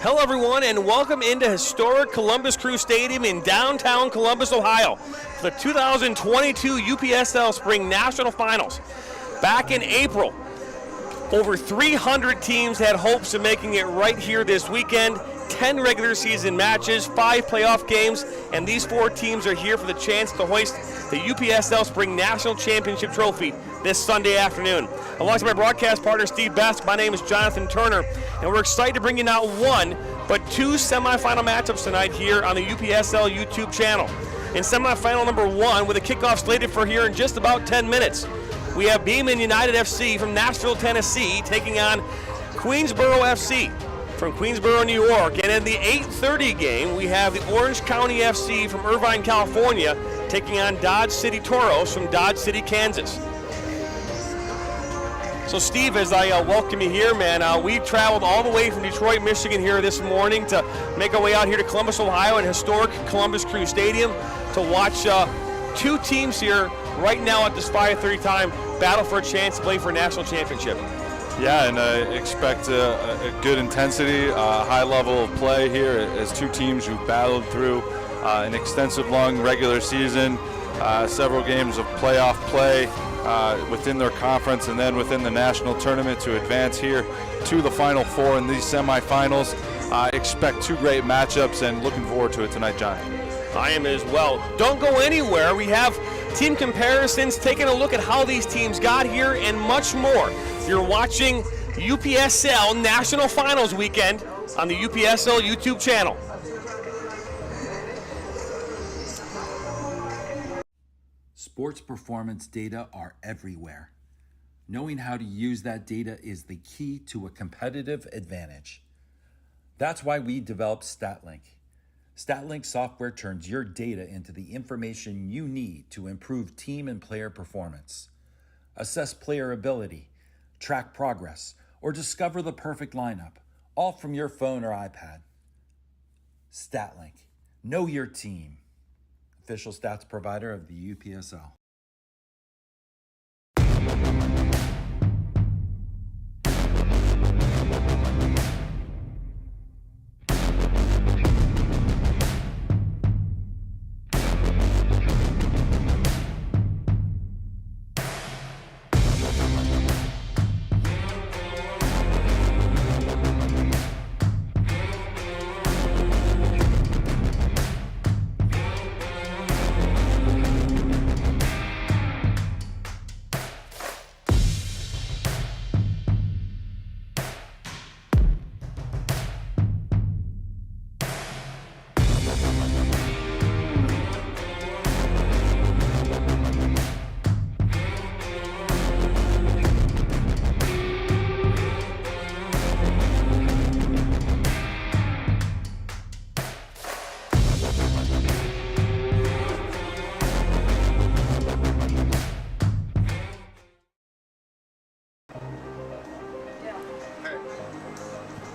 Hello, everyone, and welcome into historic Columbus Crew Stadium in downtown Columbus, Ohio, for the 2022 UPSL Spring National Finals. Back in April, over 300 teams had hopes of making it right here this weekend. 10 regular season matches, 5 playoff games, and these 4 teams are here for the chance to hoist the UPSL Spring National Championship Trophy this Sunday afternoon. Alongside my broadcast partner, Steve Best, my name is Jonathan Turner, and we're excited to bring you not one, but 2 semifinal matchups tonight here on the UPSL YouTube channel. In semifinal number 1, with a kickoff slated for here in just about 10 minutes, we have Beaman United FC from Nashville, Tennessee, taking on Queensboro FC from Queensboro, New York. And in the 8:30 game, we have the Orange County FC from Irvine, California, taking on Dodge City Toros from Dodge City, Kansas. So Steve, as I welcome you here, man, we traveled all the way from Detroit, Michigan here this morning to make our way out here to Columbus, Ohio, and historic Columbus Crew Stadium to watch 2 teams here right now at this 5:30 time battle for a chance to play for a national championship. Yeah, and I expect a good intensity, high level of play here as 2 teams who've battled through an extensive, long regular season, several games of playoff play within their conference and then within the national tournament to advance here to the Final Four in these semifinals. Expect 2 great matchups and looking forward to it tonight, John. I am as well. Don't go anywhere. We have team comparisons, taking a look at how these teams got here and much more. You're watching UPSL National Finals Weekend on the UPSL YouTube channel. Sports performance data are everywhere. Knowing how to use that data is the key to a competitive advantage. That's why we developed StatLink. StatLink software turns your data into the information you need to improve team and player performance, assess player ability, track progress, or discover the perfect lineup, all from your phone or iPad. StatLink. Know your team. Official stats provider of the UPSL.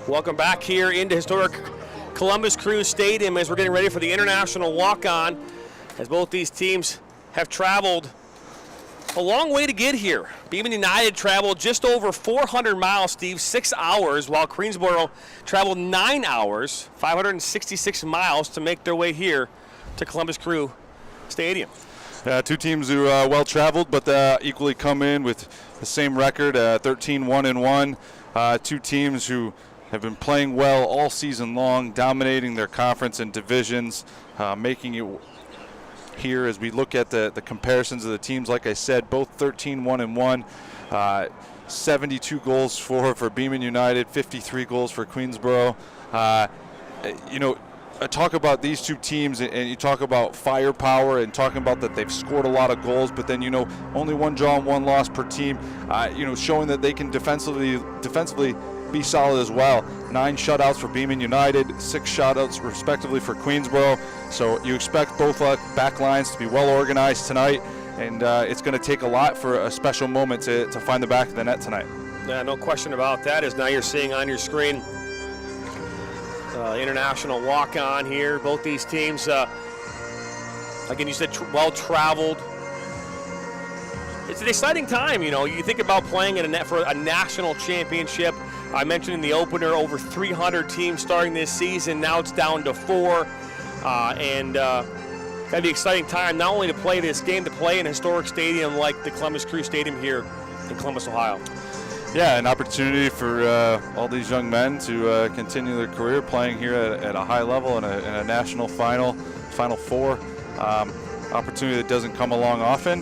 Welcome back here into historic Columbus Crew Stadium as we're getting ready for the international walk-on, as both these teams have traveled a long way to get here. Beaman United traveled just over 400 miles, Steve, 6 hours, while Queensboro traveled 9 hours, 566 miles to make their way here to Columbus Crew Stadium. 2 teams who are well traveled, but equally come in with the same record, 13-1-1. 2 teams who have been playing well all season long, dominating their conference and divisions, making it here as we look at the comparisons of the teams. Like I said, both 13-1-1, 72 goals for Beaman United, 53 goals for Queensboro. Talk about these 2 teams, and you talk about firepower and talking about that they've scored a lot of goals, but then only 1 draw and 1 loss per team. Showing that they can defensively be solid as well. 9 shutouts for Beaman United, 6 shutouts respectively for Queensboro. So you expect both back lines to be well organized tonight, and it's going to take a lot for a special moment to find the back of the net tonight. Yeah, no question about that, as now you're seeing on your screen international walk-on here. Both these teams, again, you said well-traveled. It's an exciting time, you think about playing in for a national championship. I mentioned in the opener, over 300 teams starting this season. Now it's down to 4. Gotta be an exciting time, not only to play this game, to play in a historic stadium like the Columbus Crew Stadium here in Columbus, Ohio. Yeah, an opportunity for all these young men to continue their career playing here at a high level in a national Final Four. Opportunity that doesn't come along often.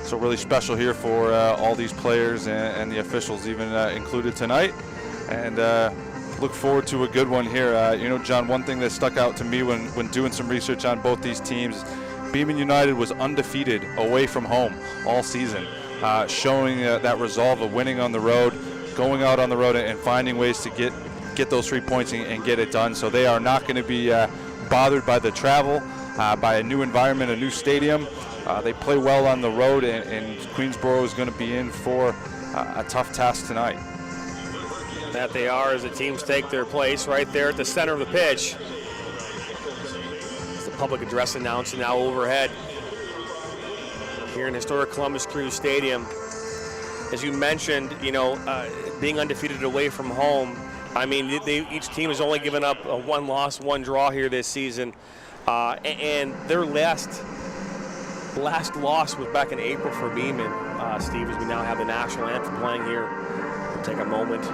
So really special here for all these players and the officials even included tonight. And look forward to a good one here. John, one thing that stuck out to me when doing some research on both these teams, Beaman United was undefeated away from home all season, showing that resolve of winning on the road, going out on the road and finding ways to get those 3 points and get it done. So they are not going to be bothered by the travel, by a new environment, a new stadium. They play well on the road, and Queensboro is going to be in for a tough task tonight. That they are, as the teams take their place right there at the center of the pitch. It's the public address announcer now overhead here in historic Columbus Crew Stadium. As you mentioned, being undefeated away from home. I mean, each team has only given up a 1 loss, 1 draw here this season, and their last loss was back in April for Beaman. Steve, as we now have the national anthem playing here, we'll take a moment.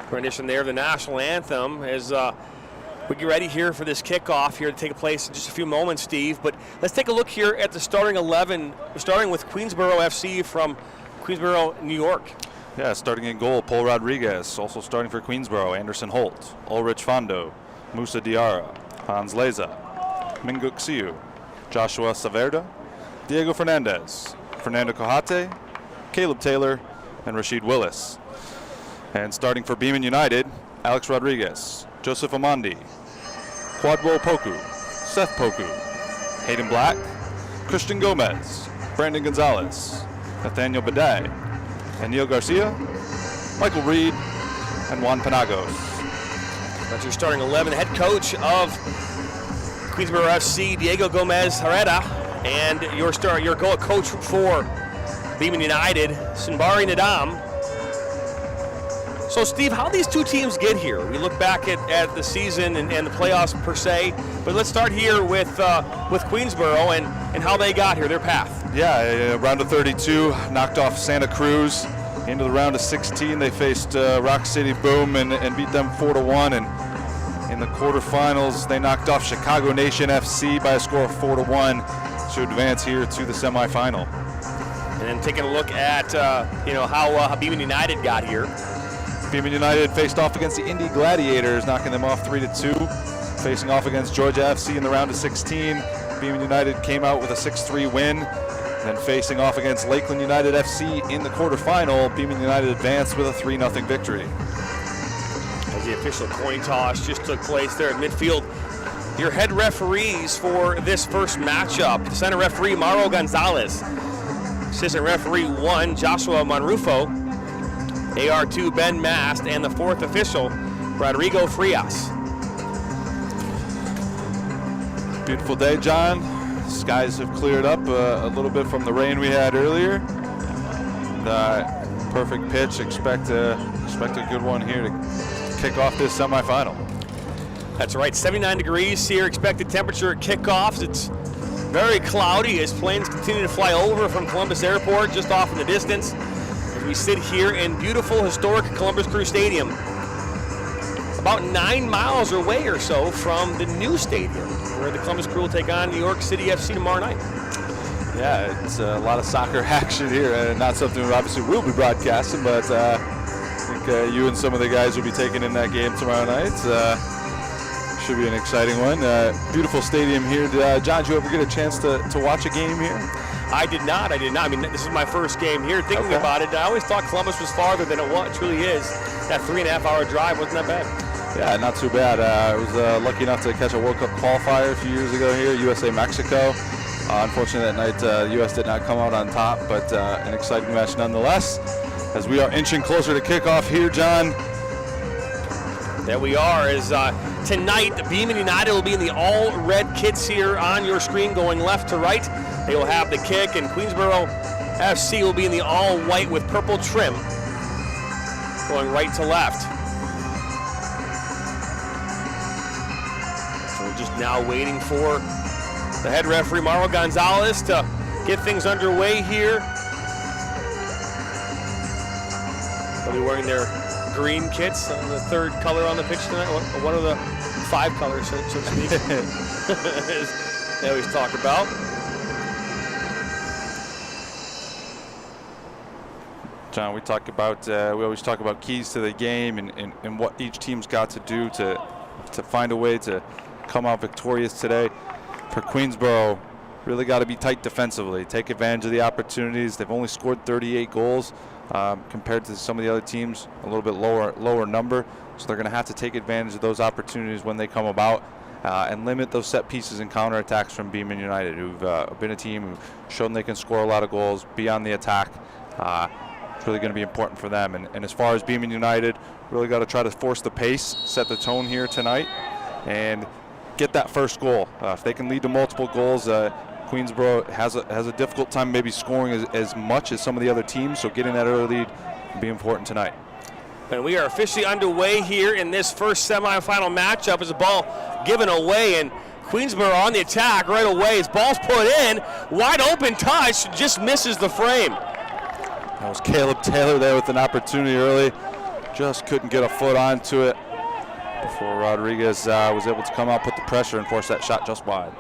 Rendition there of the national anthem as we get ready here for this kickoff here to take place in just a few moments, Steve. But let's take a look here at the starting 11, starting with Queensboro FC from Queensboro, New York. Yeah, starting in goal, Paul Rodriguez. Also starting for Queensboro, Anderson Holt, Ulrich Fondo, Musa Diarra, Hans Leza, Minguk Siu, Joshua Saverda, Diego Fernandez, Fernando Cojate, Caleb Taylor, and Rashid Willis. And starting for Beaman United, Alex Rodriguez, Joseph Amandi, Kwadwo Poku, Seth Poku, Hayden Black, Christian Gomez, Brandon Gonzalez, Nathaniel Badai, and Neil Garcia, Michael Reed, and Juan Panagos. That's your starting 11. Head coach of Queensboro FC, Diego Gomez Herrera, and your goal coach for Beaman United, Sinbari Nadam. So, Steve, how these two teams get here? We look back at the season and the playoffs per se, but let's start here with Queensboro and how they got here, their path. Yeah, round of 32, knocked off Santa Cruz. Into the round of 16, they faced Rock City Boom and beat them 4-1. And in the quarterfinals, they knocked off Chicago Nation FC by a score of 4-1 to advance here to the semifinal. And then taking a look at how Beaman United got here. Beaman United faced off against the Indy Gladiators, knocking them off 3-2. Facing off against Georgia FC in the round of 16, Beaman United came out with a 6-3 win. Then facing off against Lakeland United FC in the quarterfinal, Beaman United advanced with a 3-0 victory. As the official coin toss just took place there at midfield, your head referees for this first matchup, the center referee Mauro Gonzalez, assistant referee 1 Joshua Monrufo, AR2 Ben Mast, and the fourth official Rodrigo Frias. Beautiful day, John. Skies have cleared up a little bit from the rain we had earlier. Perfect pitch. Expect a good one here to kick off this semifinal. That's right, 79 degrees here. Expected temperature at kickoffs. It's Very cloudy as planes continue to fly over from Columbus Airport, just off in the distance. As we sit here in beautiful, historic Columbus Crew Stadium, about 9 miles away or so from the new stadium, where the Columbus Crew will take on New York City FC tomorrow night. Yeah, it's a lot of soccer action here, and not something obviously we'll be broadcasting, but I think you and some of the guys will be taking in that game tomorrow night. Should be an exciting one. Beautiful stadium here. John, did you ever get a chance to watch a game here? I did not. I mean, this is my first game here. Thinking about it, I always thought Columbus was farther than it truly is. That 3.5-hour drive wasn't that bad. Yeah, not too bad. I was lucky enough to catch a World Cup qualifier a few years ago here, USA-Mexico. Unfortunately, that night, the U.S. did not come out on top, but an exciting match nonetheless. As we are inching closer to kickoff here, John. There we are. As tonight, Beaman United will be in the all-red kits here on your screen, going left to right. They will have the kick, and Queensboro FC will be in the all-white with purple trim, going right to left. So we're just now waiting for the head referee, Mauro Gonzalez, to get things underway here. They'll be wearing their green kits, the third color on the pitch tonight, one of the 5 colors, so to speak, as they always talk about. John, we always talk about keys to the game and what each team's got to do to find a way to come out victorious today. For Queensboro, really got to be tight defensively, take advantage of the opportunities. They've only scored 38 goals compared to some of the other teams, a little bit lower number. So they're going to have to take advantage of those opportunities when they come about and limit those set pieces and counterattacks from Beaman United, who've been a team who've shown they can score a lot of goals, be on the attack. It's really going to be important for them. And as far as Beaman United, really got to try to force the pace, set the tone here tonight, and get that first goal. If they can lead to multiple goals, Queensboro has a difficult time maybe scoring as much as some of the other teams, so getting that early lead will be important tonight. And we are officially underway here in this first semifinal matchup as the ball given away, and Queensboro on the attack right away. His ball's put in, wide open touch, just misses the frame. That was Caleb Taylor there with an opportunity early, just couldn't get a foot onto it before Rodriguez was able to come out, put the pressure, and force that shot just wide.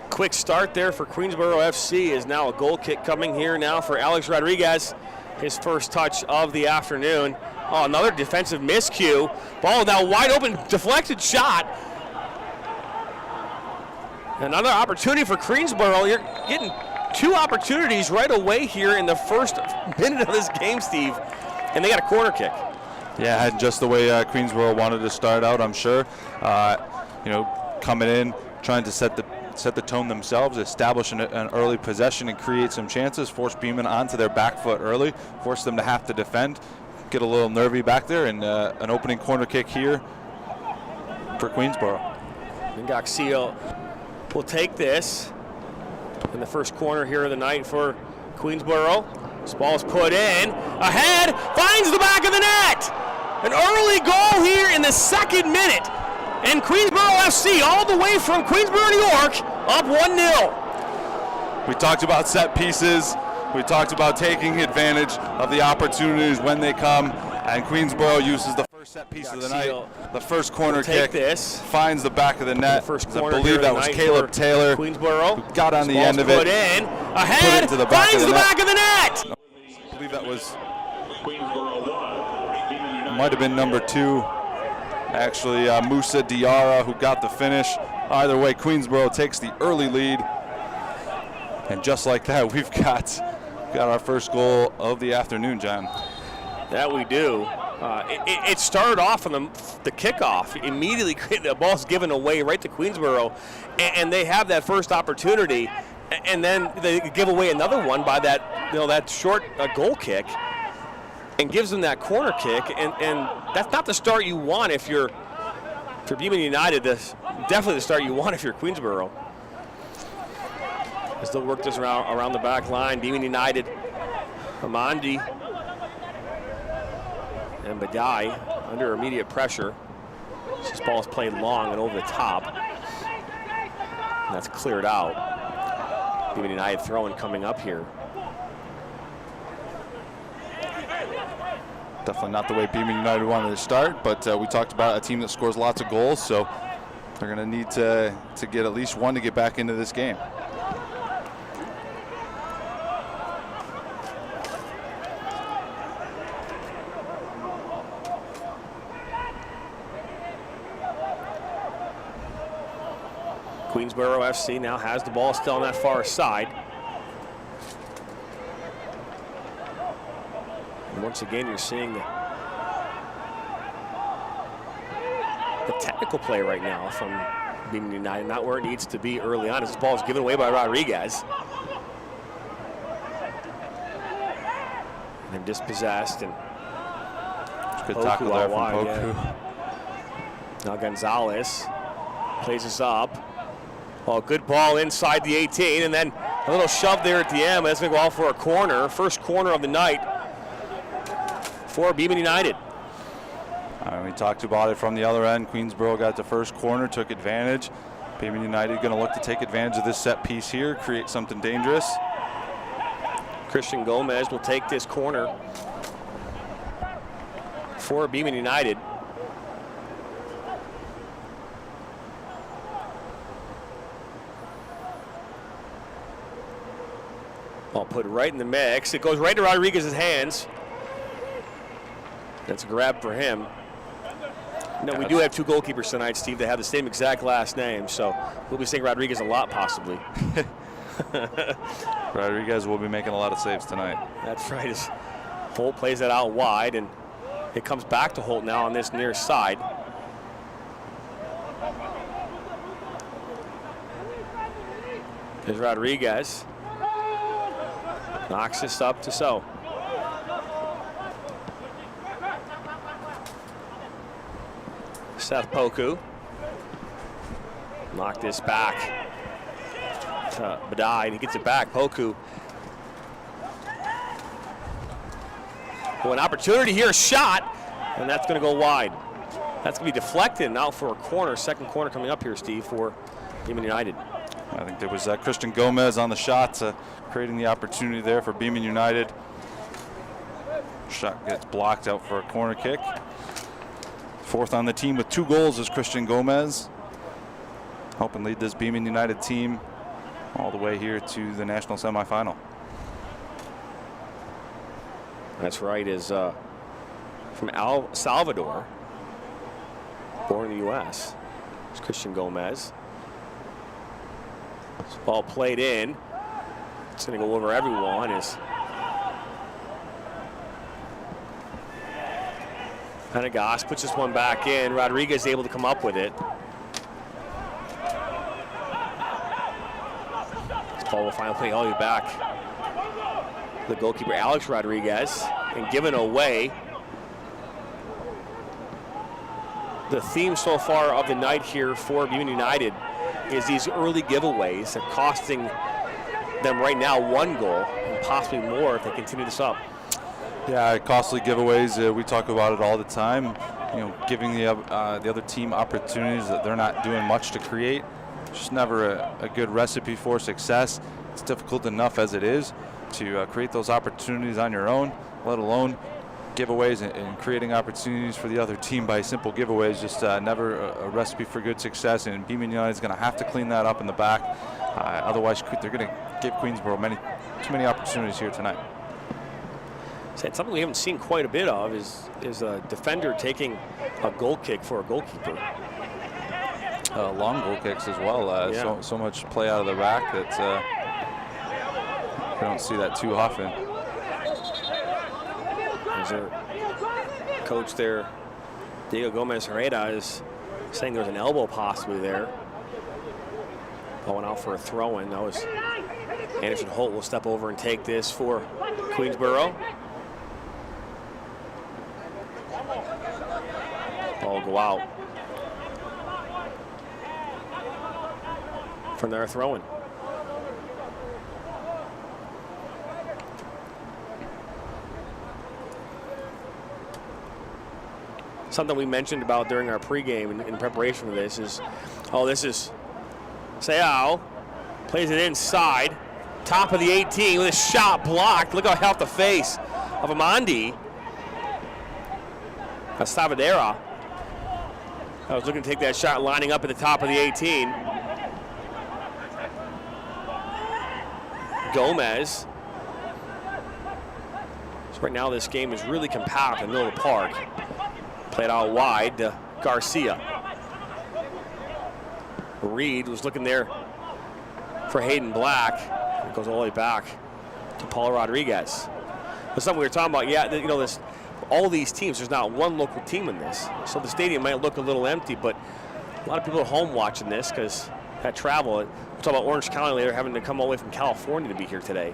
Quick start there for Queensboro FC. Is now a goal kick coming here now for Alex Rodriguez. His first touch of the afternoon. Oh, another defensive miscue. Ball now wide open, deflected shot. Another opportunity for Queensboro. You're getting 2 opportunities right away here in the first minute of this game, Steve. And they got a corner kick. Yeah, just the way Queensboro wanted to start out, I'm sure. Coming in, trying to set the tone themselves, establish an early possession and create some chances, force Beaman onto their back foot early, force them to have to defend, get a little nervy back there, and an opening corner kick here for Queensboro. Ngaxio will take this in the first corner here of the night for Queensboro. This ball's put in, ahead, finds the back of the net. An early goal here in the 2nd minute. And Queensboro FC, all the way from Queensboro, New York, up 1-0. We talked about set pieces. We talked about taking advantage of the opportunities when they come. And Queensboro uses the first set piece of the night. The first corner kick finds the back of the net. I believe that was Caleb Taylor Queensboro who got on the end of it. Put in, ahead, finds the back of the net. I believe that was, might have been number 2. Actually, Musa Diarra who got the finish. Either way, Queensboro takes the early lead. And just like that, we've got our first goal of the afternoon, John. That we do. It started off on the kickoff. Immediately, the ball's given away right to Queensboro, and they have that first opportunity, and then they give away another one by that short goal kick, and gives them that corner kick, and that's not the start you want if you're for Beaman United. That's definitely the start you want if you're Queensboro. They still work this around the back line. Beaman United, Amandi and Badai under immediate pressure. This ball is played long and over the top. And that's cleared out. Beaman United throwing coming up here. Definitely not the way Beaman United wanted to start, but we talked about a team that scores lots of goals, so they're going to need to get at least one to get back into this game. Queensboro FC now has the ball still on that far side. And once again, you're seeing the technical play right now from Beaman United, not where it needs to be early on. This ball is given away by Rodriguez. And dispossessed, and good tackle there from Poku. Yeah. Now Gonzalez plays this up. Oh, good ball inside the 18, and then a little shove there at the end. That's going to go out for a corner. First corner of the night for Beaman United. We talked about it from the other end. Queensboro got the first corner, took advantage. Beaman United going to look to take advantage of this set piece here, create something dangerous. Christian Gomez will take this corner for Beaman United. Ball put right in the mix. It goes right to Rodriguez's hands. That's a grab for him. No, we do have two goalkeepers tonight, Steve. They have the same exact last name, so we'll be seeing Rodriguez a lot, possibly. Rodriguez will be making a lot of saves tonight. That's right. As Holt plays that out wide, and it comes back to Holt now on this near side. There's Rodriguez. Knocks this up to So. Seth Poku. Knock this back to Badai, and he gets it back. Poku. Oh, an opportunity here, a shot, and that's going to go wide. That's going to be deflected and out for a corner. Second corner coming up here, Steve, for Beaman United. I think there was Christian Gomez on the shot, creating the opportunity there for Beaman United. Shot gets blocked out for a corner kick. Fourth on the team with 2 goals is Christian Gomez, helping lead this Beaman United team all the way here to the national semifinal. That's right, is from El Salvador, born in the U.S. It's Christian Gomez. This ball played in. It's going to go over everyone. Penagos puts this one back in. Rodriguez able to come up with it. This ball will finally play all the way back. The goalkeeper, Alex Rodriguez, and given away. The theme so far of the night here for Beaman United is these early giveaways that are costing them right now 1 goal and possibly more if they continue this up. Yeah, costly giveaways. We talk about it all the time. You know, giving the other team opportunities that they're not doing much to create. Just never a good recipe for success. It's difficult enough as it is to create those opportunities on your own, let alone giveaways and creating opportunities for the other team by simple giveaways. Just never a recipe for good success. And Beaman United is going to have to clean that up in the back. Otherwise, they're going to give Queensboro too many opportunities here tonight. Something we haven't seen quite a bit of is a defender taking a goal kick for a goalkeeper. Long goal kicks as well. Yeah. So much play out of the rack that we don't see that too often. There's our coach there, Diego Gomez Herrera, is saying there's an elbow possibly there. Going out for a throw-in. That was Anderson Holt will step over and take this for Queensboro. Ball will go out. From their throw-in. something we mentioned about during our pregame in preparation for this is, this is Seau plays it inside, top of the 18 with a shot blocked. Look how off the face of Amandi. Savadera. I was looking to take that shot, lining up at the top of the 18. Gomez. So right now this game is really compact in the middle of the park. Played out wide to Garcia. Reed was looking there for Hayden Black. It goes all the way back to Paul Rodriguez. That's something we were talking about. Yeah, this, all these teams, there's not one local team in this. So the stadium might look a little empty, but a lot of people at home watching this because that travel. We're talking about Orange County. They're having to come all the way from California to be here today.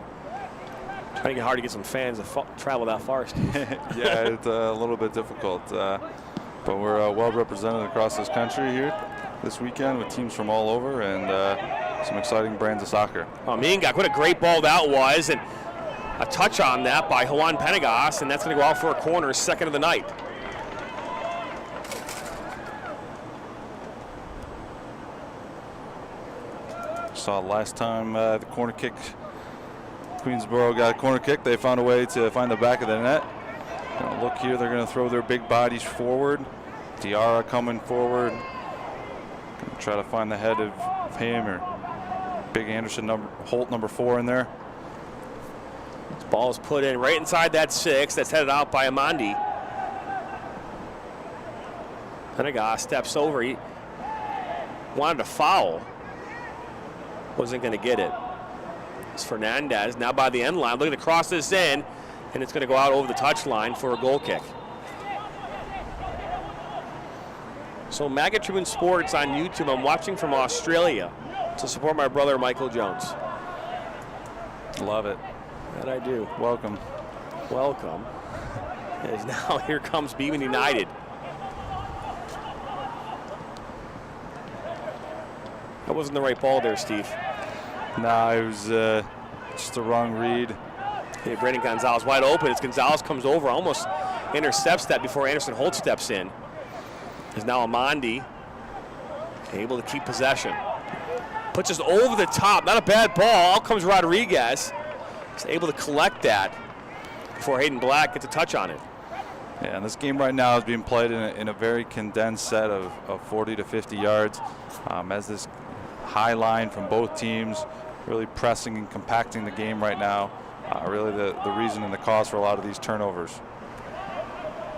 Trying to get hard to get some fans to travel that far, Steve. Yeah, it's a little bit difficult. But we're well represented across this country here this weekend with teams from all over and some exciting brands of soccer. Oh, Meangak, what a great ball that was. And a touch on that by Juan Penagos, and that's going to go out for a corner, second of the night. Saw last time the corner kick, Queensboro got a corner kick. They found a way to find the back of the net. Look here, they're going to throw their big bodies forward. Diarra coming forward. Gonna try to find the head of him or Big Anderson, Holt number 4 in there. This ball is put in right inside that 6. That's headed out by Amandi. Penagos steps over. He wanted to foul. Wasn't going to get it. It's Fernandez now by the end line, looking to cross this in, and it's going to go out over the touchline for a goal kick. So Maggot Tribune Sports on YouTube. I'm watching from Australia to support my brother Michael Jones. Love it. That I do. Welcome. Welcome. As now here comes Beaman United. That wasn't the right ball there, Steve. Nah, it was just a wrong read. Hey, Brandon Gonzalez wide open as Gonzalez comes over, almost intercepts that before Anderson Holt steps in. Is now Amandi able to keep possession. Puts us over the top, not a bad ball. Out comes Rodriguez. He's able to collect that before Hayden Black gets a touch on it. Yeah, and this game right now is being played in a very condensed set of 40 to 50 yards. As this high line from both teams really pressing and compacting the game right now. Really the reason and the cause for a lot of these turnovers.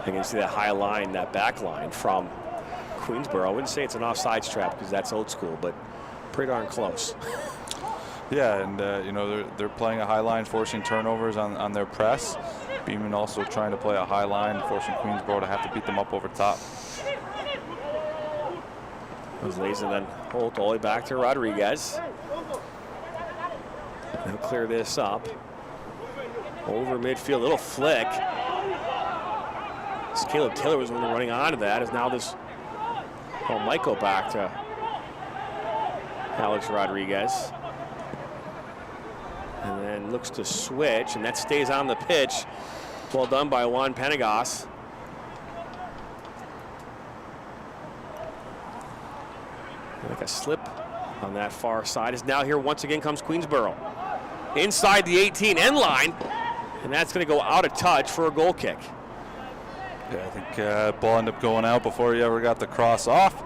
You can see that high line, that back line from Queensboro. I wouldn't say it's an offsides trap because that's old school, but pretty darn close. Yeah, and they're playing a high line, forcing turnovers on their press. Beaman also trying to play a high line, forcing Queensboro to have to beat them up over top. Was Lays and then Holt all the way back to Rodriguez. He'll clear this up. Over midfield, little flick. This Caleb Taylor was running onto that. Is now this Michael back to Alex Rodriguez. And then looks to switch, and that stays on the pitch. Well done by Juan Penagos. Like a slip on that far side. Is now here once again comes Queensboro. Inside the 18 end line, and that's going to go out of touch for a goal kick. Yeah, I think ball ended up going out before he ever got the cross off.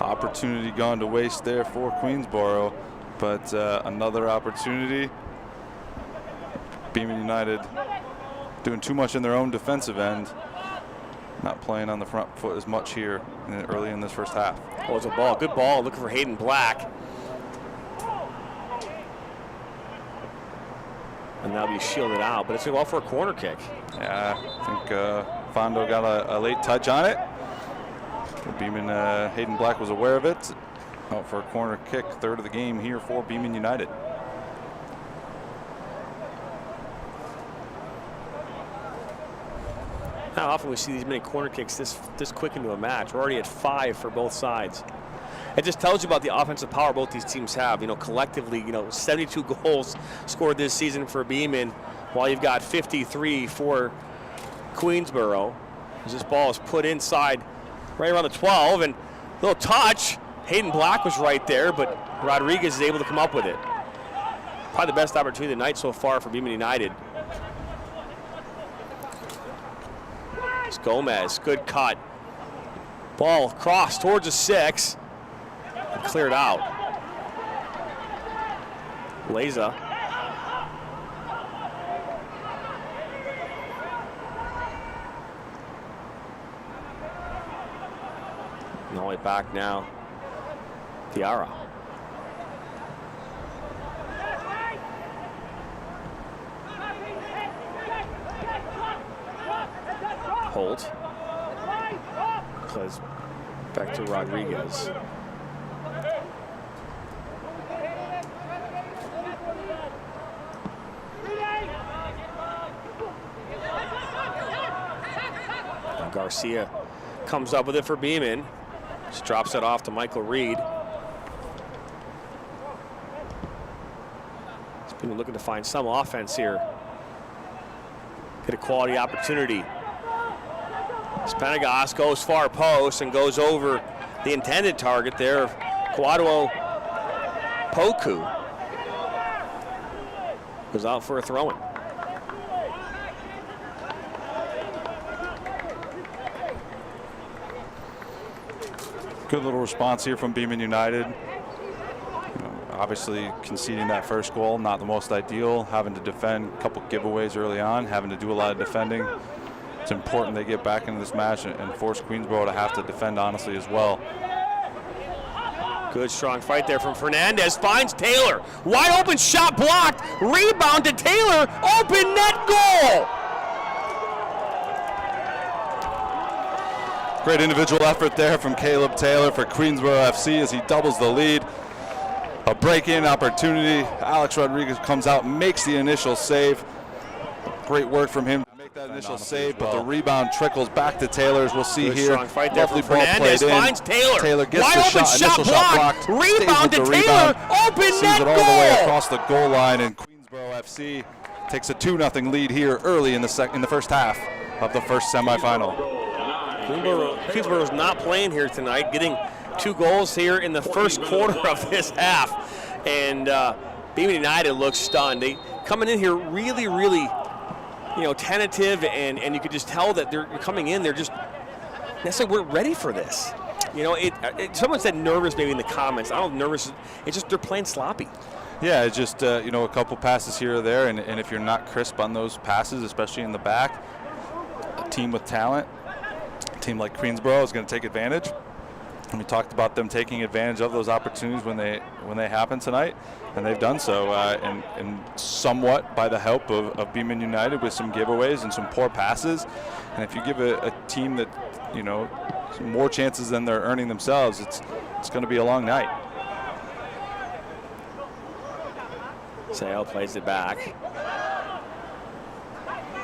Opportunity gone to waste there for Queensboro, but another opportunity. Beaman United doing too much in their own defensive end, not playing on the front foot as much here early in this first half. Oh, it's a ball, good ball, looking for Hayden Black. And now be shielded out, but it's going to go out for a corner kick. Yeah, I think Fondo got a late touch on it. Beaman, Hayden Black was aware of it. Out for a corner kick, third of the game here for Beaman United. How often we see these many corner kicks this quick into a match? We're already at 5 for both sides. It just tells you about the offensive power both these teams have. Collectively, 72 goals scored this season for Beaman, while you've got 53 for Queensboro. As this ball is put inside right around the 12, and a little touch. Hayden Black was right there, but Rodriguez is able to come up with it. Probably the best opportunity of the night so far for Beaman United. It's Gomez, good cut. Ball crossed towards the 6, and cleared out. Leza. And all the way back now, Tiara. Holt. Plays back to Rodriguez. And Garcia comes up with it for Beaman. Just drops it off to Michael Reed. Beaman looking to find some offense here. Get a quality opportunity. Penagos goes far post and goes over the intended target there of Kwadwo Poku. Goes out for a throw-in. Good little response here from Beaman United. Obviously conceding that first goal, not the most ideal. Having to defend a couple giveaways early on, having to do a lot of defending. It's important they get back into this match and force Queensboro to have to defend honestly as well. Good strong fight there from Fernandez. Finds Taylor. Wide open shot blocked. Rebound to Taylor. Open net goal. Great individual effort there from Caleb Taylor for Queensboro FC as he doubles the lead. A break-in opportunity. Alex Rodriguez comes out, makes the initial save. Great work from him to make that initial save, but the rebound trickles back to Taylor, as we'll see here. Strong fight there Lovely from ball Fernandez. played in. Finds Taylor. Taylor gets wide the open shot, initial shot blocked. Rebound to Stays with the Taylor. rebound. Open Sees net it all goal. the way across the goal line, and Queensboro FC takes a 2-0 lead here early in the first half of the first semifinal. Queensboro is not playing here tonight, getting 2 goals here in the first quarter of this half. And Beaman United looks stunned. They coming in here really, tentative, and you could just tell that they're coming in. They're just necessarily weren't ready for this. Someone said nervous maybe in the comments. I don't know, nervous. It's just they're playing sloppy. Yeah, it's just a couple passes here or there, and if you're not crisp on those passes, especially in the back, a team with talent, a team like Queensboro is going to take advantage. And we talked about them taking advantage of those opportunities when they happen tonight, and they've done so, and somewhat by the help of Beaman United with some giveaways and some poor passes. And if you give a team that more chances than they're earning themselves, it's going to be a long night. Sale plays it back.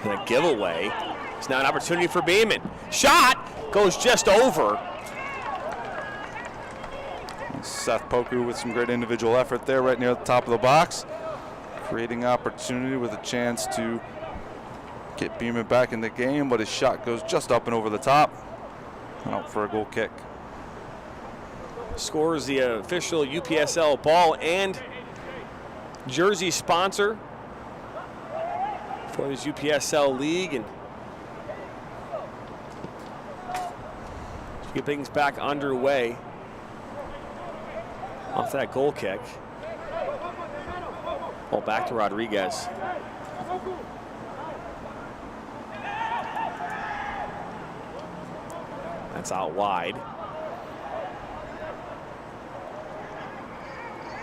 And a giveaway. It's now an opportunity for Beaman. Shot goes just over. Seth Poku with some great individual effort there right near the top of the box, creating opportunity with a chance to get Beaman back in the game, but his shot goes just up and over the top and out for a goal kick. Scores the official UPSL ball and jersey sponsor for this UPSL league, and get things back underway off that goal kick. Ball back to Rodriguez. That's out wide.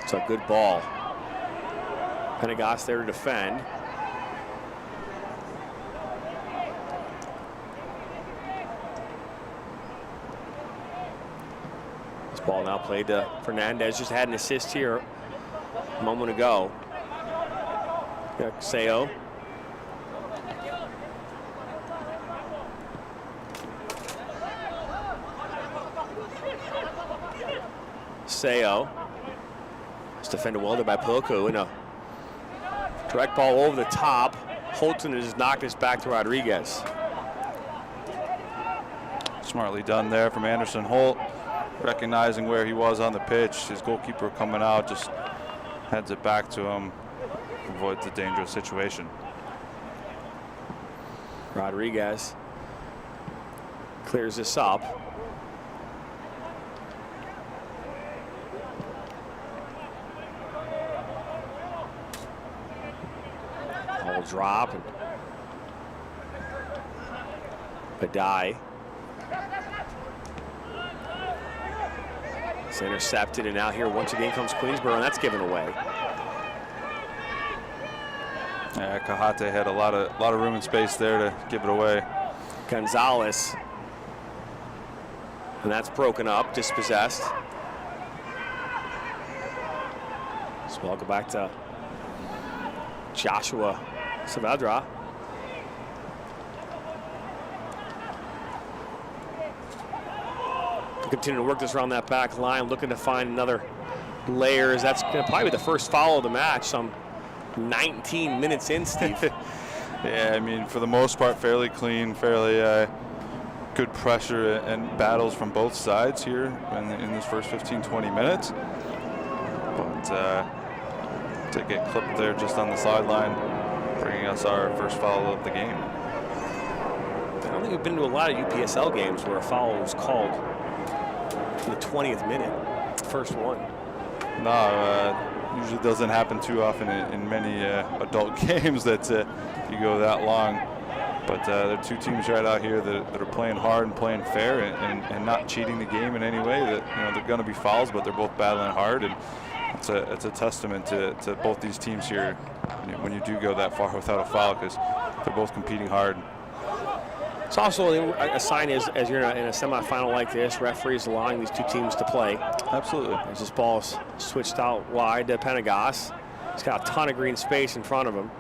It's a good ball. Penagos there to defend. Ball now played to Fernandez. Just had an assist here a moment ago. Got Seo. Seo. It's defended well there by Poku, and a direct ball over the top. Holton has knocked this back to Rodriguez. Smartly done there from Anderson Holt, recognizing where he was on the pitch. His goalkeeper coming out, just heads it back to him, avoids the dangerous situation. Rodriguez clears this up. Ball drop and Badai. It's intercepted, and now here once again comes Queensboro, and that's given away. Yeah, Kahate had a lot of room and space there to give it away. Gonzalez, and that's broken up, dispossessed. So we'll go back to Joshua Saavedra. Continue to work this around that back line, looking to find another layers. That's going to probably be the first foul of the match, some 19 minutes in, Steve. Yeah, I mean, for the most part, fairly clean, fairly good pressure and battles from both sides here in this first 15-20 minutes. But to get clipped there just on the sideline, bringing us our first foul of the game. I don't think we've been to a lot of UPSL games where a foul was called in the 20th minute, first one. No, usually doesn't happen too often in many adult games that you go that long. But there are two teams right out here that are playing hard and playing fair and not cheating the game in any way. That, you know, they're going to be fouls, but they're both battling hard, and it's a testament to both these teams here when you do go that far without a foul, because they're both competing hard. It's also a sign as you're in a semifinal like this, referees allowing these two teams to play. Absolutely. As this ball's switched out wide to Penagos. He's got a ton of green space in front of him.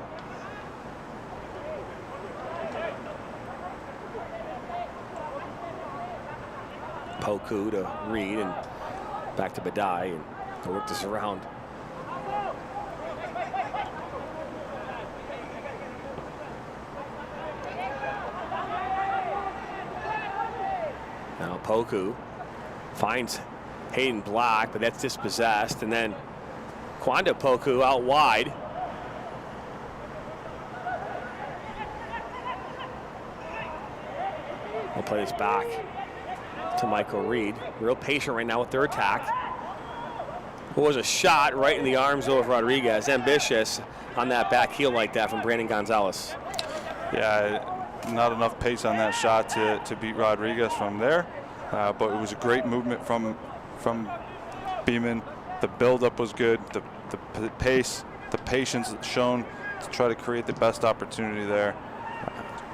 Poku to Reed and back to Badai, and to work this around. Now Poku finds Hayden Black, but that's dispossessed, and then Kwanda Poku out wide. We'll play this back to Michael Reed. Real patient right now with their attack. It was a shot right in the arms of Rodriguez. Ambitious on that back heel like that from Brandon Gonzalez. Yeah, not enough pace on that shot to beat Rodriguez from there. But it was a great movement from Beaman. The build-up was good. The pace, the patience shown to try to create the best opportunity there.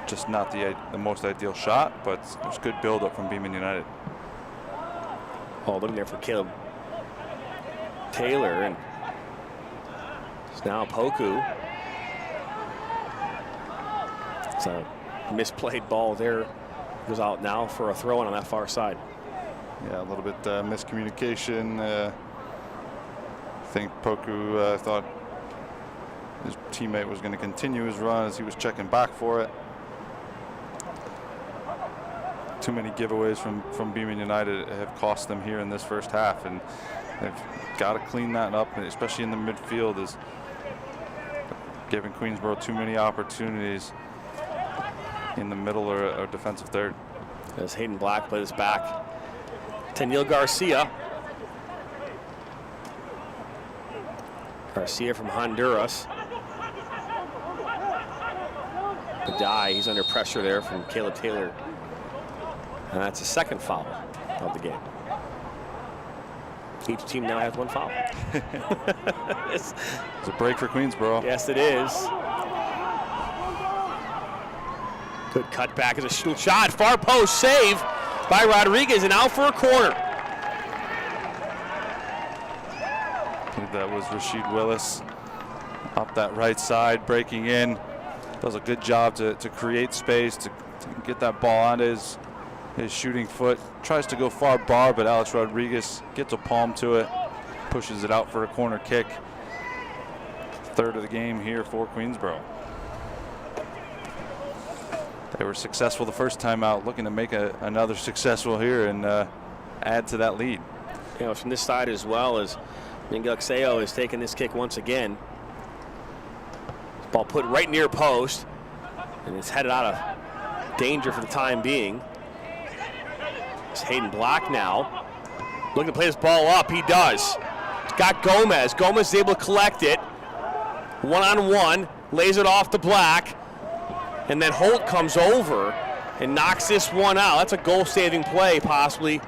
Just not the most ideal shot, but it was good build-up from Beaman United. Oh, looking there for Caleb Taylor, and it's now Poku. It's a misplayed ball there. Goes out now for a throw-in on that far side. Yeah, a little bit miscommunication. I think Poku thought his teammate was going to continue his run as he was checking back for it. Too many giveaways from Beaman United have cost them here in this first half, and they've got to clean that up, especially in the midfield, is giving Queensboro too many opportunities in the middle or defensive third. As Hayden Black plays back to Neil Garcia. Garcia from Honduras. Badai, he's under pressure there from Caleb Taylor. And that's the second foul of the game. Each team now has one foul. It's a break for Queensboro. Yes, it is. Good cutback as a shot. Far post save by Rodriguez, and out for a corner. I believe that was Rasheed Willis up that right side, breaking in. Does a good job to create space, to get that ball on his shooting foot. Tries to go far bar, but Alex Rodriguez gets a palm to it, pushes it out for a corner kick. Third of the game here for Queensboro. They were successful the first time out, looking to make another successful here and add to that lead. You know, from this side as well as Mingalexeo is taking this kick once again. Ball put right near post, and it's headed out of danger for the time being. It's Hayden Black now. Looking to play this ball up. He does. Got Gomez. Gomez is able to collect it. One-on-one. Lays it off to Black. And then Holt comes over and knocks this one out. That's a goal-saving play, possibly,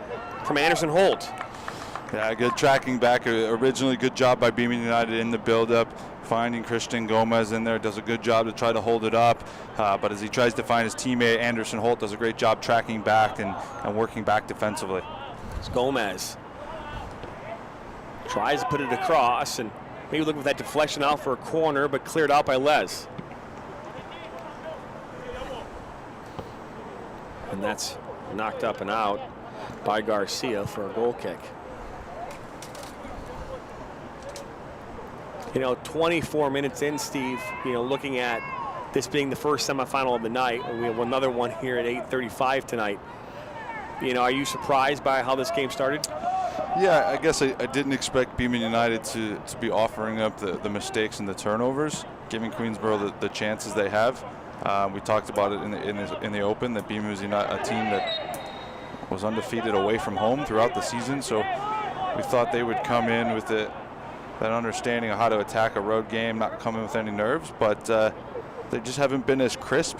from Anderson Holt. Yeah, good tracking back. Originally, good job by Beaman United in the build-up. Finding Christian Gomez in there, does a good job to try to hold it up. But as he tries to find his teammate, Anderson Holt does a great job tracking back and working back defensively. It's Gomez. Tries to put it across, and maybe looking for that deflection out for a corner, but cleared out by Les. And that's knocked up and out by Garcia for a goal kick. You know, 24 minutes in, Steve, you know, looking at this being the first semifinal of the night, and we have another one here at 8:35 tonight. You know, are you surprised by how this game started? Yeah, I guess I didn't expect Beaman United to be offering up the mistakes and the turnovers, giving Queensboro the chances they have. We talked about it in the open that Beaman was a team that was undefeated away from home throughout the season, so we thought they would come in with that understanding of how to attack a road game, not come in with any nerves, but they just haven't been as crisp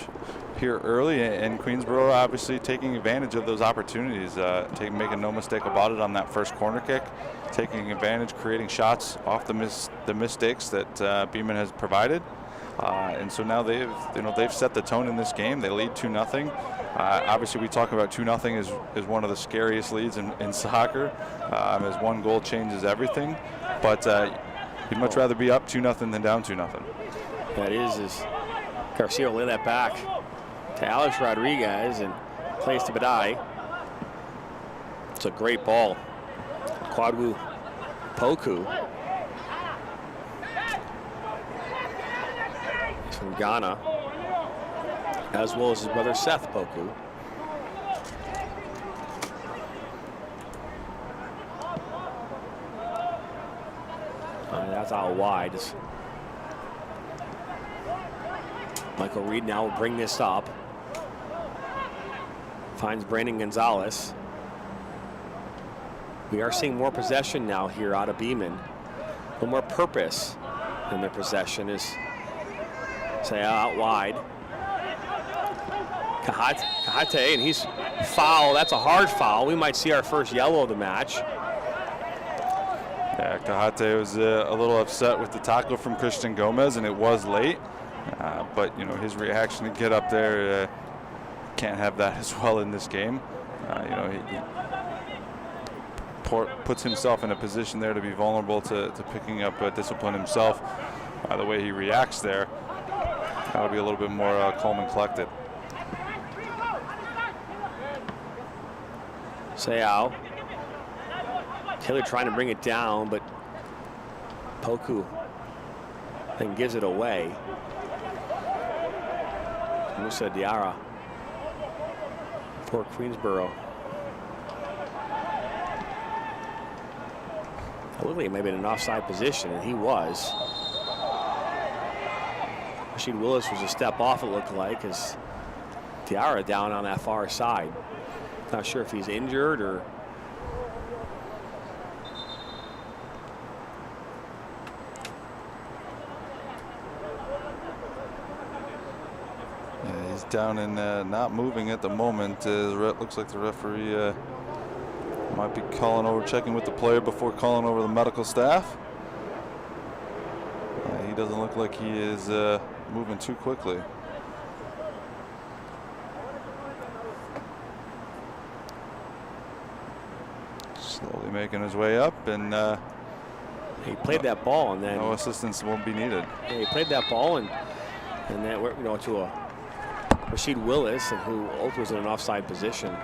here early, and Queensboro obviously taking advantage of those opportunities, making no mistake about it on that first corner kick, taking advantage, creating shots off the mistakes that Beaman has provided. And so now they've set the tone in this game. They lead 2-0. Obviously, we talk about 2-0 is one of the scariest leads in soccer, as one goal changes everything. But you'd much rather be up 2-0 than down 2-0. That is Garcia will lay that back to Alex Rodriguez and plays to Badai. It's a great ball. Kwadwo Poku. He's from Ghana, as well as his brother Seth Poku. That's out wide. Michael Reed now will bring this up. Finds Brandon Gonzalez. We are seeing more possession now here out of Beaman. A little more purpose in their possession is say out wide. Kahate, and he's foul. That's a hard foul. We might see our first yellow of the match. Yeah, Kahate was a little upset with the tackle from Christian Gomez, and it was late. But you know, his reaction to get up there, can't have that as well in this game. You know, he puts himself in a position there to be vulnerable to picking up discipline himself. The way he reacts there, that would be a little bit more calm and collected. Seau. Taylor trying to bring it down, but Poku then gives it away. Musa Diarra for Queensboro. It looked like he may have been in an offside position, and he was. Rashid Willis was a step off, it looked like, as Diarra down on that far side. Not sure if he's injured or. Yeah, he's down and not moving at the moment. Looks like the referee might be checking with the player before calling over the medical staff. He doesn't look like he is moving too quickly. Slowly making his way up, and he played that ball, and then no assistance won't be needed. Yeah, he played that ball, and then to a Rashid Willis, and who also was in an offside position.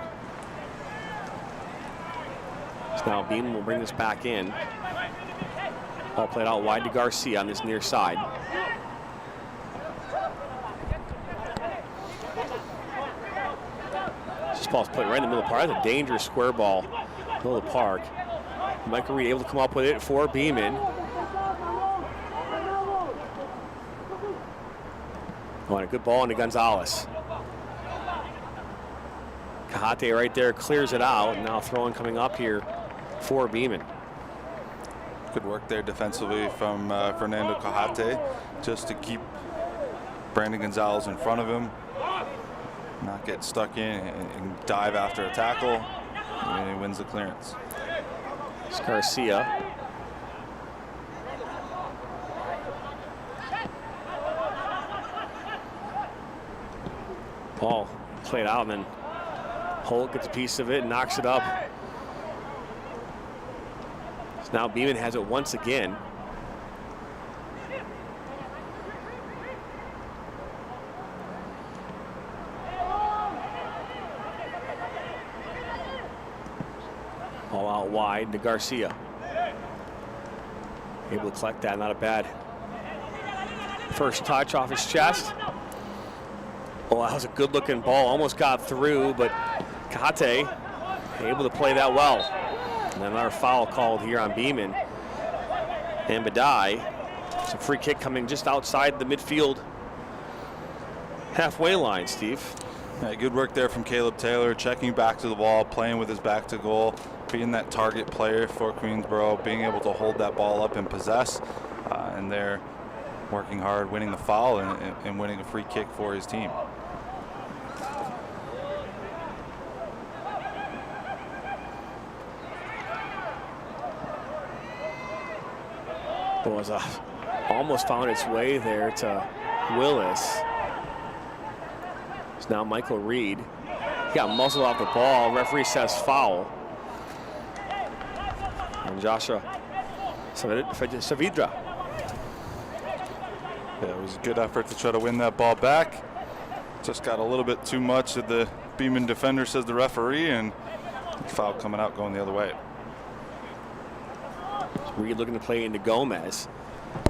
So now Beaman will bring this back in. Ball played out wide to Garcia on this near side. This ball's put right in the middle of the park. That's a dangerous square ball, middle of the park. Michael Reed able to come up with it for Beaman. Oh, and a good ball into Gonzalez. Kahate right there clears it out. And now throwing coming up here for Beaman. Good work there defensively from Fernando Kahate, just to keep Brandon Gonzalez in front of him, not get stuck in and dive after a tackle, and he wins the clearance. It's Garcia. Ball played out, and then Holt gets a piece of it and knocks it up. So now Beaman has it once again. Ball out wide to Garcia. Able to collect that, not a bad first touch off his chest. Oh, that was a good looking ball, almost got through, but Kahate able to play that well. And another foul called here on Beaman. And Badai, it's a free kick coming just outside the midfield halfway line, Steve. Yeah, good work there from Caleb Taylor, checking back to the ball, playing with his back to goal, being that target player for Queensboro, being able to hold that ball up and possess, and they're working hard, winning the foul and winning a free kick for his team. It was almost found its way there to Willis. It's now Michael Reed. He got muzzled off the ball. Referee says foul. And Joshua Saavedra. Yeah, it was a good effort to try to win that ball back. Just got a little bit too much of the Beaman defender, says the referee, and foul coming out going the other way. Reed looking to play into Gomez.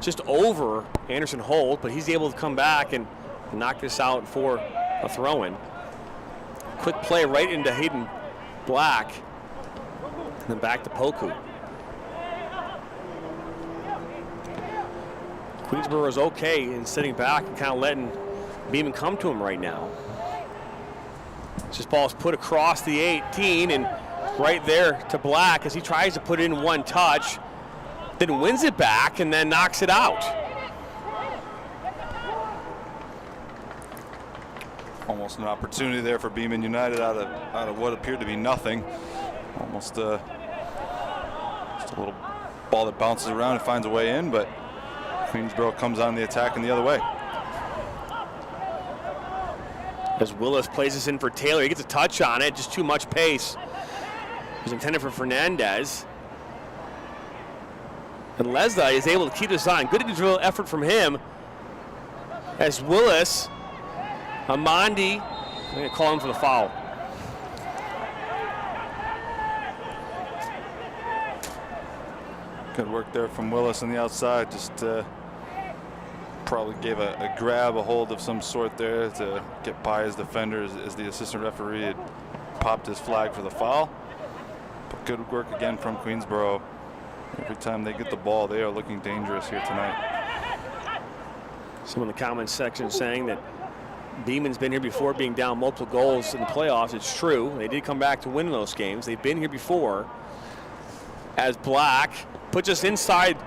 Just over Anderson Holt, but he's able to come back and knock this out for a throw-in. Quick play right into Hayden Black. And then back to Poku. Queensboro is okay in sitting back and kind of letting Beaman come to him right now. This ball is put across the 18 and right there to Black as he tries to put it in one touch. Then wins it back and then knocks it out. Almost an opportunity there for Beaman United out of what appeared to be nothing. Almost just a little ball that bounces around and finds a way in, but Queensboro comes on the attack in the other way. As Willis plays this in for Taylor, he gets a touch on it, just too much pace. It was intended for Fernandez. And Leslie is able to keep this on. Good individual effort from him. As Willis, Amandi, I'm going to call him for the foul. Good work there from Willis on the outside. Just probably gave a grab, a hold of some sort there to get by his defender as the assistant referee had popped his flag for the foul. But good work again from Queensboro. Every time they get the ball, they are looking dangerous here tonight. Someone in the comments section saying that Beaman's been here before, being down multiple goals in the playoffs. It's true. They did come back to win those games. They've been here before. As Black puts us inside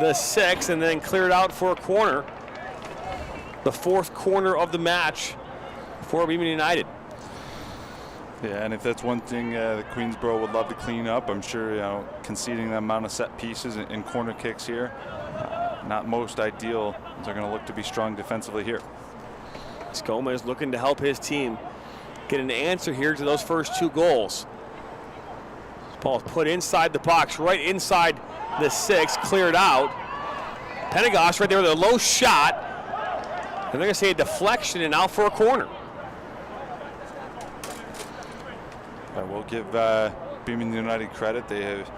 the 6 and then cleared out for a corner. The 4th corner of the match for Beaman United. Yeah, and if that's one thing that Queensboro would love to clean up, I'm sure, conceding the amount of set pieces and corner kicks here, not most ideal. They're going to look to be strong defensively here. Gomez looking to help his team get an answer here to those first 2 goals. This ball is put inside the box, right inside the 6, cleared out. Pentegost right there with a low shot. And they're going to say a deflection and out for a corner. I will give Beaman United credit. They have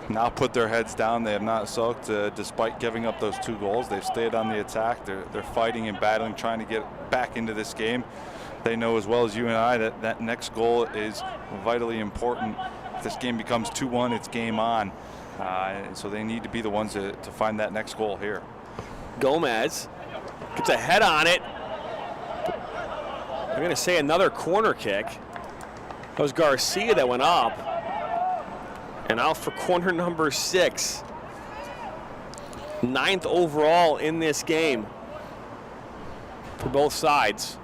now put their heads down. They have not sulked despite giving up those 2 goals. They've stayed on the attack. They're fighting and battling, trying to get back into this game. they know as well as you and I that that next goal is vitally important. If this game becomes 2-1, it's game on. So they need to be the ones to find that next goal here. Gomez gets a head on it. I'm going to say another corner kick. That was Garcia that went up. And out for corner number 6. 9th overall in this game for both sides.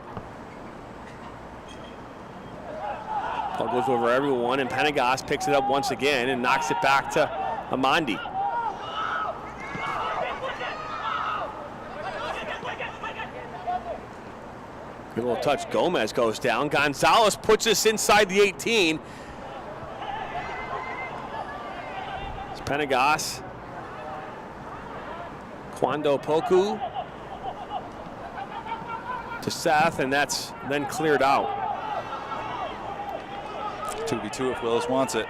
Ball goes over everyone, and Penagos picks it up once again and knocks it back to Amandi. Good little touch. Gomez goes down. Gonzalez puts us inside the 18. It's Penagos. Kwando Poku to Seth, and that's then cleared out. 2v2 if Willis wants it.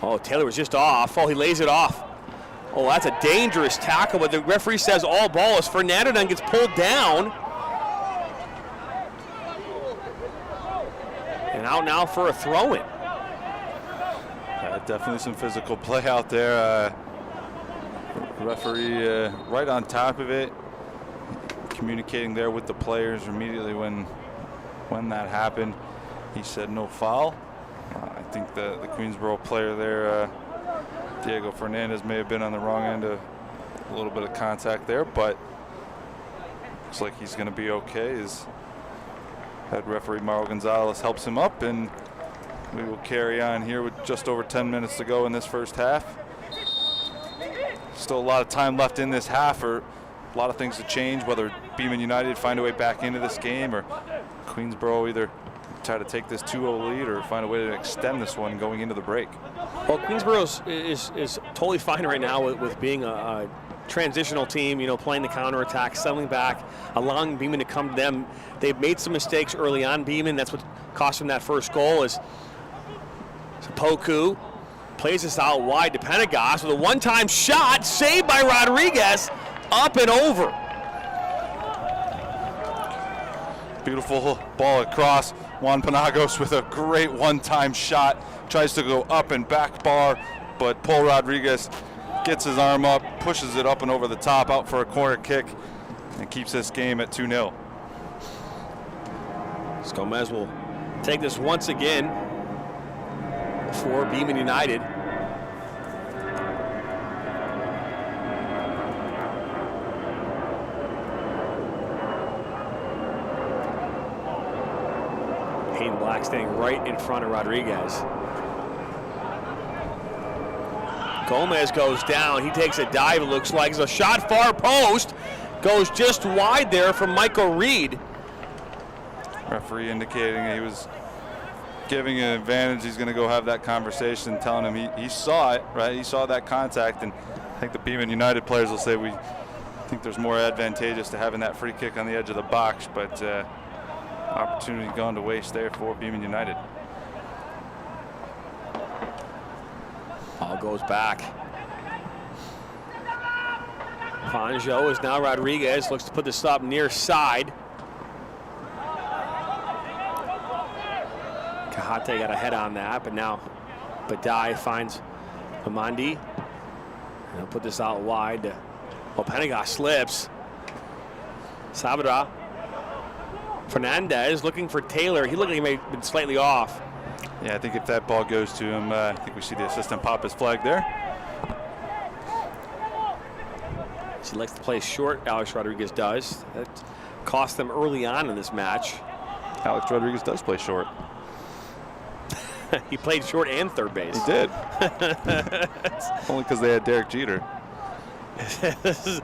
Oh, Taylor was just off. Oh, he lays it off. Oh, that's a dangerous tackle, but the referee says all ball as Fernando then gets pulled down. And out now for a throw-in. Definitely some physical play out there. Referee right on top of it, communicating there with the players immediately when that happened. He said no foul. I think the Queensboro player there, Diego Fernandez, may have been on the wrong end of a little bit of contact there, but looks like he's going to be okay. His head referee Mauro Gonzalez helps him up, and we will carry on here with just over 10 minutes to go in this first half. Still a lot of time left in this half, or a lot of things to change, whether Beaman United find a way back into this game or Queensboro either try to take this 2-0 lead or find a way to extend this one going into the break. Well, Queensboro is totally fine right now with being a transitional team, you know, playing the counterattack, settling back, allowing Beaman to come to them. They've made some mistakes early on, Beaman. That's what cost them that first goal. Is Poku plays this out wide to Penagos with a one-time shot, saved by Rodriguez, up and over. Beautiful ball across. Juan Penagos with a great one-time shot. Tries to go up and back bar, but Paul Rodriguez gets his arm up, pushes it up and over the top, out for a corner kick, and keeps this game at 2-0. Gomez will take this once again for Beaman United. Hayden Black standing right in front of Rodriguez. Gomez goes down. He takes a dive, it looks like. It's a shot far post. Goes just wide there from Michael Reed. Referee indicating he was giving an advantage. He's going to go have that conversation, telling him he saw it, right? He saw that contact, and I think the Beaman United players will say we think there's more advantageous to having that free kick on the edge of the box, but opportunity gone to waste there for Beaman United. Ball goes back. Fanjo is now Rodriguez, looks to put this up near side. Kahate got a head on that, but now Badai finds Amandi. And he'll put this out wide. Penagos slips. Sabra. Fernandez looking for Taylor. He looked like he may have been slightly off. Yeah, I think if that ball goes to him, I think we see the assistant pop his flag there. He likes to play short, Alex Rodriguez does. That cost them early on in this match. Alex Rodriguez does play short. He played short and third base. He did. Only because they had Derek Jeter. This is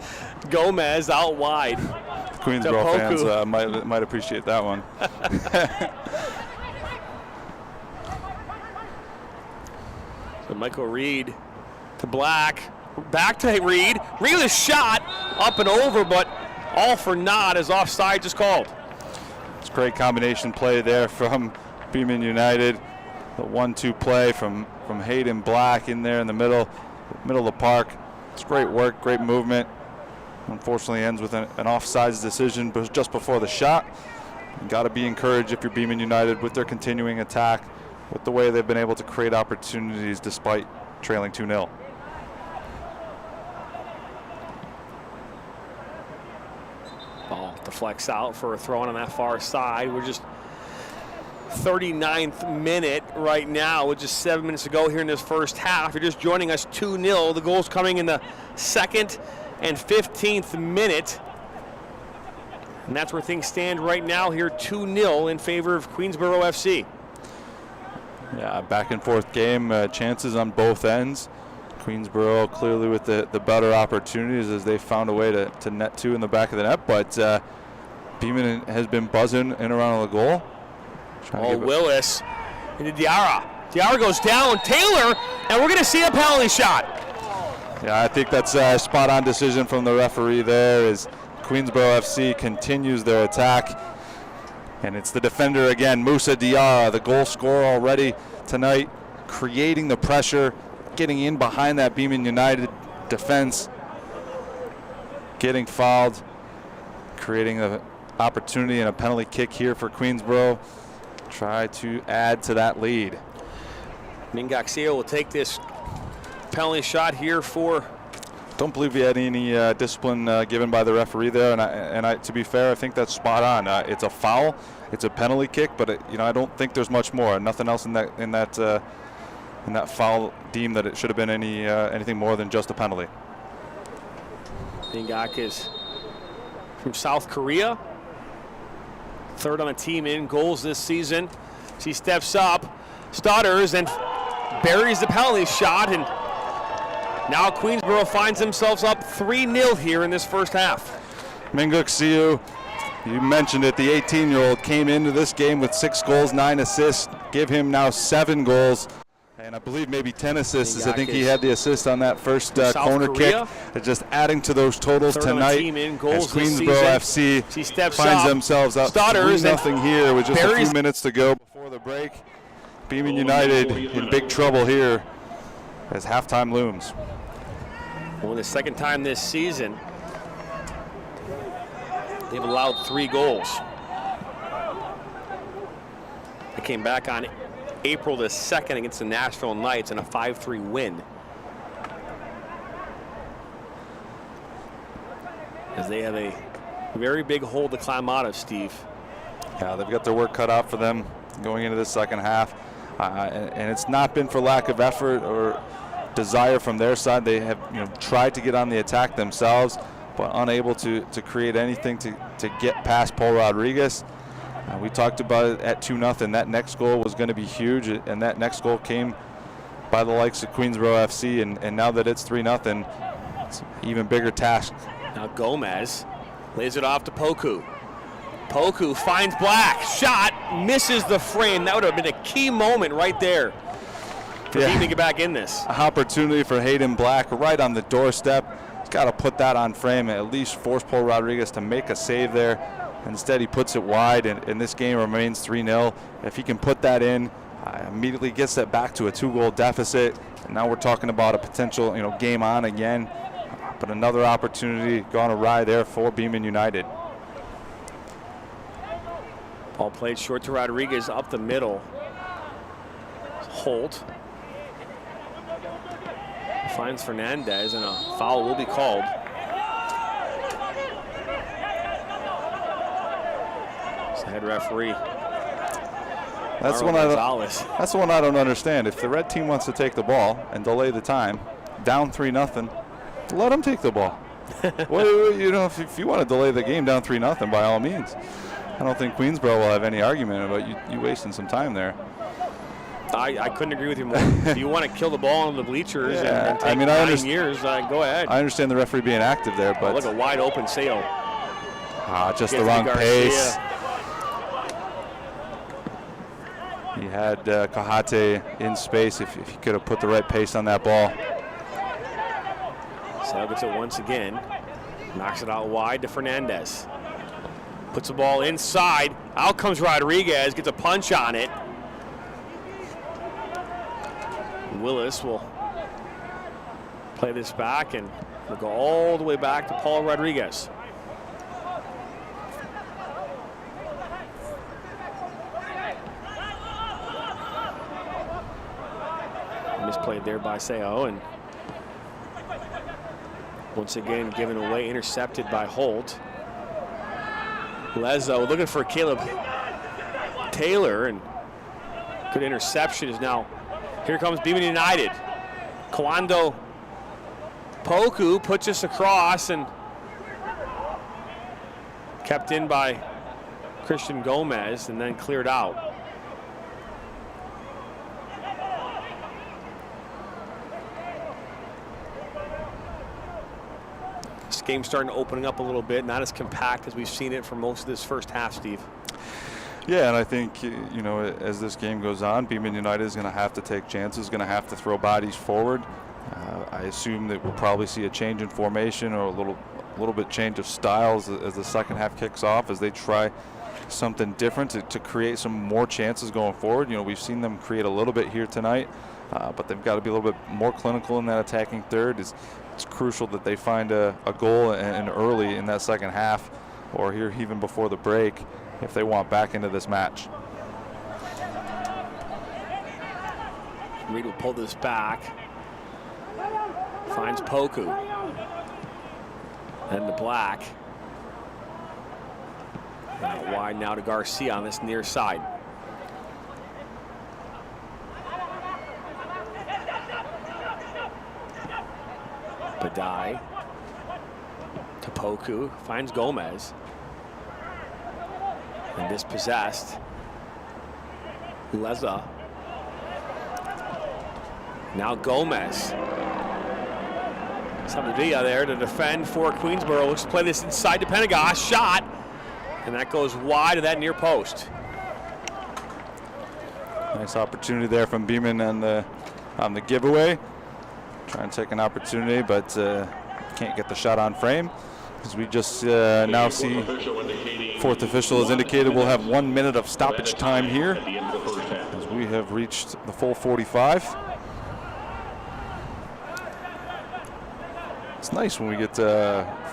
Gomez out wide. Queensboro fans might appreciate that one. So Michael Reed to Black. Back to Reed. Reed with a shot up and over, but all for naught as offside is called. It's a great combination play there from Beaman United. The 1-2 play from Hayden Black in there in the middle of the park. It's great work, great movement. Unfortunately ends with an offsides decision just before the shot. You got to be encouraged if you're Beaman United with their continuing attack, with the way they've been able to create opportunities despite trailing 2-0. Ball deflects out for a throw in on that far side. We're just 39th minute right now with just 7 minutes to go here in this first half. You're just joining us, 2-0. The goals coming in the 2nd and 15th minute. And that's where things stand right now here, 2-0 in favor of Queensboro FC. Yeah, back and forth game, chances on both ends. Queensboro clearly with the better opportunities as they found a way to net 2 in the back of the net, but Beaman has been buzzing in around the goal. Willis into Diarra. Diarra goes down, Taylor, and we're going to see a penalty shot. Yeah, I think that's a spot-on decision from the referee there as Queensboro FC continues their attack. And it's the defender again, Musa Diarra, the goal scorer already tonight, creating the pressure, getting in behind that Beaman United defense, getting fouled, creating an opportunity and a penalty kick here for Queensboro. Try to add to that lead. Mingaxio will take this penalty shot here for. Don't believe we had any discipline given by the referee there, and I, to be fair, I think that's spot on. It's a foul, it's a penalty kick, but I don't think there's much more. Nothing else in that foul deemed that it should have been anything more than just a penalty. Mingak is from South Korea, 3rd on the team in goals this season. She steps up, stutters, and buries the penalty shot, and now Queensboro finds themselves up 3-0 here in this first half. Minguk Siu, you mentioned it, the 18-year-old came into this game with 6 goals, 9 assists. Give him now 7 goals, and I believe maybe 10 assists, as I think he had the assist on that first corner kick. They're just adding to those totals tonight as Queensboro FC finds themselves up 3-0 here with just a few minutes to go before the break. Beaman United in big trouble here as halftime looms. Well, the 2nd time this season, they've allowed 3 goals. They came back on April the 2nd against the Nashville Knights in a 5-3 win. As they have a very big hole to climb out of, Steve. Yeah, they've got their work cut out for them going into the second half. And it's not been for lack of effort or desire from their side. They have tried to get on the attack themselves, but unable to create anything to get past Paul Rodriguez. We talked about it at 2-0. That next goal was going to be huge, and that next goal came by the likes of Queensboro FC, and now that it's 3-0, it's an even bigger task. Now Gomez lays it off to Poku. Poku finds Black, shot, misses the frame. That would have been a key moment right there for him to get back in this. Opportunity for Hayden Black right on the doorstep. He's got to put that on frame and at least force Paul Rodriguez to make a save there. Instead, he puts it wide, and this game remains 3-0. If he can put that in, immediately gets that back to a 2-goal deficit. And now we're talking about a potential, game on again. But another opportunity gone awry there for Beaman United. Ball played short to Rodriguez up the middle. Holt finds Fernandez, and a foul will be called. It's the head referee. That's the one I don't understand. If the red team wants to take the ball and delay the time, down 3-0, let them take the ball. Well, if you want to delay the game down 3-0, by all means. I don't think Queensboro will have any argument about you wasting some time there. I couldn't agree with you more. If you want to kill the ball on the bleachers and take 9 years, go ahead. I understand the referee being active there, but look, a wide open Sale. Just the wrong pace. He had Kahate in space if he could have put the right pace on that ball. Sale gets it once again. Knocks it out wide to Fernandez. Puts the ball inside. Out comes Rodriguez, gets a punch on it. Willis will play this back, and we'll go all the way back to Paul Rodriguez. misplayed there by Seo, and once again given away, intercepted by Holt. Lezo looking for Caleb Taylor, and good interception is now. Here comes Beaman United. Kawando Poku puts us across and kept in by Christian Gomez and then cleared out. This game's starting to open up a little bit, not as compact as we've seen it for most of this first half, Steve. Yeah, and I think, you know, as this game goes on, Beaman United is going to have to take chances, going to have to throw bodies forward. I assume that we'll probably see a change in formation or a little bit change of styles as the second half kicks off, as they try something different to create some more chances going forward. You know, we've seen them create a little bit here tonight, but they've got to be a little bit more clinical in that attacking third. It's crucial that they find a goal and early in that second half, or here even before the break, if they want back into this match. Reed will pull this back. Finds Poku. And to Black. Out wide now to Garcia on this near side. Badai to Poku. Finds Gomez. And dispossessed. Leza. Now Gomez. Samadria there to defend for Queensboro. Let's play this inside to Pendergast. Shot. And that goes wide of that near post. Nice opportunity there from Beaman on the giveaway. Trying to take an opportunity, but can't get the shot on frame. As we just now see, fourth official has indicated we'll have 1 minute of stoppage time here, as we have reached the full 45. It's nice when we get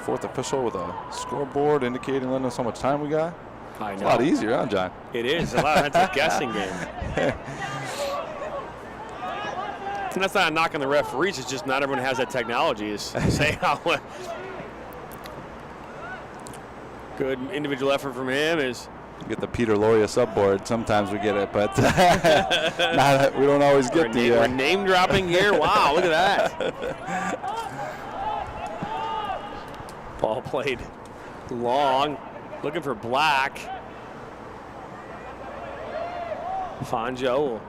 fourth official with a scoreboard indicating, letting us how much time we got. I know. It's a lot easier, huh, John? It is. A lot of that's a guessing game. And that's not a knock on the referees. It's just not everyone has that technology. Is say how good individual effort from him is. Get the Peter Loria subboard. Sometimes we get it, but we don't always get we're name dropping here. Wow, look at that. Ball played long, looking for Black. Fonjo will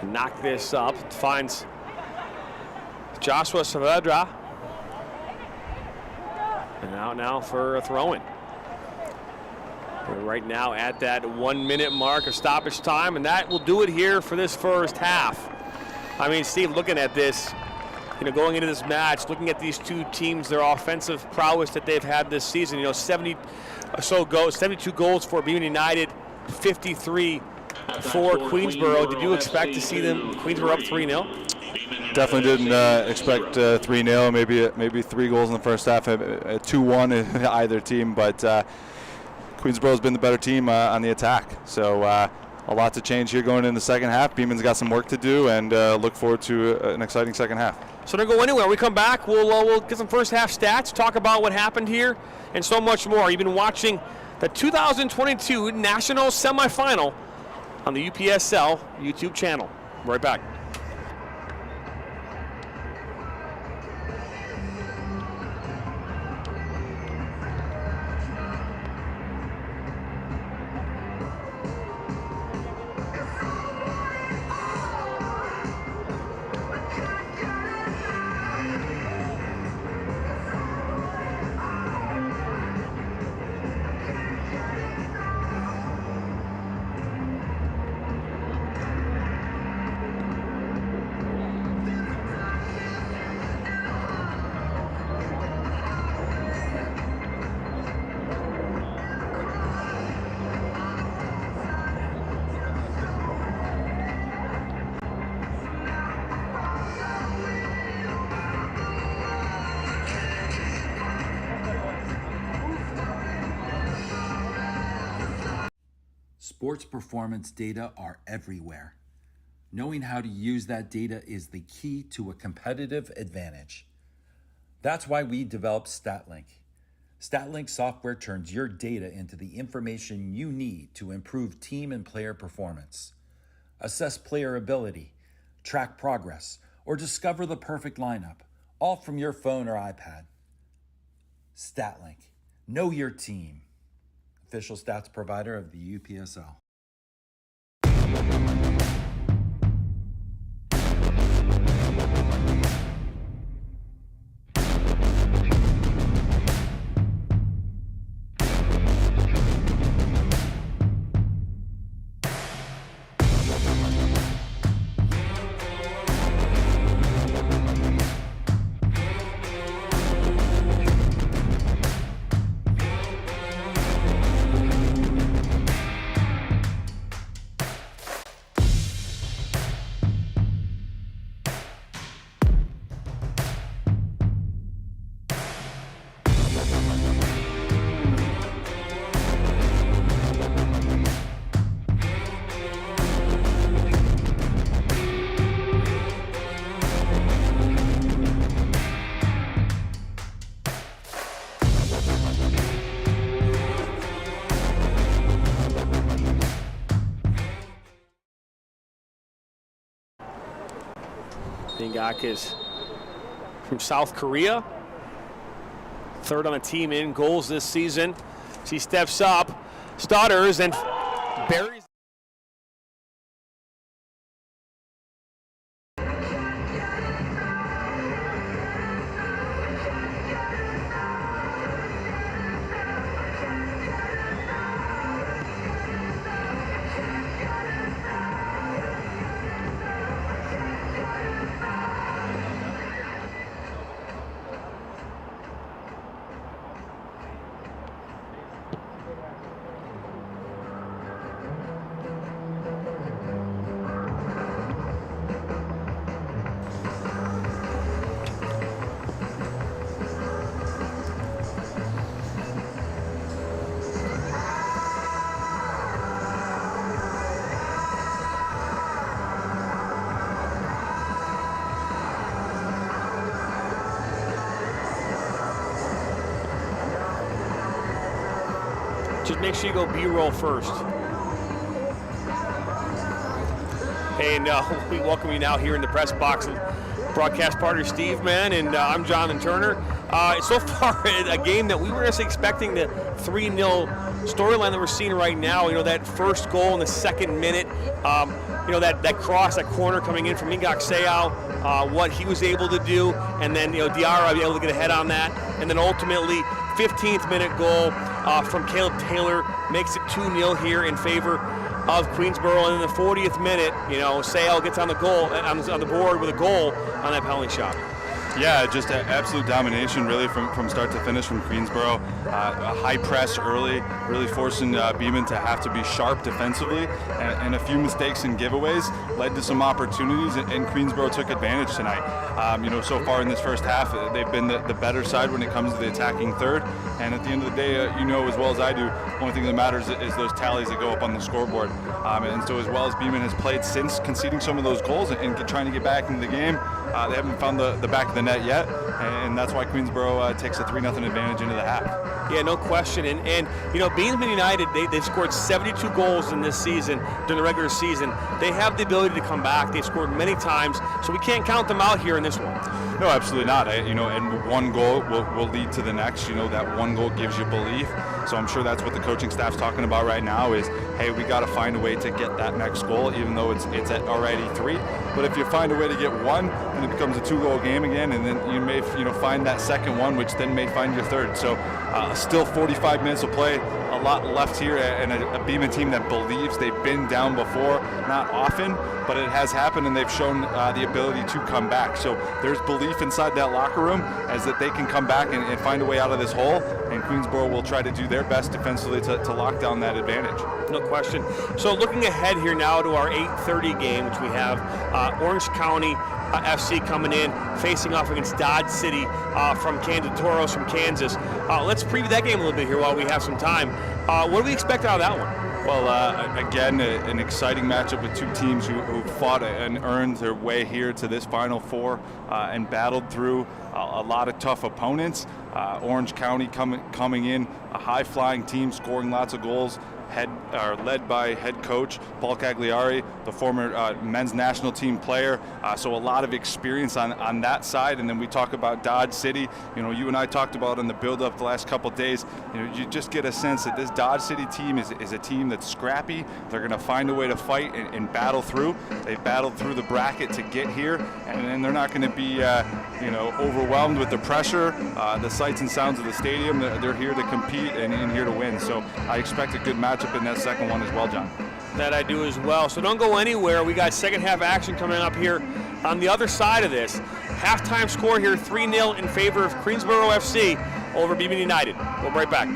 knock this up. Finds Joshua Saavedra. And out now for a throw-in. We're right now at that 1 minute mark of stoppage time, and that will do it here for this first half. I mean, Steve, looking at this, you know, going into this match, looking at these two teams, their offensive prowess that they've had this season, you know, 72 goals for Beaman United, 53 for Queensboro. Did you expect to see them, Queensboro up 3-0? Definitely didn't expect 3-0, maybe 3 goals in the first half, 2-1 either team, but Queensboro's been the better team on the attack. So a lot to change here going into the second half. Beaman's got some work to do, and look forward to an exciting second half. So don't go anywhere. When we come back, we'll get some first half stats, talk about what happened here, and so much more. You've been watching the 2022 National Semifinal on the UPSL YouTube channel. Right back. Sports performance data are everywhere. Knowing how to use that data is the key to a competitive advantage. That's why we developed StatLink. StatLink software turns your data into the information you need to improve team and player performance, assess player ability, track progress, or discover the perfect lineup, all from your phone or iPad. StatLink. Know your team. Official stats provider of the UPSL. Dingak is from South Korea. Third on the team in goals this season. She steps up, stutters, and buries. Just make sure you go B-roll first. And we welcome you now here in the press box. Broadcast partner Steve Mann, and I'm Jonathan Turner. So far, a game that we were just expecting the 3-0 storyline that we're seeing right now. You know, that first goal in the second minute. You know, that cross, that corner coming in from Ingak Seau, what he was able to do, and then, you know, Diarra able to get ahead on that, and then ultimately 15th minute goal from Caleb Taylor makes it 2-0 here in favor of Queensboro. And in the 40th minute, you know, Seau gets on the board with a goal on that penalty shot. Yeah, just absolute domination really from start to finish from Queensboro. A high press early, really forcing Beaman to have to be sharp defensively, and a few mistakes and giveaways led to some opportunities, and Queensboro took advantage tonight. You know, so far in this first half, they've been the better side when it comes to the attacking third, and at the end of the day, you know as well as I do, the only thing that matters is those tallies that go up on the scoreboard. And so as well as Beaman has played since conceding some of those goals and trying to get back into the game, they haven't found the back of the net yet, and that's why Queensboro takes a 3-0 advantage into the half. Yeah, no question. And you know, Beaman United, they've scored 72 goals in this season during the regular season. They have the ability to come back. They've scored many times, so we can't count them out here in this one. No, absolutely not. You know, and one goal will lead to the next. You know, that one goal gives you belief. So I'm sure that's what the coaching staff's talking about right now is, hey, we got to find a way to get that next goal, even though it's at already 3. But if you find a way to get one, then it becomes a 2-goal game again, and then you may find that second one, which then may find your third. So still 45 minutes of play, a lot left here, and a Beaman team that believes. They've been down before, not often, but it has happened, and they've shown the ability to come back. So there's belief inside that locker room as that they can come back and find a way out of this hole, and Queensboro will try to do their best defensively to lock down that advantage. No question. So looking ahead here now to our 8:30 game, which we have Orange County FC coming in, facing off against Dodge City from Kansas, Toros from Kansas. Let's preview that game a little bit here while we have some time. What do we expect out of that one? Well, again, an exciting matchup with two teams who fought and earned their way here to this Final Four and battled through a lot of tough opponents. Orange County coming in, a high-flying team, scoring lots of goals, led by head coach Paul Cagliari, the former men's national team player. So a lot of experience on that side. And then we talk about Dodge City. You know, you and I talked about in the build-up the last couple of days. You know, you just get a sense that this Dodge City team is a team that's scrappy. They're going to find a way to fight and battle through. They've battled through the bracket to get here, and they're not going to be overwhelmed with the pressure, the sights and sounds of the stadium. They're here to compete and here to win. So I expect a good matchup in that second one as well, John. That I do as well. So don't go anywhere. We got second half action coming up here on the other side of this. Halftime score here, 3-0 in favor of Queensboro FC over Beaman United. We'll be right back.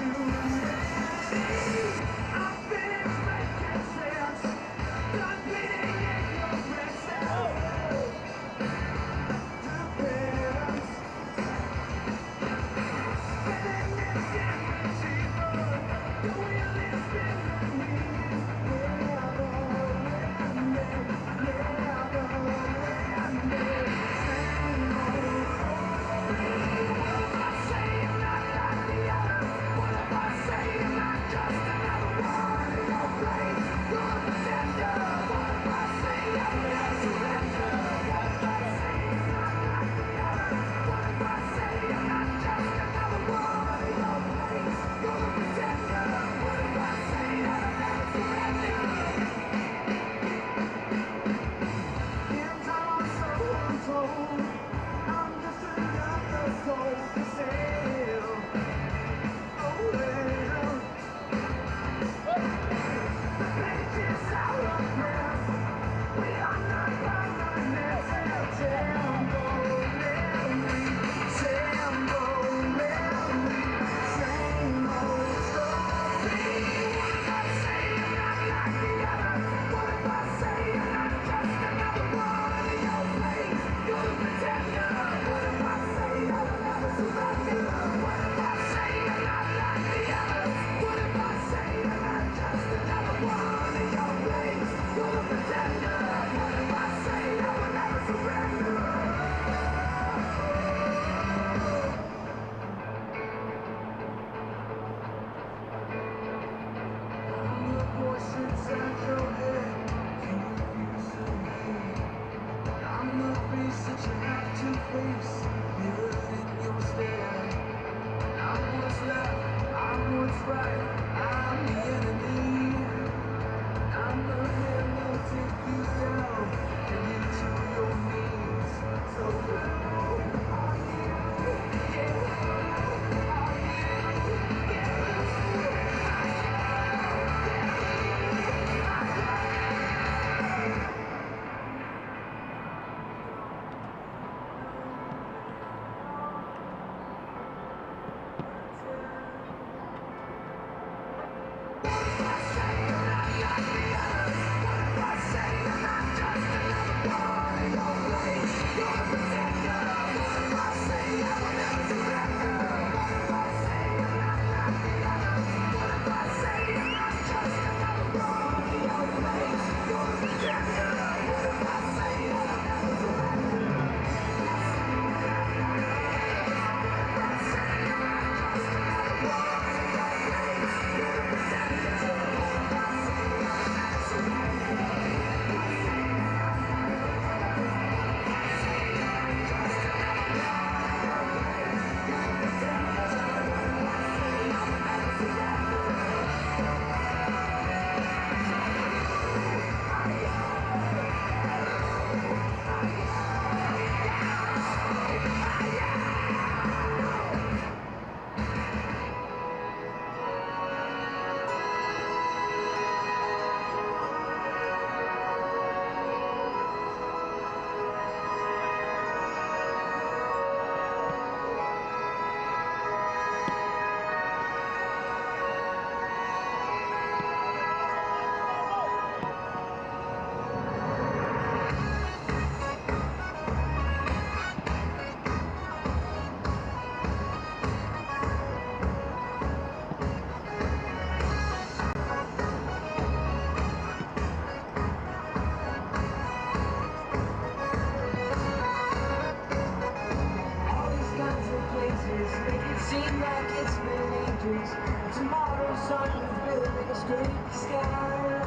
bridges. Tomorrow's sun is building a straight sky.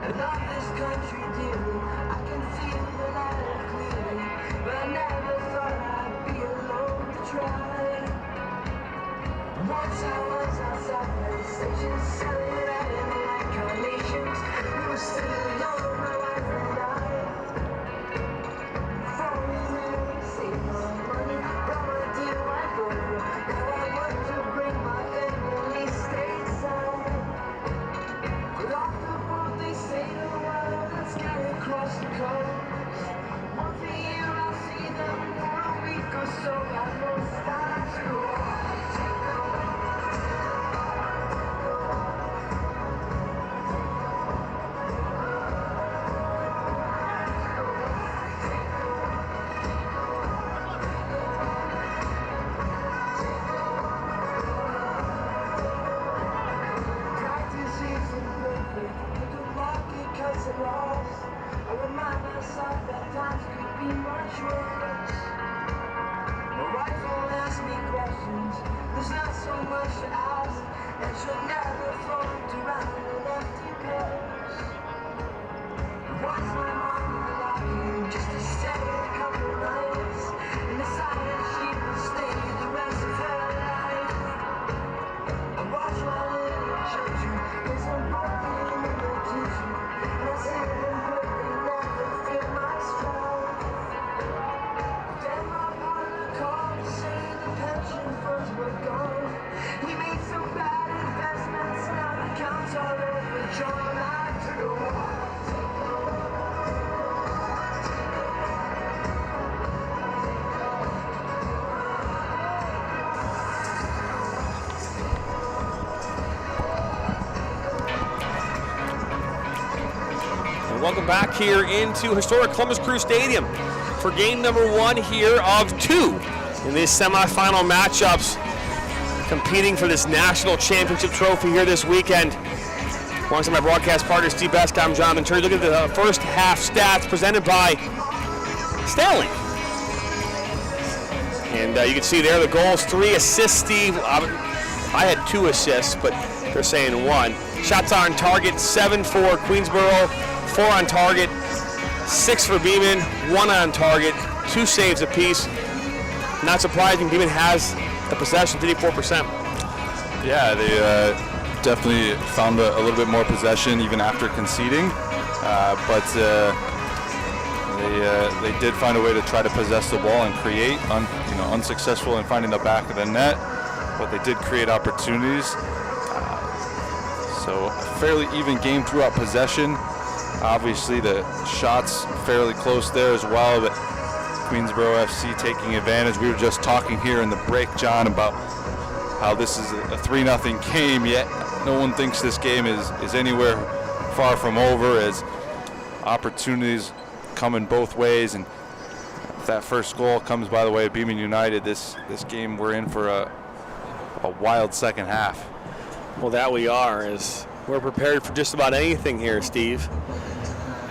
I love this country dearly. I can feel the light clearly, but I never thought I'd be alone to try. Once I was outside the station, selling out in the white carnations. We were still alone, my wife and I. Before we married, saved my money, brought my dear wife over. Now I want to bring my family stateside. But off the boat they say to the world that's scattered across the coast. Once a year I'll see them for a week or so. I must start to walk. Practice isn't perfect, but the market cuts it off. I remind myself that times could be much worse. My wife won't ask me questions, there's not so much to ask, and she'll never float around an empty purse. Once my mom would lock in just to stay a couple nights, and decided she would stay the rest of her life. I watch my little children as I'm walking in the kitchen, and I see them but they never feel my stride. Then my partner called to say the pension funds were gone. He made some bad investments, now the accounts are overdrawn. I took a walk. And welcome back here into historic Columbus Crew Stadium for game number 1 here of 2 in these semifinal matchups, competing for this national championship trophy here this weekend. Alongside my broadcast partner Steve Beska, I'm John Venturi. Look at the first half stats presented by Stanley. And you can see there the goals, 3 assists, Steve. I had 2 assists, but they're saying 1. Shots on target, 7 for Queensboro, 4 on target, 6 for Beaman, 1 on target, 2 saves apiece. Not surprising, Beaman has the possession, 54%. Yeah, they definitely found a little bit more possession even after conceding, but they did find a way to try to possess the ball and create. Unsuccessful in finding the back of the net, but they did create opportunities. So a fairly even game throughout possession. Obviously the shots fairly close there as well, but Queensboro FC taking advantage. We were just talking here in the break, John, about how this is a 3-0 game, yet no one thinks this game is anywhere far from over, as opportunities come in both ways. And if that first goal comes by the way of Beaman United, this game we're in for a wild second half. Well, that we are, as we're prepared for just about anything here, Steve.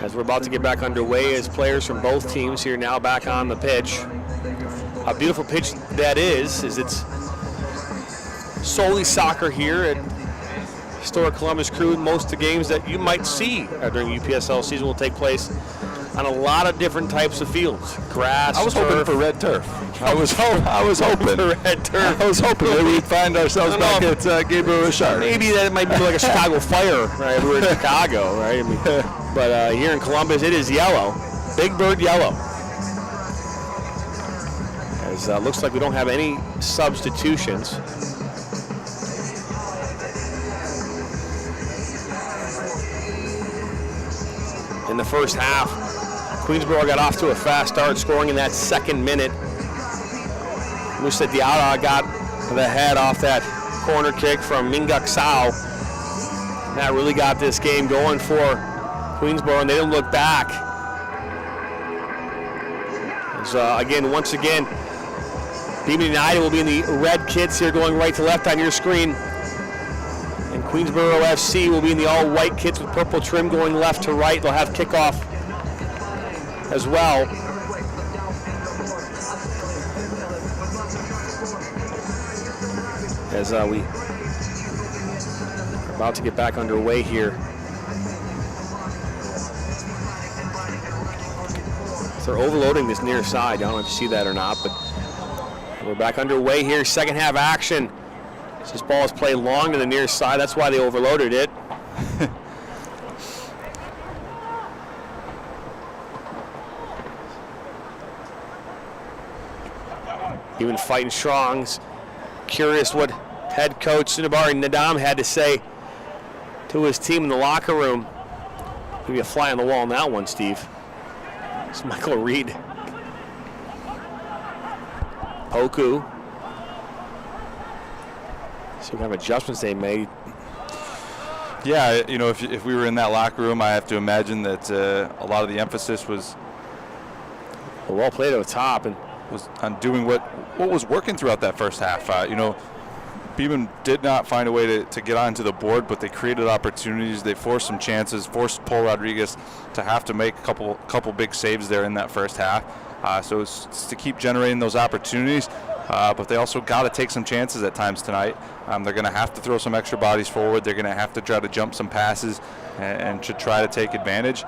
As we're about to get back underway, as players from both teams here now back on the pitch. A beautiful pitch that is it's solely soccer here at historic Columbus Crew. Most of the games that you might see during UPSL season will take place on a lot of different types of fields. Grass, I was turf. hoping for red turf. I was hoping for red turf. I was hoping that we'd find ourselves back at Gabriel Richard. Maybe that might be like a Chicago Fire, right? We're in Chicago, right? I mean, but here in Columbus, it is yellow, Big Bird yellow. As looks like we don't have any substitutions. In the first half, Queensboro got off to a fast start, scoring in that second minute. Musa Diarra got the head off that corner kick from Minguk Sao. That really got this game going for Queensboro, and they didn't look back. As, once again, Beaman United will be in the red kits here going right to left on your screen. And Queensboro FC will be in the all-white kits with purple trim going left to right. They'll have kickoff as well. as we are about to get back underway here. So they're overloading this near side. I don't know if you see that or not, but we're back underway here. Second half action. This ball is played long to the near side. That's why they overloaded it. Even fighting Strong's. Curious what head coach Sinabari Nadam had to say to his team in the locker room. Maybe a fly on the wall on that one, Steve. It's Michael Reed. Poku. See what kind of adjustments they made. Yeah, you know, if we were in that locker room, I have to imagine that a lot of the emphasis was well played at the top and was on doing what was working throughout that first half. You know, Beaman did not find a way to get onto the board, but they created opportunities. They forced some chances, forced Paul Rodriguez to have to make a couple big saves there in that first half. So it's to keep generating those opportunities, but they also got to take some chances at times tonight. They're going to have to throw some extra bodies forward. They're going to have to try to jump some passes and should try to take advantage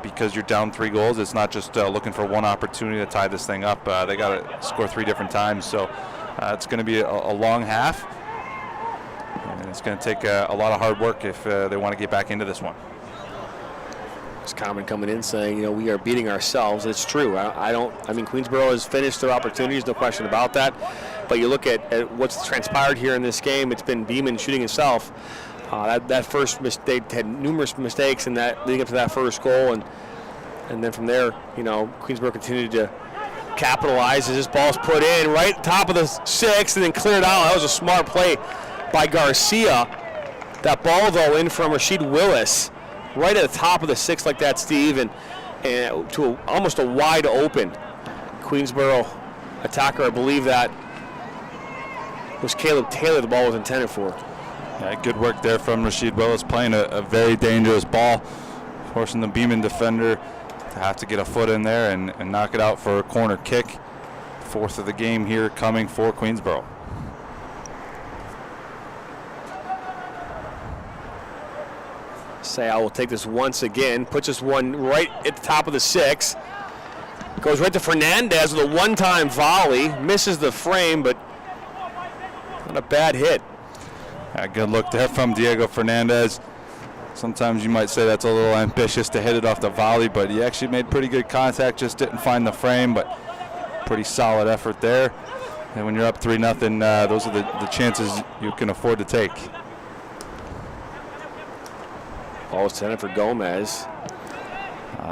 because you're down 3 goals. It's not just looking for one opportunity to tie this thing up. They got to score 3 different times. So it's going to be a long half, and it's going to take a lot of hard work if they want to get back into this one. There's a comment coming in saying, you know, we are beating ourselves. It's true. I mean, Queensboro has finished their opportunities, no question about that. But you look at what's transpired here in this game, it's been Beaman shooting himself. That first mistake had numerous mistakes in that leading up to that first goal, and then from there, you know, Queensboro continued to capitalize as this ball's put in right at the top of the 6 and then cleared out. That was a smart play by Garcia. That ball though in from Rashid Willis, right at the top of the 6 like that, Steve, and to almost a wide open Queensboro attacker. I believe that was Caleb Taylor the ball was intended for. Yeah, good work there from Rashid Willis, playing a very dangerous ball, forcing the Beaman defender to have to get a foot in there and knock it out for a corner kick. 4th of the game here coming for Queensboro. Sayal will take this once again, puts this one right at the top of the 6. Goes right to Fernandez with a one-time volley, misses the frame, but not a bad hit. Yeah, good look there from Diego Fernandez. Sometimes you might say that's a little ambitious to hit it off the volley, but he actually made pretty good contact, just didn't find the frame, but pretty solid effort there. And when you're up 3-0, those are the chances you can afford to take. Ball is intended for Gomez.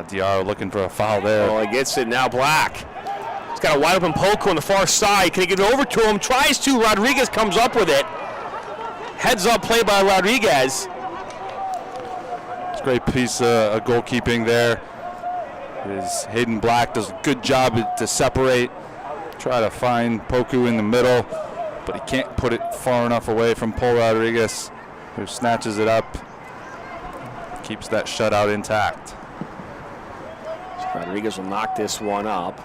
Diarra looking for a foul there. Oh, he gets it now. Black. He's got a wide open Poco on the far side. Can he get it over to him? Tries to. Rodriguez comes up with it. Heads up play by Rodriguez. It's a great piece of goalkeeping there. Hayden Black does a good job to separate. Try to find Poku in the middle, but he can't put it far enough away from Paul Rodriguez, who snatches it up. Keeps that shutout intact. So Rodriguez will knock this one up.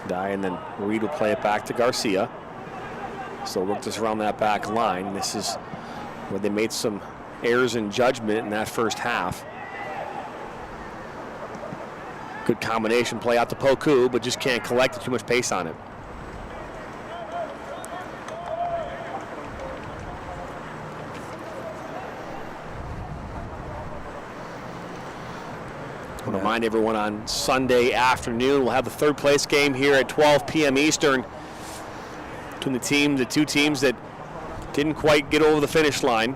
And then Reed will play it back to Garcia. So work this around that back line. This is where they made some errors in judgment in that first half. Good combination play out to Poku, but just can't collect too much pace on it. I want to remind everyone on Sunday afternoon, we'll have the 3rd place game here at 12 p.m. Eastern between the 2 teams that didn't quite get over the finish line.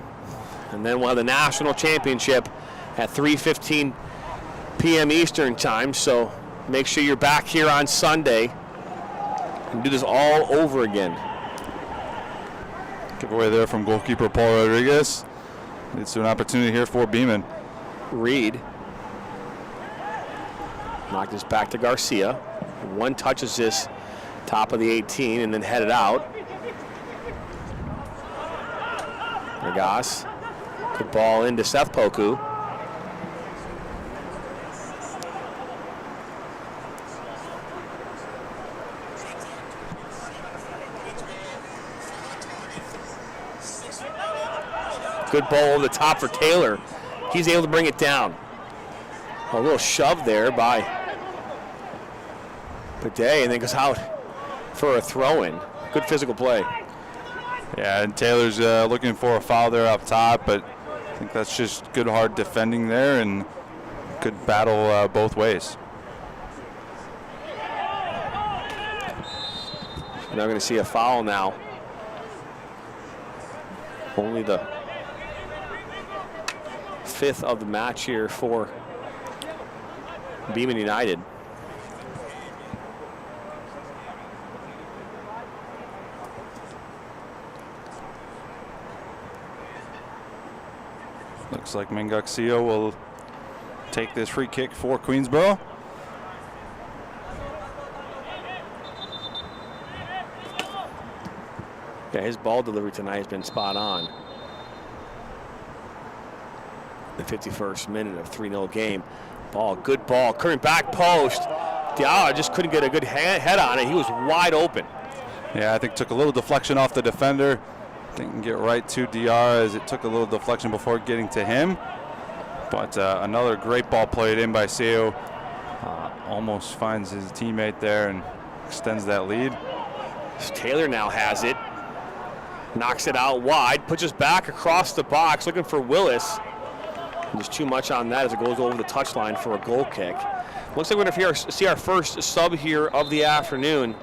And then we'll have the national championship at 3:15 p.m. Eastern time. So make sure you're back here on Sunday and do this all over again. Giveaway there from goalkeeper Paul Rodriguez. It's an opportunity here for Beaman. Reed. Knock this back to Garcia. One touches this top of the 18 and then headed out. Regas. Good ball into Seth Poku. Good ball over the top for Taylor. He's able to bring it down. A little shove there by Bidet, and then goes out for a throw-in. Good physical play. Yeah, and Taylor's looking for a foul there up top, but I think that's just good hard defending there and good battle both ways. We're not going to see a foul now. Only the 5th of the match here for Beaman United. Looks like Mengaxio will take this free kick for Queensboro. Yeah, his ball delivery tonight has been spot on. The 51st minute of 3-0 game. Ball, good ball, current back post. Diarra just couldn't get a good head on it. He was wide open. Yeah, I think took a little deflection off the defender. Didn't get right to Diarra as it took a little deflection before getting to him. But another great ball played in by Seo. Almost finds his teammate there and extends that lead. Taylor now has it. Knocks it out wide, puts us back across the box, looking for Willis. There's too much on that as it goes over the touchline for a goal kick. Looks like we're going to see our first sub here of the afternoon.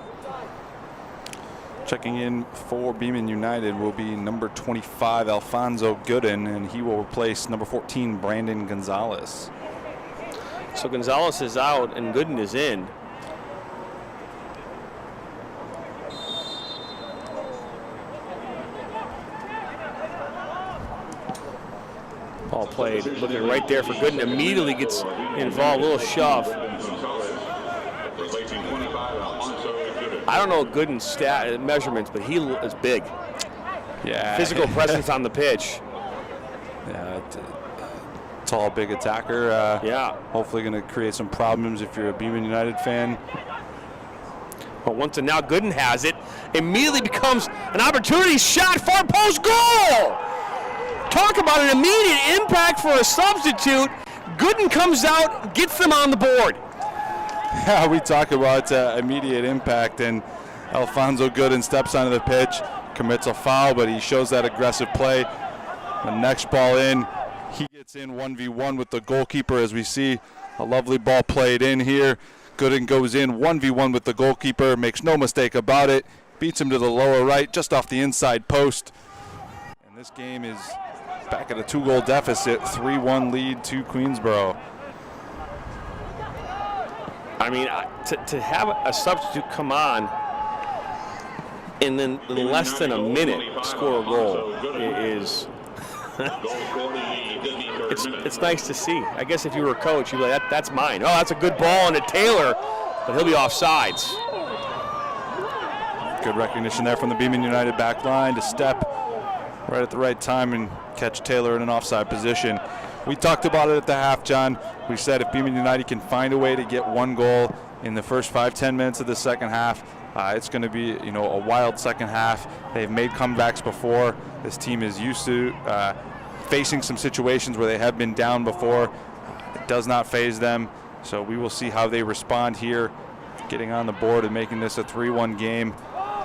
Checking in for Beaman United will be number 25, Alfonso Gooden, and he will replace number 14, Brandon Gonzalez. So Gonzalez is out and Gooden is in. Ball played, looking right there for Gooden. Immediately gets involved, a little shove. I don't know Gooden's measurements, but he is big. Yeah. Physical presence on the pitch. Yeah, tall, big attacker. Yeah. Hopefully going to create some problems if you're a Beaman United fan. But once and now Gooden has it. Immediately becomes an opportunity shot, far post goal! Talk about an immediate impact for a substitute. Gooden comes out, gets them on the board. Yeah, we talk about immediate impact, and Alfonso Gooden steps onto the pitch, commits a foul, but he shows that aggressive play. The next ball in, he gets in 1v1 with the goalkeeper as we see a lovely ball played in here. Gooden goes in 1v1 with the goalkeeper, makes no mistake about it, beats him to the lower right, just off the inside post. And this game is back at a 2-goal deficit, 3-1 lead to Queensboro. I mean, to have a substitute come on and then in less than a minute score a goal is it's nice to see. I guess if you were a coach, you'd be like, that's mine. Oh, that's a good ball and a Taylor, but he'll be offsides. Good recognition there from the Beaman United back line to step right at the right time and catch Taylor in an offside position. We talked about it at the half, John. We said if Beaman United can find a way to get one goal in the first 5-10 minutes of the second half, it's going to be, a wild second half. They've made comebacks before. This team is used to facing some situations where they have been down before. It does not faze them. So we will see how they respond here, getting on the board and making this a 3-1 game,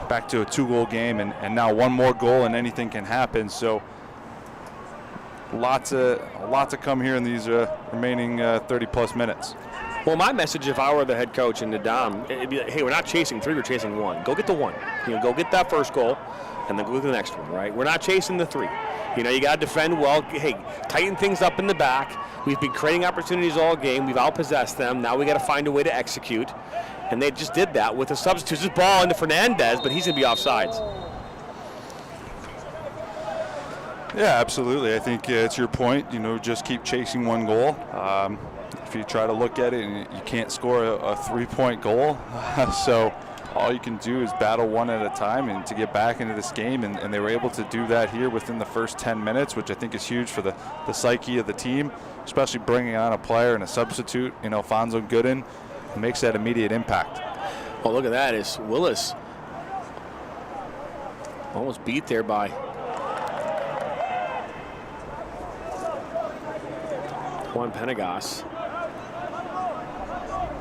back to a 2-goal game, and now one more goal and anything can happen. So a lot to come here in these remaining 30-plus minutes. Well, my message, if I were the head coach in Nadam, it'd be like, hey, we're not chasing 3, we're chasing 1. Go get the 1. Go get that first goal, and then go get the next one, right? We're not chasing the 3. You got to defend well. Hey, tighten things up in the back. We've been creating opportunities all game. We've outpossessed them. Now we got to find a way to execute. And they just did that with the substitutes. This ball into Fernandez, but he's going to be offsides. Yeah, absolutely. I think it's your point. Just keep chasing one goal. If you try to look at it and you can't score a 3-point goal, so all you can do is battle one at a time and to get back into this game. And they were able to do that here within the first 10 minutes, which I think is huge for the psyche of the team, especially bringing on a player and a substitute in Alfonso Gooden. It makes that immediate impact. Well, look at that. Is Willis almost beat there by one, Pendergast.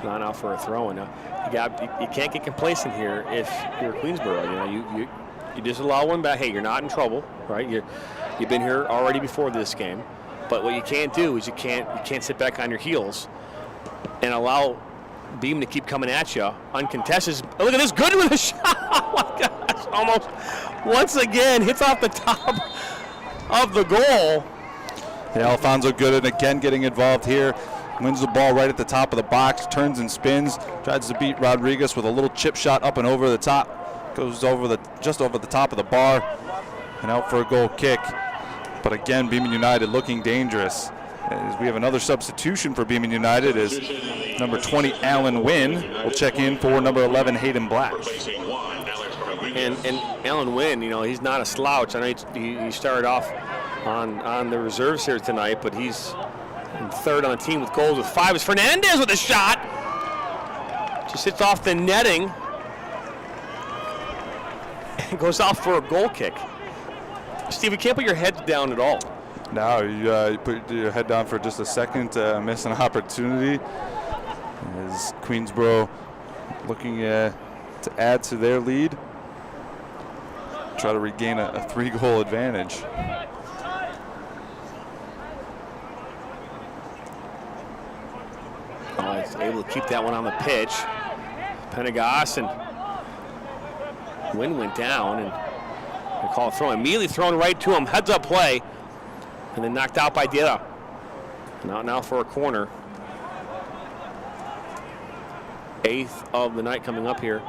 Not out for a throw-in. You can't get complacent here if you're Queensboro. You know, you just allow one back. Hey, you're not in trouble, right? You've been here already before this game. But what you can't do is you can't sit back on your heels and allow Beaman to keep coming at you uncontested. Oh, look at this, good with a shot. Oh my gosh, almost once again hits off the top of the goal. Yeah, Alfonso Gooden again getting involved here. Wins the ball right at the top of the box, turns and spins, tries to beat Rodriguez with a little chip shot up and over the top. Goes just over the top of the bar and out for a goal kick. But again, Beaman United looking dangerous. As we have another substitution for Beaman United as number 20, Alan Wynn, will check in for number 11, Hayden Black. And Alan Wynn, you know, he's not a slouch. I know he started off on the reserves here tonight, but he's third on the team with goals with 5. Is Fernandez with a shot. Just hits off the netting and goes out for a goal kick. Steve, you can't put your head down at all. No, you put your head down for just a second, miss an opportunity. As Queensboro looking to add to their lead, try to regain a 3-goal advantage. Oh, he's able to keep that one on the pitch. Pendergast and Wynn went down, and they call a throw. Immediately thrown right to him, heads up play, and then knocked out by Dieta. Now for a corner. 8th of the night coming up here.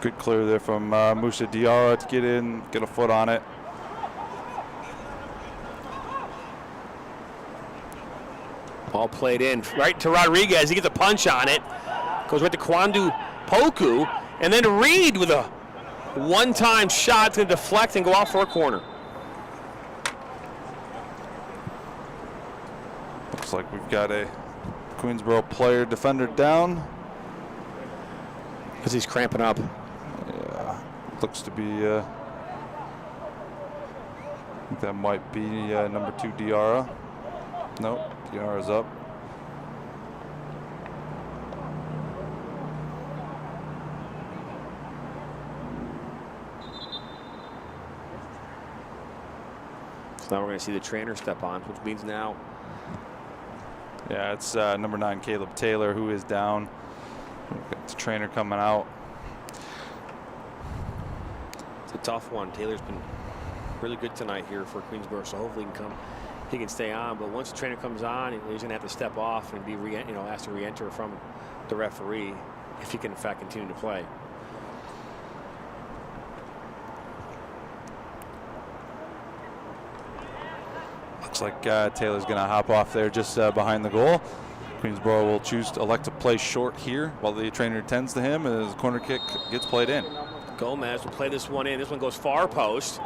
Good clear there from Musa Diarra to get in, get a foot on it. Ball played in right to Rodriguez. He gets a punch on it. Goes right to Kwandu Poku. And then Reed with a one-time shot to deflect and go out for a corner. Looks like we've got a Queensboro player defender down. Because he's cramping up. Yeah, looks to be, I think that might be number 2, Diarra. Nope, Diarra's up. So now we're going to see the trainer step on, which means now. Yeah, it's number 9, Caleb Taylor, who is down. We've got the trainer coming out. It's a tough one. Taylor's been really good tonight here for Queensboro, so hopefully he can stay on. But once the trainer comes on, he's going to have to step off and be asked to re-enter from the referee if he can in fact continue to play. Looks like Taylor's going to hop off there just behind the goal. Queensboro will choose to elect to play short here while the trainer tends to him as the corner kick gets played in. Gomez will play this one in. This one goes far post.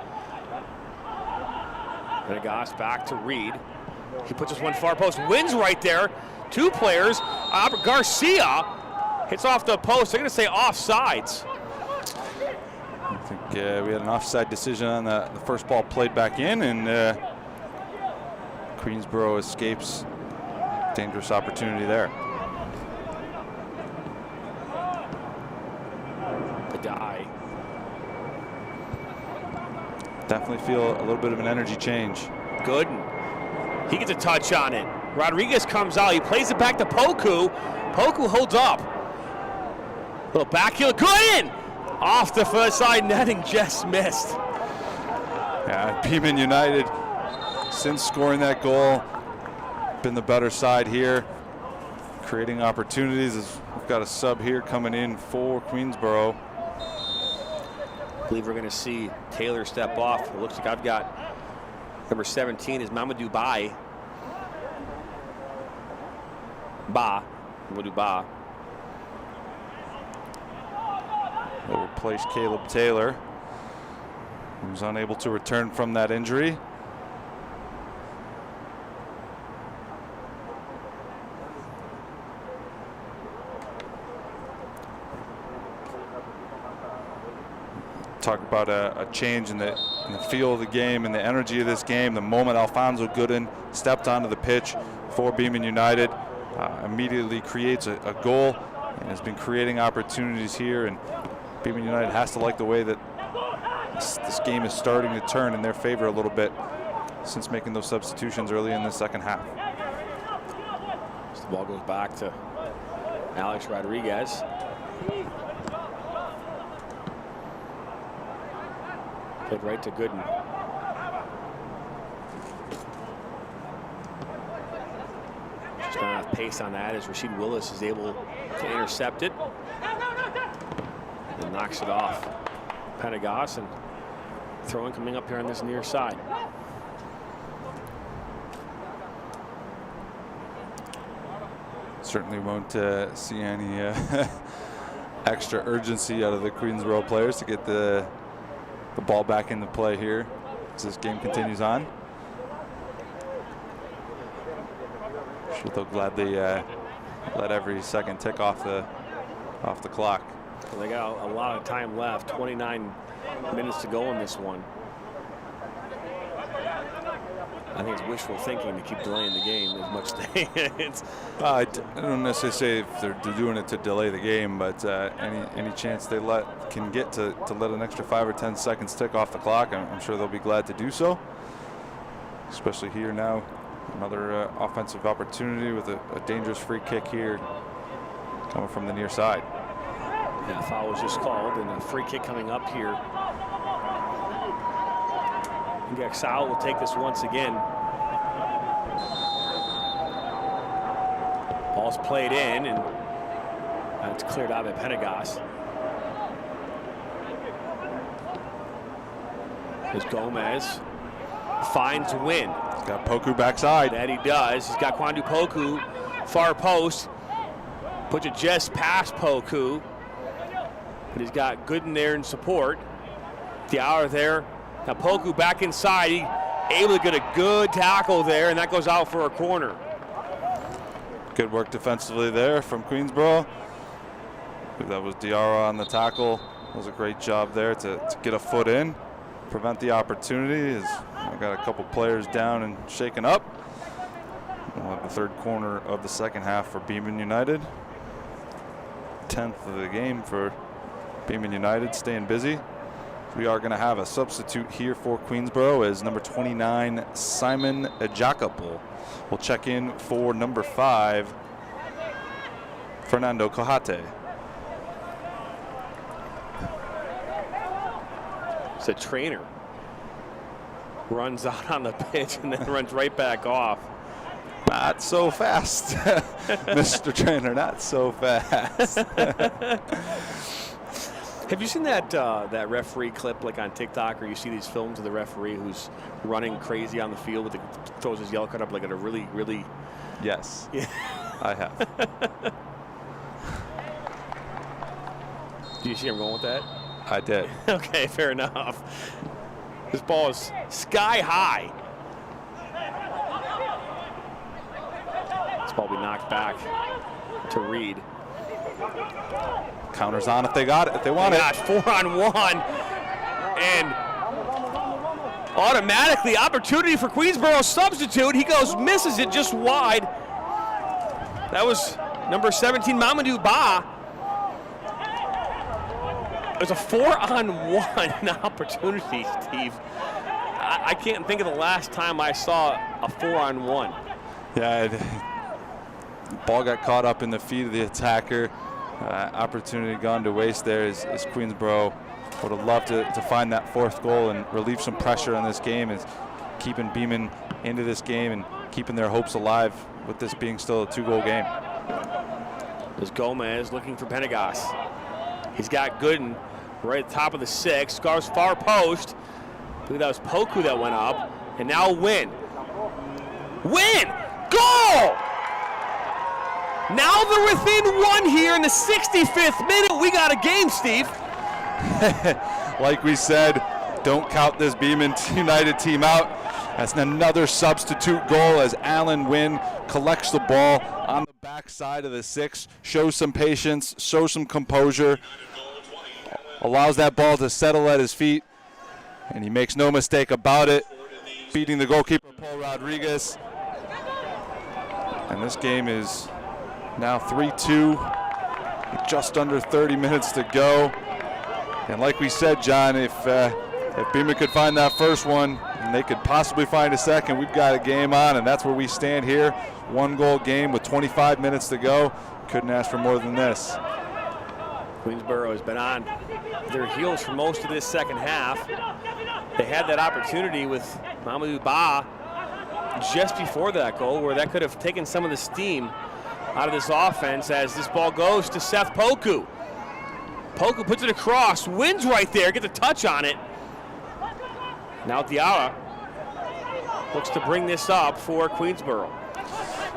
Pendergast back to Reed. He puts this one far post. Wins right there. 2 players. Garcia hits off the post. They're going to say offsides. I think we had an offside decision on the first ball played back in, and Queensboro escapes dangerous opportunity there. The die. Definitely feel a little bit of an energy change. Gooden. He gets a touch on it. Rodriguez comes out. He plays it back to Poku. Poku holds up. Little back heel. Gooden! Off the first side netting, just missed. Yeah, Beaman United, since scoring that goal, been the better side here, creating opportunities. As we've got a sub here coming in for Queensboro. I believe we're going to see Taylor step off. It looks like I've got number 17 is Mamadou Ba. Mamadou Ba. Will replace Caleb Taylor, who's unable to return from that injury. talk about a change in the feel of the game and the energy of this game. The moment Alfonso Gooden stepped onto the pitch for Beaman United, immediately creates a goal and has been creating opportunities here. And Beaman United has to like the way that this game is starting to turn in their favor a little bit since making those substitutions early in the second half. So the ball goes back to Alex Rodriguez. Played right to Gooden. Just not enough pace on that as Rasheed Willis is able to intercept it. And knocks it off. Penagos, and throwing coming up here on this near side. Certainly won't see any extra urgency out of the Queensboro players to get the ball back into play here as this game continues on. Sure, they'll gladly let every second tick off the clock. Well, they got a lot of time left. 29 minutes to go in this one. I think it's wishful thinking to keep delaying the game as much as I don't necessarily say if they're doing it to delay the game, but any chance they can get to let an extra 5 or 10 seconds tick off the clock, I'm sure they'll be glad to do so. Especially here now, another offensive opportunity with a dangerous free kick here coming from the near side. Yeah, foul was just called, and a free kick coming up here. Gaxal will take this once again. Ball's played in, and it's cleared out by Penagos. As Gomez finds Win. He's got Poku backside. That he does. He's got Kwandu Poku, far post. Puts it just past Poku. But he's got Gooden there in support. Diarra there. Now Poku back inside. He able to get a good tackle there, and that goes out for a corner. Good work defensively there from Queensboro. I believe that was Diarra on the tackle. That was a great job there to get a foot in, prevent the opportunity. I got a couple players down and shaken up. We'll have the third corner of the second half for Beaman United. 10th of the game for Beaman United, staying busy. We are going to have a substitute here for Queensboro as number 29, Simon Ejakapol, will check in for number 5, Fernando Kohate. It's a trainer. Runs out on the pitch and then runs right back off. Not so fast, Mr. Trainer, not so fast. Have you seen that that referee clip like on TikTok, or you see these films of the referee who's running crazy on the field with throws his yellow card up like at a really Yes, yeah. I have. Do you see him going with that? I did. Okay, fair enough. This ball is sky high. This ball will be knocked back to Reed. Counters on if they got it, if they want it. 4-on-1, and automatically opportunity for Queensboro substitute. He goes, misses it just wide. That was number 17, Mamadou Ba. It was a 4-on-1 opportunity, Steve. I can't think of the last time I saw a 4-on-1. Yeah, the ball got caught up in the feet of the attacker. Opportunity gone to waste there as Queensboro would have loved to find that fourth goal and relieve some pressure on this game, is keeping Beaman into this game and keeping their hopes alive with this being still a 2-goal game. There's Gomez looking for Penagos. He's got Gooden right at the top of the 6. Scars far post. I believe that was Poku that went up. And now Win. Win! Goal! Now they're within 1 here in the 65th minute. We got a game, Steve. Like we said, don't count this Beaman United team out. That's another substitute goal as Alan Wynn collects the ball on the backside of the 6, shows some patience, shows some composure. allows that ball to settle at his feet, and he makes no mistake about it, beating the goalkeeper, Paul Rodriguez. And this game is now 3-2, with just under 30 minutes to go. And like we said, John, if Beaman could find that first one, and they could possibly find a second, we've got a game on, and that's where we stand here. 1-goal game with 25 minutes to go. Couldn't ask for more than this. Queensboro has been on their heels for most of this second half. They had that opportunity with Mamadou Ba just before that goal, where that could have taken some of the steam out of this offense, as this ball goes to Seth Poku. Poku puts it across, wins right there, gets a touch on it. Now Diarra looks to bring this up for Queensboro.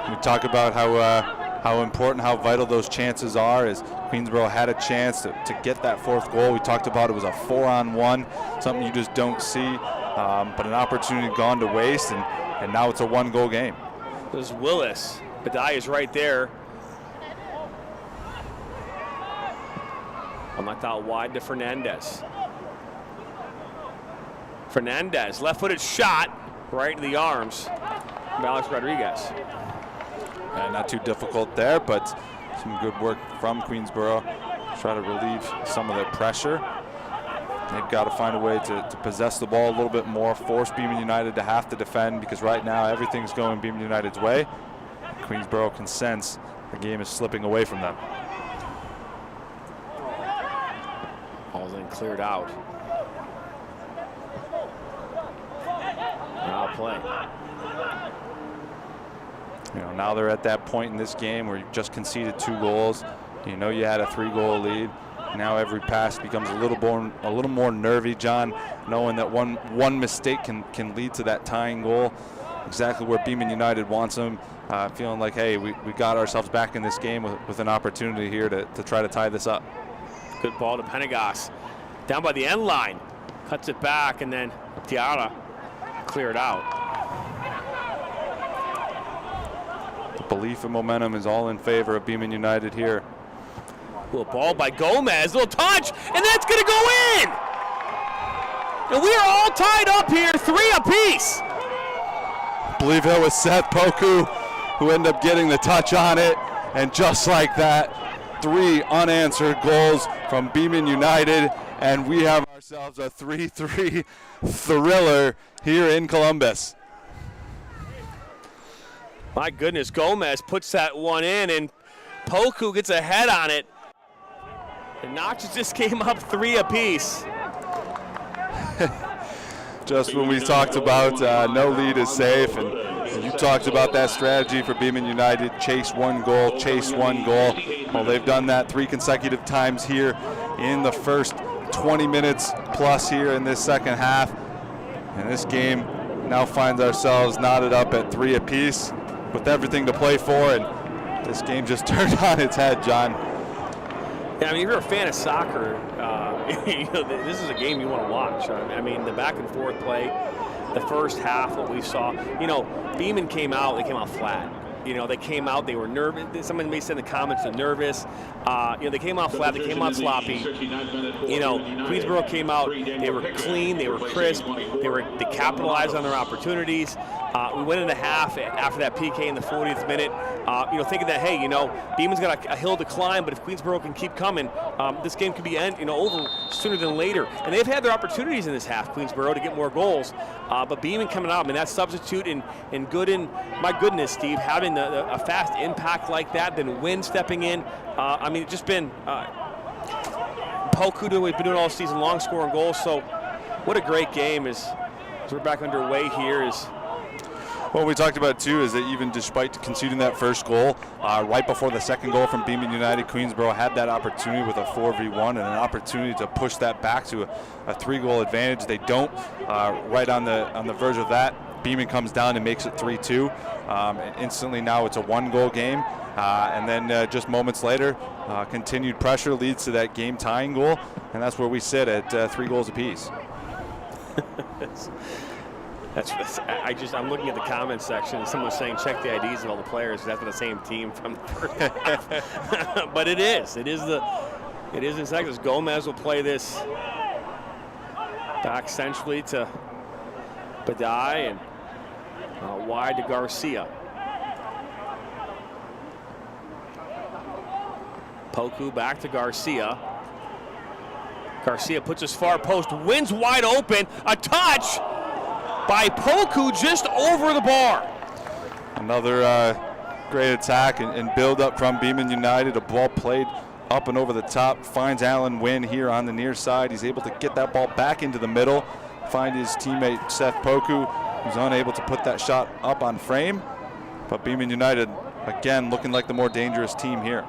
We talk about how important, how vital those chances are, as Queensboro had a chance to get that fourth goal. We talked about it was a 4-on-1, something you just don't see, but an opportunity gone to waste, and now it's a 1-goal game. There's Willis. Badai is right there. Knocked out wide to Fernandez. Fernandez, left-footed shot right to the arms of Alex Rodriguez. Not too difficult there, but some good work from Queensboro. Try to relieve some of the pressure. They've got to find a way to possess the ball a little bit more, force Beaman United to have to defend, because right now everything's going Beaman United's way. Queensboro can sense the game is slipping away from them. Ball's then cleared out. Now play. Now they're at that point in this game where you've just conceded 2 goals. You know you had a 3-goal lead. Now every pass becomes a little more nervy, John, knowing that one mistake can lead to that tying goal. Exactly where Beaman United wants them. Feeling like, hey, we got ourselves back in this game with an opportunity here to try to tie this up. Good ball to Penegos. Down by the end line. Cuts it back, and then Diarra cleared out. The belief and momentum is all in favor of Beaman United here. Little ball by Gomez, little touch, and that's gonna go in! And we are all tied up here, 3 apiece. I believe it was Seth Poku who ended up getting the touch on it, and just like that, 3 unanswered goals from Beaman United, and we have ourselves a 3-3 thriller here in Columbus. My goodness, Gomez puts that one in, and Poku gets a head on it. The Notches just came up 3 apiece. Just when we talked about no lead is safe, and you talked about that strategy for Beaman United, chase 1 goal, chase 1 goal. Well, they've done that 3 consecutive times here in the first 20 minutes plus here in this second half. And this game now finds ourselves knotted up at 3 apiece with everything to play for, and this game just turned on its head, John. Yeah, I mean, if you're a fan of soccer, this is a game you want to watch. I mean, the back and forth play, the first half, what we saw. Beaman came out, they came out flat. They came out, they were nervous. Someone may say in the comments they're nervous. They came out flat, they came out sloppy. Queensboro came out, they were clean, they were crisp, they capitalized on their opportunities. We went into half after that PK in the 40th minute, thinking that, hey, Beaman's got a hill to climb, but if Queensboro can keep coming, this game could be over sooner than later. And they've had their opportunities in this half, Queensboro, to get more goals. But Beaman coming out, that substitute and Gooden, my goodness, Steve, having a fast impact like that, then Wynn stepping in. It's just been Poku we've been doing all season long, scoring goals. So what a great game as we're back underway here. What we talked about too is that even despite conceding that first goal, right before the second goal from Beaman United, Queensboro had that opportunity with a 4v1 and an opportunity to push that back to a 3-goal advantage. They don't. Right on the verge of that, Beaman comes down and makes it 3-2. And instantly now it's a 1-goal game. And then just moments later, continued pressure leads to that game-tying goal, and that's where we sit at 3 goals apiece. I'm looking at the comments section, and someone's saying check the IDs of all the players. That's the same team from the first half. But it is It is in seconds. Gomez will play this back centrally to Badai and wide to Garcia. Poku back to Garcia. Garcia puts his far post, wins wide open. A touch by Poku just over the bar. Another great attack and build up from Beaman United. A ball played up and over the top, finds Alan Wynn here on the near side. He's able to get that ball back into the middle, find his teammate Seth Poku, who's unable to put that shot up on frame. But Beaman United, again, looking like the more dangerous team here.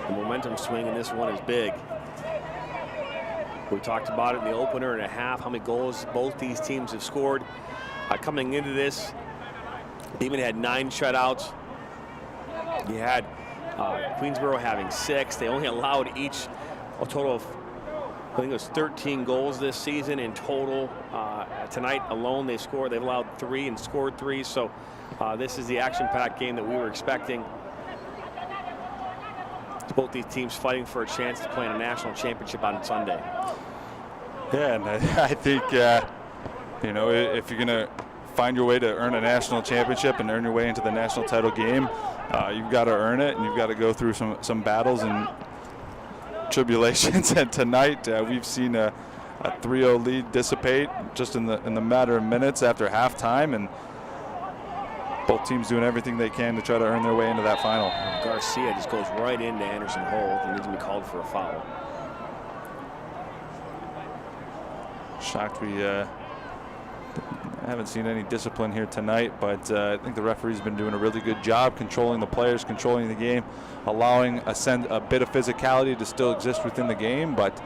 The momentum swing in this one is big. We talked about it in the opener and a half, how many goals both these teams have scored. Coming into this, Beaman had 9 shutouts. You had Queensboro having 6. They only allowed each a total of, I think it was 13 goals this season in total. Tonight alone they've allowed 3 and scored 3. So this is the action-packed game that we were expecting. Both these teams fighting for a chance to play in a national championship on Sunday. Yeah, and I think, you know, if you're going to find your way to earn a national championship and earn your way into the national title game, you've got to earn it, and you've got to go through some battles and tribulations. And tonight we've seen a 3-0 lead dissipate just in the matter of minutes after halftime, and both teams doing everything they can to try to earn their way into that final. Garcia just goes right into Anderson Holt and needs to be called for a foul. Shocked we haven't seen any discipline here tonight, but I think the referee's been doing a really good job controlling the players, controlling the game, allowing a bit of physicality to still exist within the game, but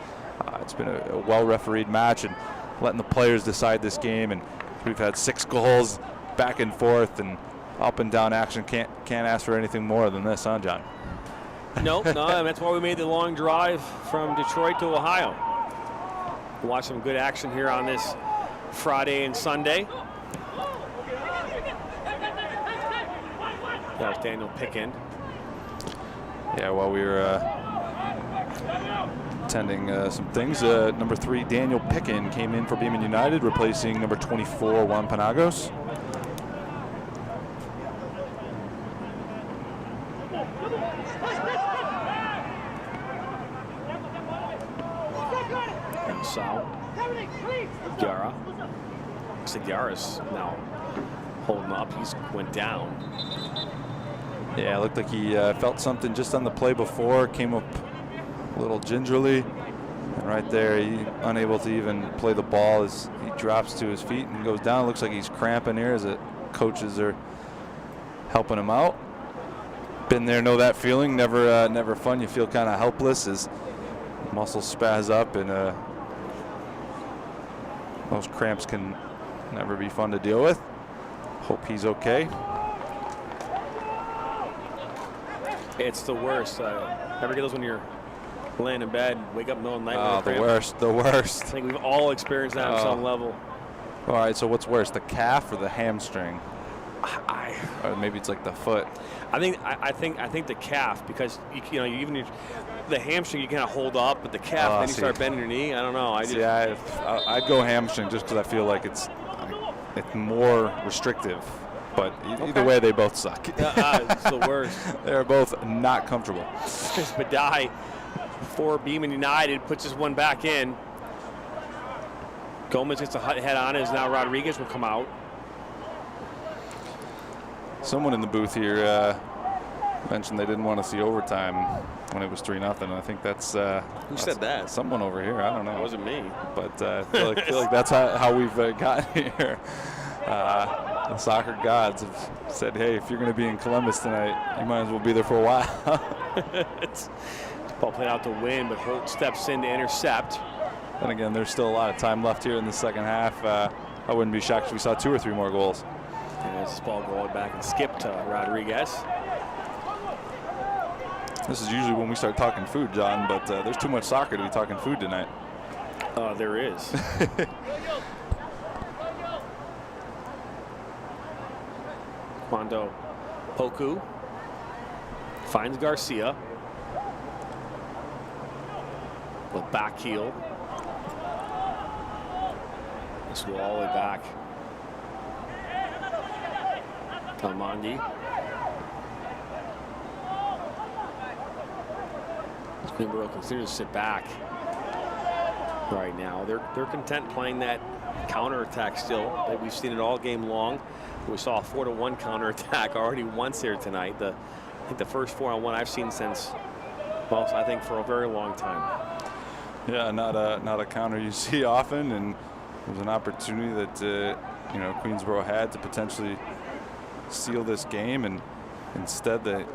it's been a well-refereed match and letting the players decide this game. And we've had 6 goals back and forth and up and down action. Can't ask for anything more than this, huh, John? No, and that's why we made the long drive from Detroit to Ohio. We'll watch some good action here on this Friday and Sunday. That was Daniel Picken. Yeah, while we were attending some things, number 3 Daniel Picken came in for Beaman United, replacing number 24 Juan Panagos. Yara. Looks like Yara's now holding up. He's went down. Yeah, it looked like he felt something just on the play before, came up a little gingerly, and right there, he unable to even play the ball as he drops to his feet and goes down. Looks like he's cramping here as the coaches are helping him out. Been there, know that feeling. Never fun. You feel kind of helpless as muscles spaz up, and those cramps can never be fun to deal with. Hope he's okay. It's the worst. Ever get those when you're laying in bed, wake up in the middle of the night? Oh, the worst. I think we've all experienced that on some level. All right, so what's worse, the calf or the hamstring? Or maybe it's like the foot. I think the calf, because you know, even the hamstring you kind of hold up, but the calf, then you start bending your knee. I don't know. I'd go hamstring just because I feel like it's more restrictive. But either way, they both suck. It's the worst. They're both not comfortable. Badai for Beaman United puts his one back in. Gomez gets a head on as now Rodriguez will come out. Someone in the booth here mentioned they didn't want to see overtime when it was 3-0. I think that's who said that? Someone over here. I don't know. It wasn't me. But I feel like that's how we've gotten here. The soccer gods have said, hey, if you're going to be in Columbus tonight, you might as well be there for a while. It's ball played out to win, but Holt steps in to intercept. And again, there's still a lot of time left here in the second half. I wouldn't be shocked if we saw 2 or 3 more goals. And as this ball rolled back and skipped to Rodriguez. This is usually when we start talking food, John, but there's too much soccer to be talking food tonight. There is. Quando Poku finds Garcia. with back heel. This will all the way back to Mondi. Queensboro continues to sit back right now. They're content playing that counterattack still. We've seen it all game long. We saw a 4-1 counterattack already once here tonight. I think the first 4-on-1 I've seen since, well, I think for a very long time. Yeah, not a counter you see often, and it was an opportunity that Queensboro had to potentially seal this game, and instead they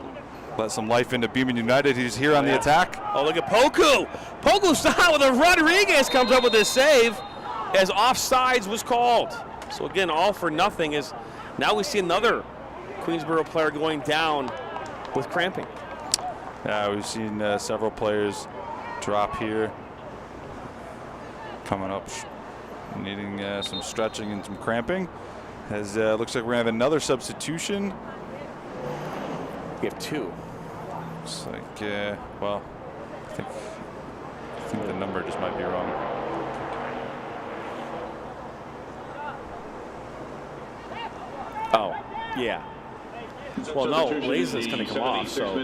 let some life into Beaman United. He's here on the attack. Oh, look at Poku. Poku style with a Rodriguez comes up with this save as offsides was called. So again, all for nothing is now we see another Queensboro player going down with cramping. Yeah, we've seen several players drop here, coming up needing some stretching and some cramping. As looks like we're gonna have another substitution. We have two. Looks like, well, I think the number just might be wrong. Oh, yeah. Well, no, Laza's going to come off, so.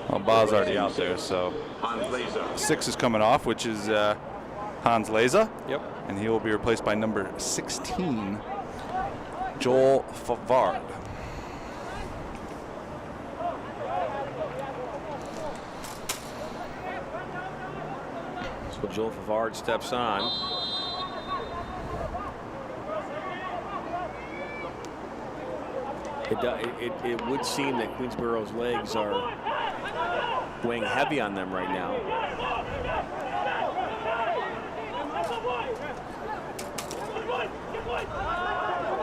Well, Ba's already out there, so 6 is coming off, which is Hans Leza. Yep. And he will be replaced by number 16, Joel Favard. So Joel Favard steps on. It would seem that Queensboro's legs are weighing heavy on them right now.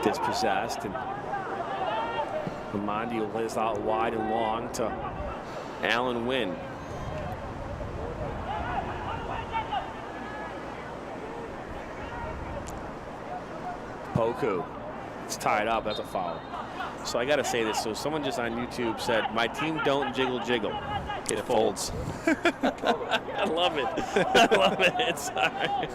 Dispossessed, and Mondi will play this out wide and long to Allen Wynn. Poku. It's tied up. That's a foul. So I got to say this. So someone just on YouTube said, "My team don't jiggle jiggle. It folds." I love it. I love it. It's all right.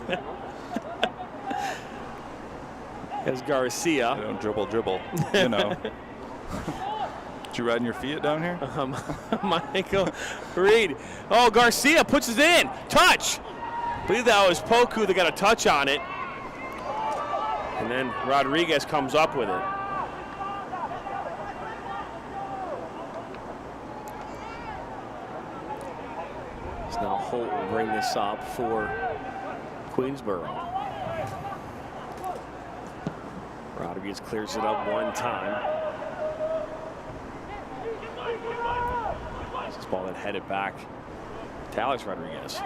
As Garcia. They don't dribble, you know. Did you riding your Fiat down here? Michael Reed. Oh, Garcia puts it in. Touch. I believe that was Poku that got a touch on it. And then Rodriguez comes up with it. So now Holt will bring this up for Queensboro. Rodriguez clears it up one time. This ball that headed back to Alex Rodriguez.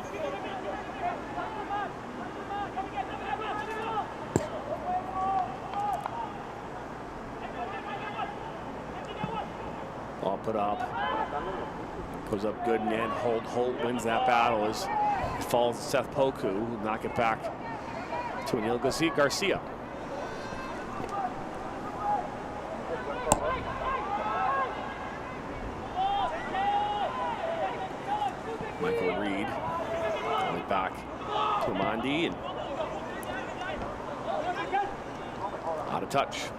Ball put up. Goes up good and in. Holt wins that battle as it falls to Seth Poku, who knock it back to Anil Garcia. Michael Reed going back to Mondi and out of touch.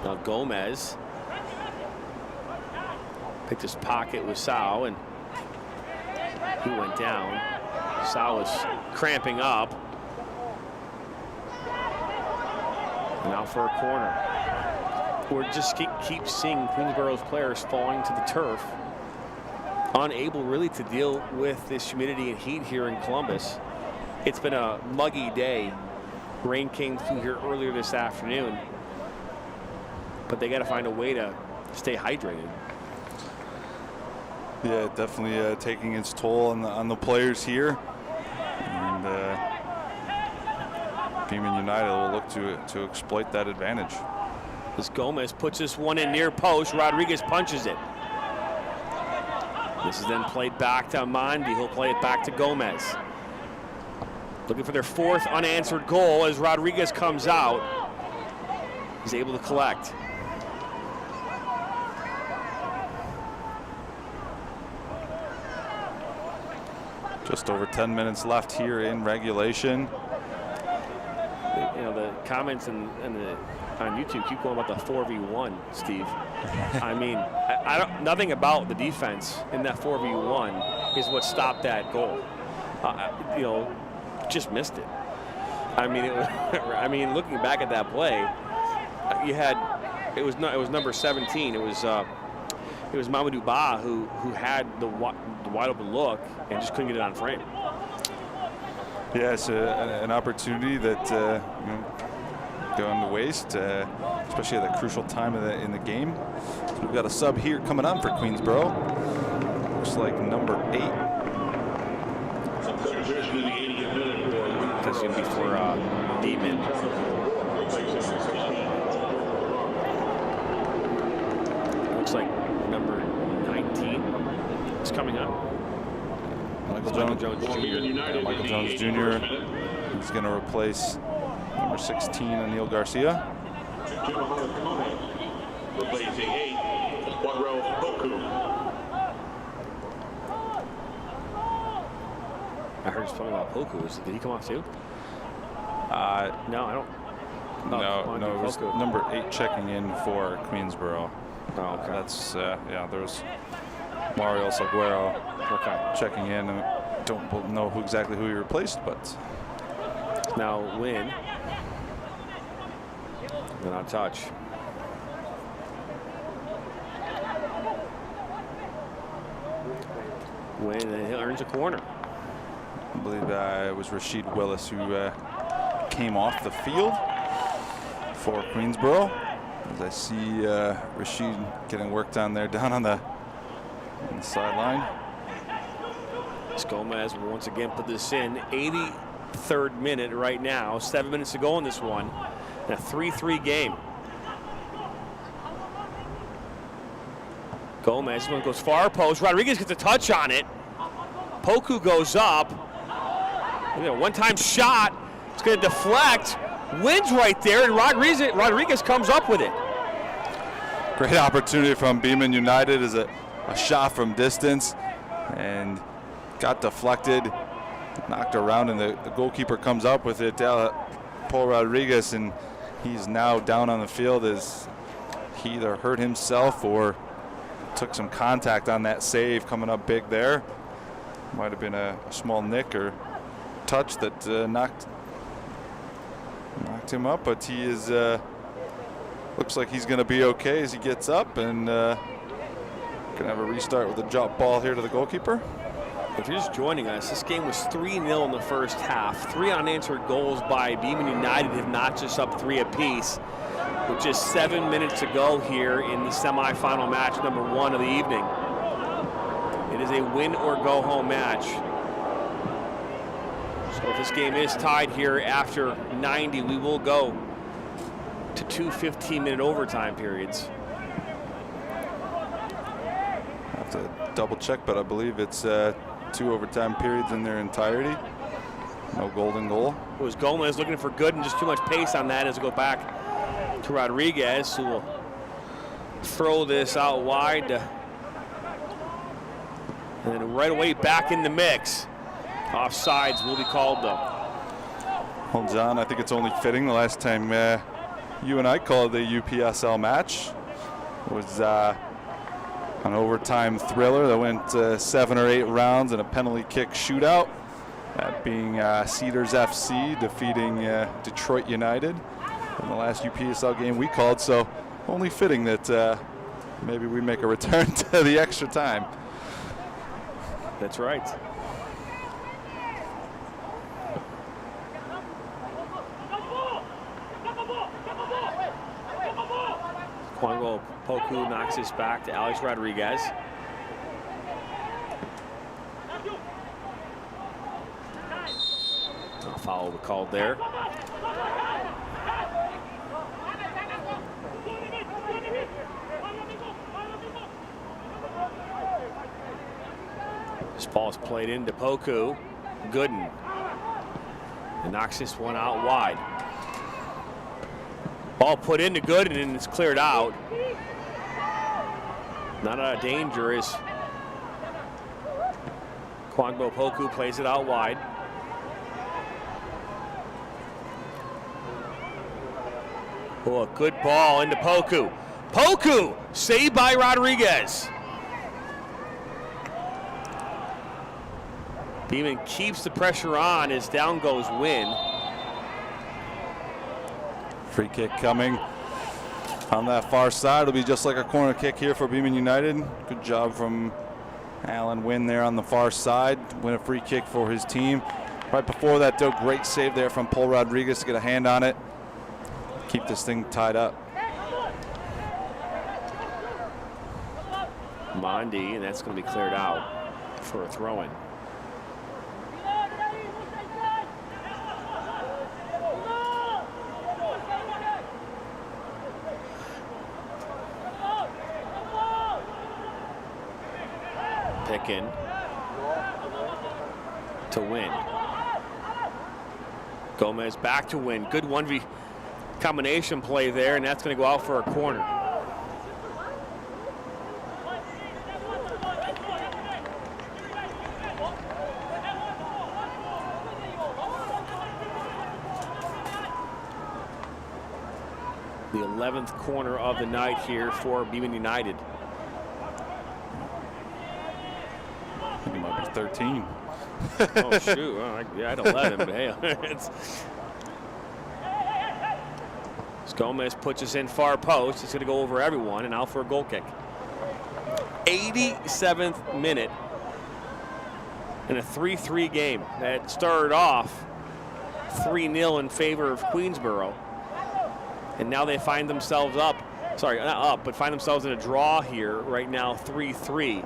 Now Gomez picked his pocket with Sau, and he went down. Sau was cramping up. And now for a corner. We're just keep seeing Queensboro's players falling to the turf, unable really to deal with this humidity and heat here in Columbus. It's been a muggy day. Rain came through here earlier this afternoon, but they got to find a way to stay hydrated. Yeah, definitely taking its toll on the players here. And Beaman United will look to exploit that advantage. As Gomez puts this one in near post, Rodriguez punches it. This is then played back to Mondi. He'll play it back to Gomez. Looking for their fourth unanswered goal as Rodriguez comes out. He's able to collect. Just over 10 minutes left here in regulation. You know, the comments on YouTube keep going about the 4v1, Steve. I mean, I don't. Nothing about the defense in that 4v1 is what stopped that goal. You know, just missed it. I mean, I mean, looking back at that play, you had it was number 17. It was Mamadou Ba who had the wide open look and just couldn't get it on frame. Yeah, it's an opportunity that you know, going to waste, especially at a crucial time in the game. So we've got a sub here coming on for Queensboro. Looks like number 8. That's going to be for Beaman. Looks like number 19 is coming up. Michael Jones Jr. Yeah, Michael Jones Jr. He's going to replace number 16, Anil Garcia. Replacing 8, Quadro Poku. I heard something about Poku. Did he come off too? No, I don't. No, it was number 8 checking in for Queensboro. Oh, okay. That's yeah. There's Mario Salguero checking in. And don't know exactly who he replaced, but now Win. Then on touch. Win, and he earns a corner. I believe it was Rashid Willis who came off the field for Queensboro. As I see Rashid getting work done there down on the sideline. Gomez will once again put this in. 83rd minute right now. 7 minutes to go in this one. A 3-3 game. Gomez, this one goes far post. Rodriguez gets a touch on it. Poku goes up. One-time shot. It's going to deflect. Wins right there, and Rodriguez comes up with it. Great opportunity from Beaman United as a shot from distance, and got deflected, knocked around, and the goalkeeper comes up with it. Paul Rodriguez, and he's now down on the field as he either hurt himself or took some contact on that save coming up big there. Might have been a small nick or touch that knocked him up, but he is looks like he's going to be okay as he gets up, and going to have a restart with a drop ball here to the goalkeeper. If you're just joining us, this game was 3-0 in the first half. 3 unanswered goals by Beaman United, if not just up 3 apiece. With just 7 minutes to go here in the semifinal match number 1 of the evening. It is a win or go home match. So if this game is tied here after 90, we will go to 2 15-minute overtime periods. I have to double check, but I believe it's 2 overtime periods in their entirety. No golden goal. It was Gomez looking for good and just too much pace on that as we go back to Rodriguez, who will throw this out wide. And then right away back in the mix. Offsides will be called though. Well, John, I think it's only fitting. The last time you and I called the UPSL match was an overtime thriller that went 7 or 8 rounds and a penalty kick shootout. That being Cedars FC defeating Detroit United in the last UPSL game we called. So only fitting that maybe we make a return to the extra time. That's right. Quango Poku knocks this back to Alex Rodriguez. A foul called there. This ball is played into Poku. Gooden. And knocks this one out wide. Ball put into Gooden and it's cleared out. Not out of danger as Queensboro Poku plays it out wide. Oh, a good ball into Poku. Poku, saved by Rodriguez. Beaman keeps the pressure on as down goes Wynn. Free kick coming on that far side. It'll be just like a corner kick here for Beaman United. Good job from Alan Wynn there on the far side. Win a free kick for his team. Right before that, though, great save there from Paul Rodriguez to get a hand on it. Keep this thing tied up. Mondi, and that's going to be cleared out for a throw-in. Pick in to Win. Gomez back to Win. Good 1v combination play there, and that's going to go out for a corner. The 11th corner of the night here for Beaman United. I think it might be 13. Oh, shoot. Oh, yeah, I had 11, but hey, it's... Gomez puts us in far post. It's going to go over everyone and out for a goal kick. 87th minute in a 3-3 game that started off 3-0 in favor of Queensboro. And now they find themselves up, sorry, not up, but find themselves in a draw here right now, 3-3.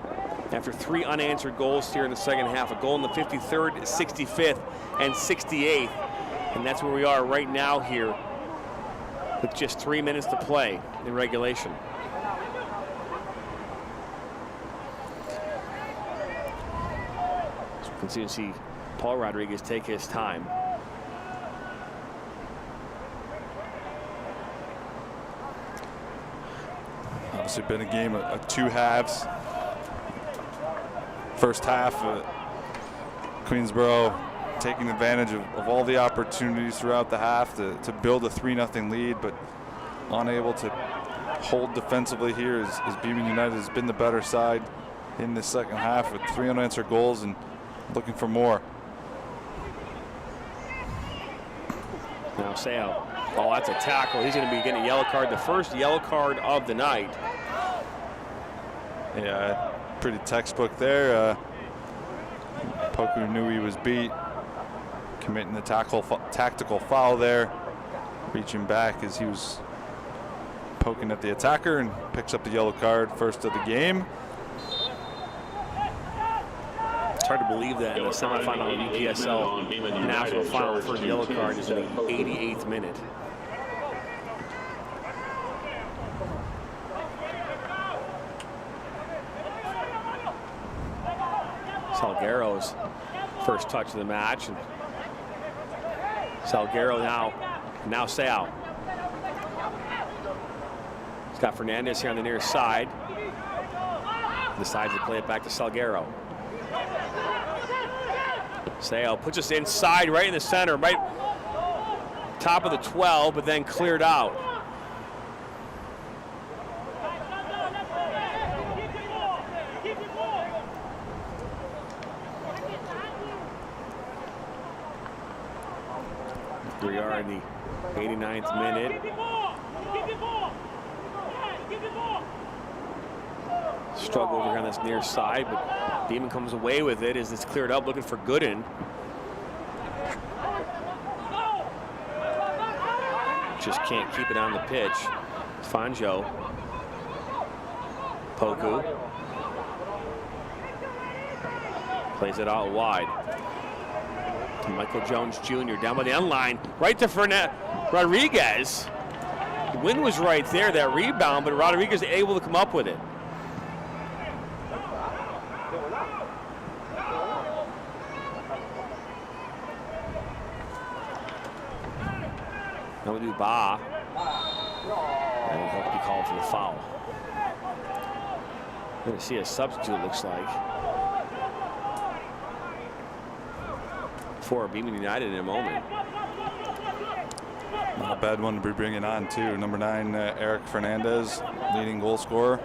After 3 unanswered goals here in the second half. A goal in the 53rd, 65th, and 68th. And that's where we are right now here with just 3 minutes to play in regulation. So we can see Paul Rodriguez take his time. Obviously been a game of 2 halves. First half, Queensboro taking advantage of all the opportunities throughout the half to build a 3-0 lead, but unable to hold defensively here as Beaman United has been the better side in the second half with 3 unanswered goals and looking for more. Now Sale. Oh, that's a tackle. He's going to be getting a yellow card, the first yellow card of the night. Yeah, pretty textbook there. Poku knew he was beat, committing the tactical foul there, reaching back as he was poking at the attacker and picks up the yellow card, first of the game. It's hard to believe that in the semifinal of UPSL national final, the first yellow card is in the 88th minute. Salguero's first touch of the match, and Salguero now Sal. He's got Fernandez here on the near side. Decides to play it back to Salguero. Sale puts us inside, right in the center, right top of the 12, but then cleared out. We are in the 89th minute. Struggle over here on this near side, but Beaman comes away with it as it's cleared up, looking for Gooden. Just can't keep it on the pitch. Fanjo. Poku. Plays it out wide. Michael Jones Jr. down by the end line, right to Rodriguez. The win was right there, that rebound, but Rodriguez able to come up with it. No do Ba. And he'll have to be called for the foul. We're going to see a substitute, looks like. for Beaman United in a moment. Not a bad one to be bringing on, too. Number 9, Eric Fernandez, leading goal scorer.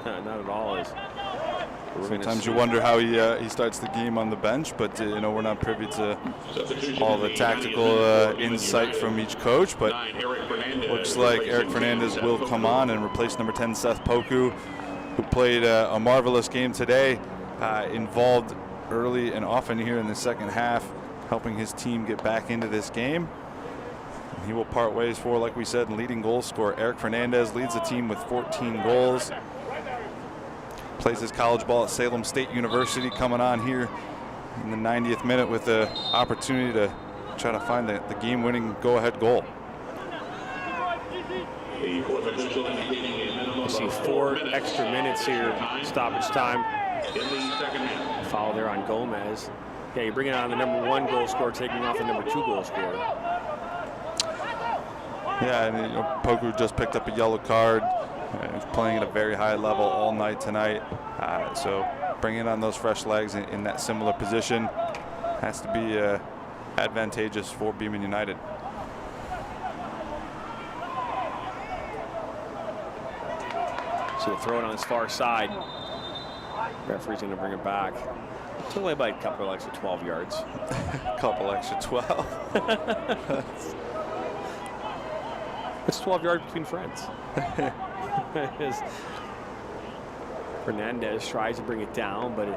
Not at all. Sometimes you wonder how he starts the game on the bench, but we're not privy to all the tactical insight from each coach. But looks like Eric Fernandez will come on and replace number 10 Seth Poku, who played a marvelous game today, involved early and often here in the second half, helping his team get back into this game. And he will part ways for, like we said, leading goal scorer. Eric Fernandez leads the team with 14 goals. Plays his college ball at Salem State University, coming on here in the 90th minute with the opportunity to try to find the game-winning go-ahead goal. You see 4 extra minutes here, stoppage time. Foul there on Gomez. Yeah, you're bringing on the number 1 goal scorer, taking off the number 2 goal scorer. Yeah, and Poku just picked up a yellow card. He's playing at a very high level all night tonight. So bringing on those fresh legs in that similar position has to be advantageous for Beaman United. So throw it on his far side. Referee's going to bring it back. Took away by a couple of extra 12 yards. A couple extra 12. It's 12 yards between friends. Fernandez tries to bring it down, but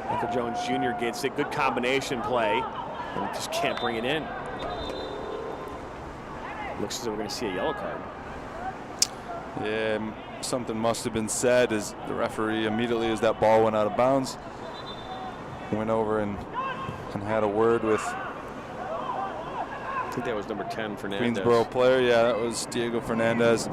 Michael Jones Jr. gets it. Good combination play, and just can't bring it in. Looks as though we're going to see a yellow card. Yeah, something must have been said as the referee immediately as that ball went out of bounds went over and had a word with I think that was number 10 Fernandez. Queensboro player. Yeah, that was Diego Fernandez.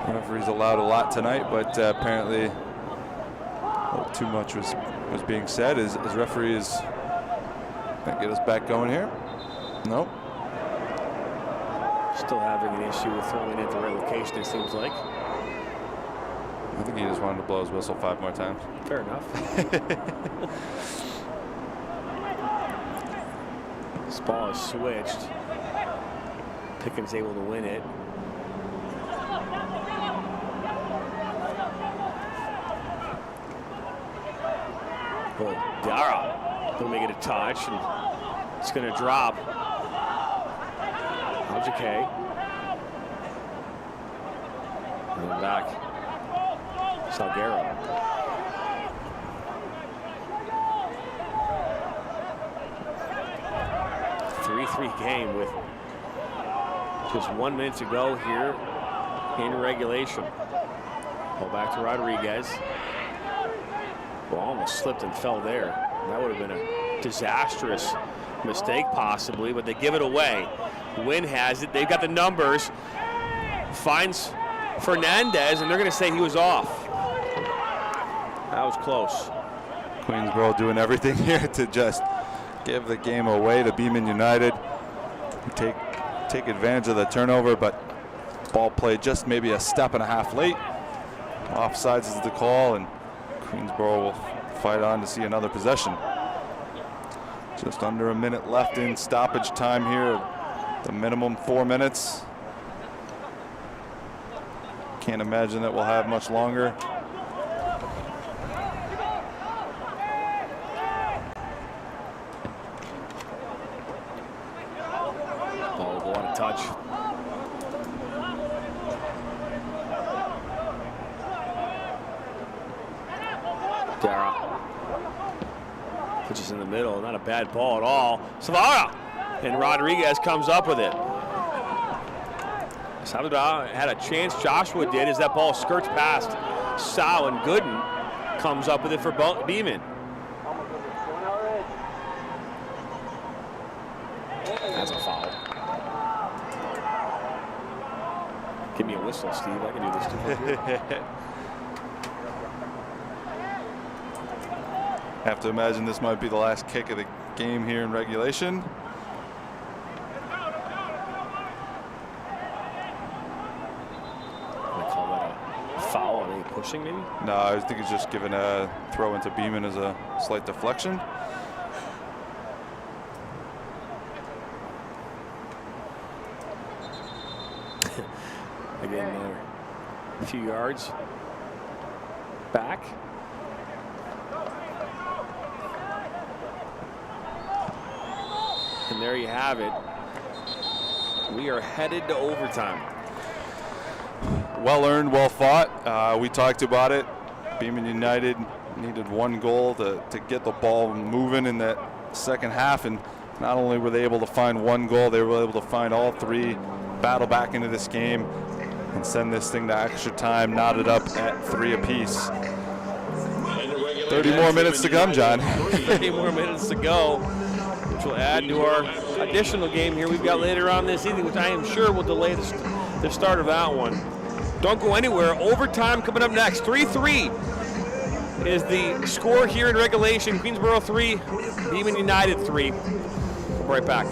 The referee's allowed a lot tonight, but apparently a little too much was being said. As referee is gonna get us back going here. Nope. Still having an issue with throwing it for relocation, it seems like. I think he just wanted to blow his whistle 5 more times. Fair enough. This ball is switched. Pickens able to win it. Well, Dara will make it a touch, and it's going to drop. How's okay? And back. Salguero. 3-3 game with just 1 minute to go here in regulation. Ball back to Rodriguez. Well, almost slipped and fell there. That would have been a disastrous mistake possibly, but they give it away. Wynn has it. They've got the numbers. Finds Fernandez, and they're going to say he was off. That was close. Queensboro doing everything here to just give the game away to Beaman United. Take advantage of the turnover, but ball played just maybe a step and a half late. Offsides is the call, and Queensboro will fight on to see another possession. Just under a minute left in stoppage time here. The minimum 4 minutes. Can't imagine that we'll have much longer. Ball will go on a touch. Dara pitches in the middle. Not a bad ball at all. Savara, and Rodriguez comes up with it. Salvador had a chance. Joshua did as that ball skirts past Sal, and Gooden comes up with it for Beaman. That's a foul. Give me a whistle, Steve. I can do this too. Have to imagine this might be the last kick of the game here in regulation. Pushing maybe? No, I think he's just giving a throw into Beaman as a slight deflection. Again, a few yards back. And there you have it. We are headed to overtime. Well earned, well fought. We talked about it. Beaman United needed one goal to get the ball moving in that second half, and not only were they able to find one goal, they were able to find all three, battle back into this game, and send this thing to extra time, knotted up at 3 apiece. 30 more minutes to come, John. 30 more minutes to go, which will add to our additional game here we've got later on this evening, which I am sure will delay the start of that one. Don't go anywhere. Overtime coming up next. 3-3 is the score here in regulation. Queensboro 3, Beaman United 3. We'll be right back.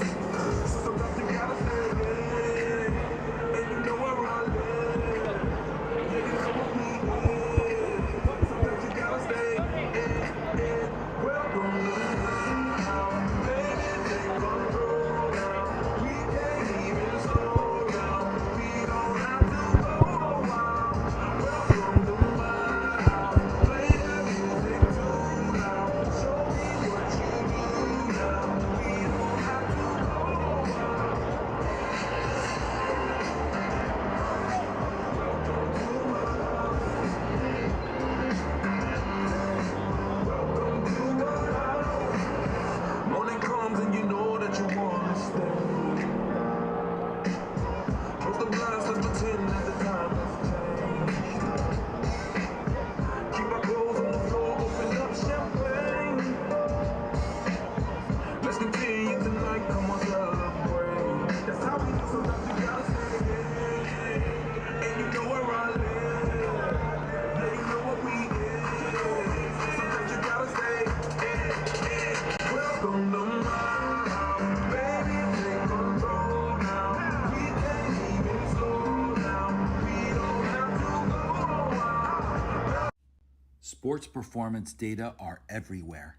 Sports performance data are everywhere.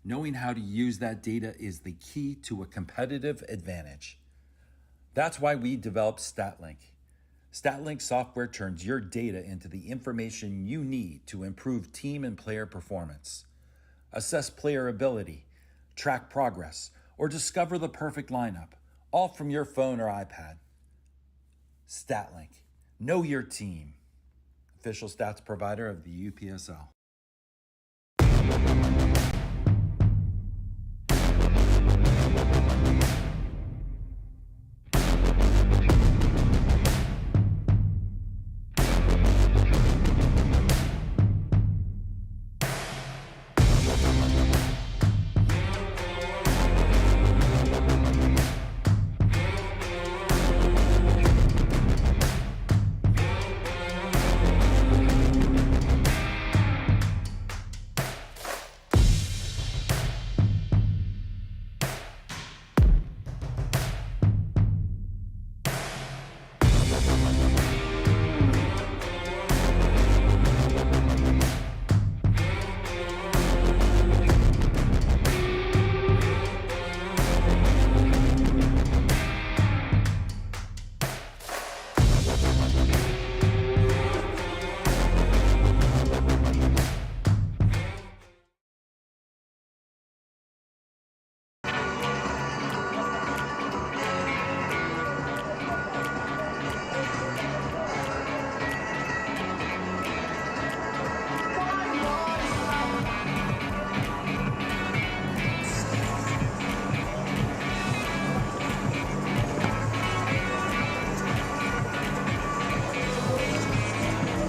Knowing how to use that data is the key to a competitive advantage. That's why we developed StatLink. StatLink software turns your data into the information you need to improve team and player performance, assess player ability, track progress, or discover the perfect lineup, all from your phone or iPad. StatLink. Know your team. Official stats provider of the UPSL.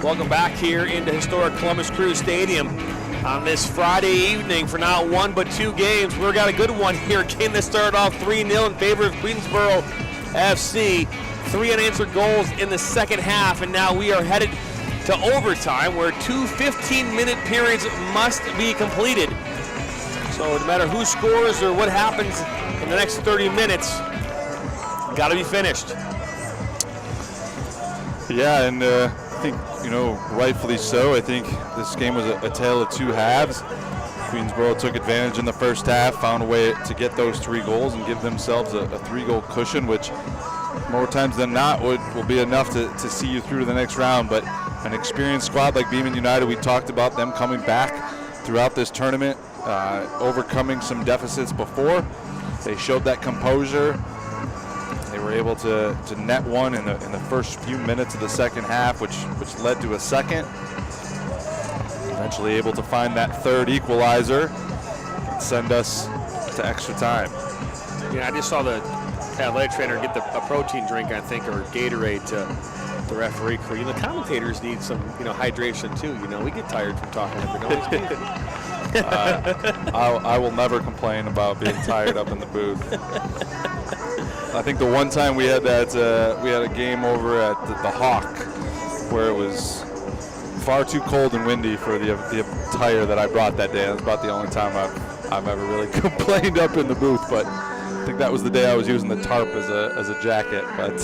Welcome back here into historic Columbus Crew Stadium on this Friday evening for not one but two games. We've got a good one here. Game that started off 3-0 in favor of Queensboro FC. 3 unanswered goals in the second half, and now we are headed to overtime where 2 15-minute periods must be completed. So no matter who scores or what happens in the next 30 minutes, got to be finished. Yeah, and I think rightfully so. I think this game was a tale of two halves. Queensboro took advantage in the first half, found a way to get those 3 goals and give themselves a 3-goal cushion, which more times than not will be enough to see you through to the next round. But an experienced squad like Beaman United, we talked about them coming back throughout this tournament, overcoming some deficits before. They showed that composure. They were able to net one in the first few minutes of the second half, which led to a second. Eventually able to find that third equalizer and send us to extra time. Yeah, I just saw the athletic trainer get a protein drink, I think, or Gatorade to the referee crew. The commentators need some, hydration too. We get tired from talking every day. I will never complain about being tired up in the booth. I think the one time we had a game over at the Hawk where it was far too cold and windy for the attire that I brought that day. That's about the only time I've ever really complained up in the booth. But I think that was the day I was using the tarp as a jacket. But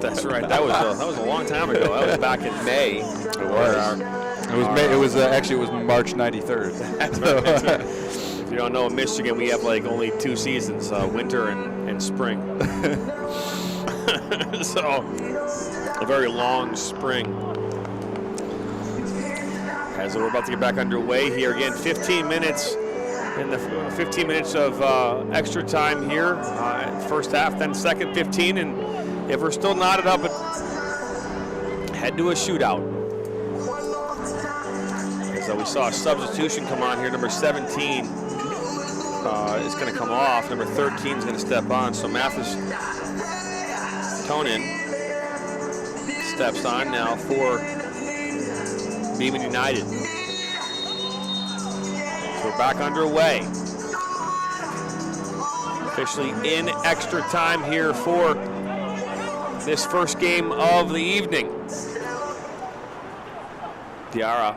that's right. That was a long time ago. That was back in May. It was. It was May. It was actually March '93. That's right. If you don't know, in Michigan we have like only 2 seasons, winter and spring. So a very long spring. As we're about to get back underway here again, 15 minutes in the 15 minutes of extra time here, first half, then second 15, and if we're still knotted up, head to a shootout. So we saw a substitution come on here. Number 17 is going to come off. Number 13 is going to step on. So Mathis Tonin steps on now for Beaman United. So we're back underway. Officially in extra time here for this first game of the evening. Diarra.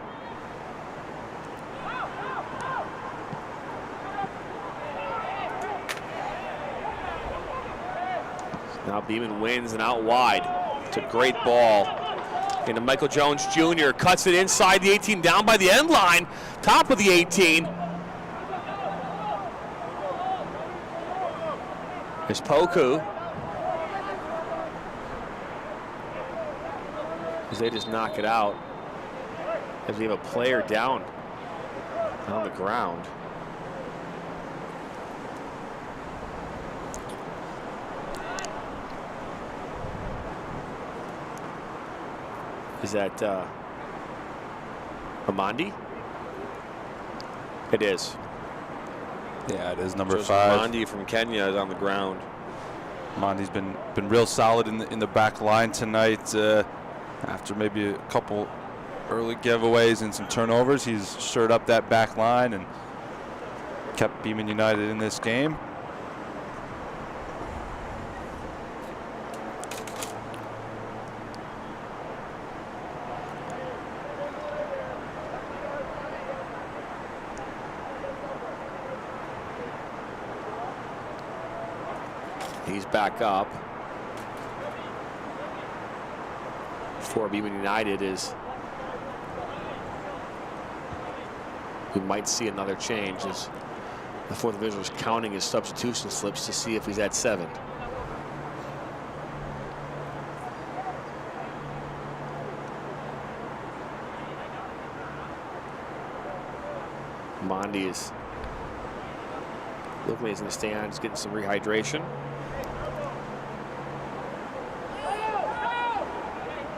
Now Beaman wins and out wide. It's a great ball. into Michael Jones Jr. Cuts it inside the 18, down by the end line, top of the 18. There's Poku. As they just knock it out. As we have a player down on the ground. Is that Amandi? It is. Yeah, it is number Joseph 5. Amandi from Kenya is on the ground. Amandi's been real solid in the back line tonight. After maybe a couple early giveaways and some turnovers, he's shored up that back line and kept Beaman United in this game. He's back up. For Beaman United is we might see another change as the fourth division is counting his substitution slips to see if he's at 7. Mondi is looking like he's in the stands, getting some rehydration.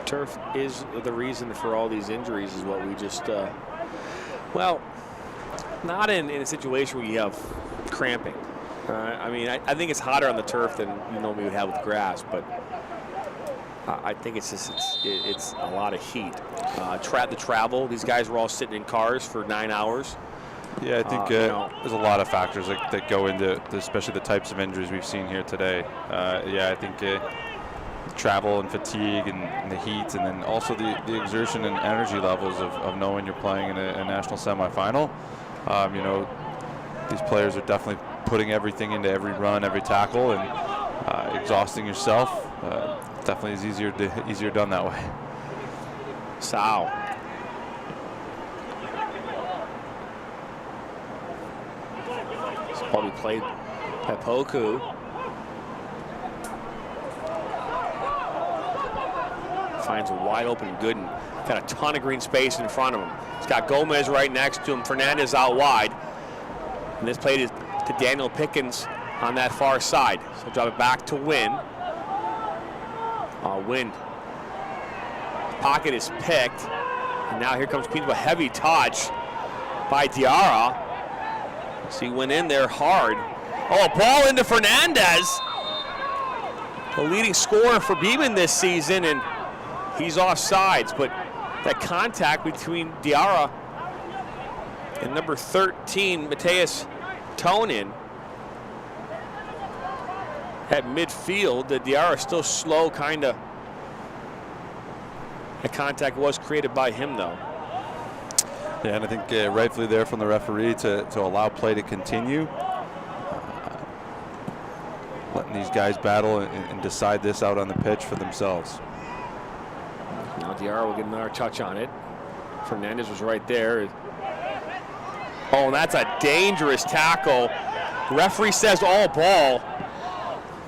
Turf is the reason for all these injuries, is what we just, well, not in a situation where you have cramping. I mean, I think it's hotter on the turf than you normally would have with grass, but I think it's just, it's a lot of heat. The travel, these guys were all sitting in cars for 9 hours. Yeah, I think there's a lot of factors that go into, especially the types of injuries we've seen here today. Yeah, I think travel and fatigue and the heat, and then also the exertion and energy levels of knowing you're playing in a national semifinal. You know, these players are definitely putting everything into every run, every tackle, and exhausting yourself. Definitely is easier done that way. Sao. This ball be played by Poku. Finds a wide open Gooden. Got a ton of green space in front of him. He's got Gomez right next to him. Fernandez out wide. And this play is to Daniel Pickens on that far side. So drop it back to Wynn. Wynn. Pocket is picked. And now here comes Queensboro. Heavy touch by Diarra. So he went in there hard. Oh, a ball into Fernandez. The leading scorer for Beaman this season, and he's offsides. But that contact between Diarra and number 13, Mateus Tonin, at midfield. The Diarra still slow, kind of. The contact was created by him, though. Yeah, and I think rightfully there from the referee to allow play to continue. Letting these guys battle and decide this out on the pitch for themselves. Now Diarra will get another touch on it. Fernandez was right there. Oh, and that's a dangerous tackle. The referee says all ball.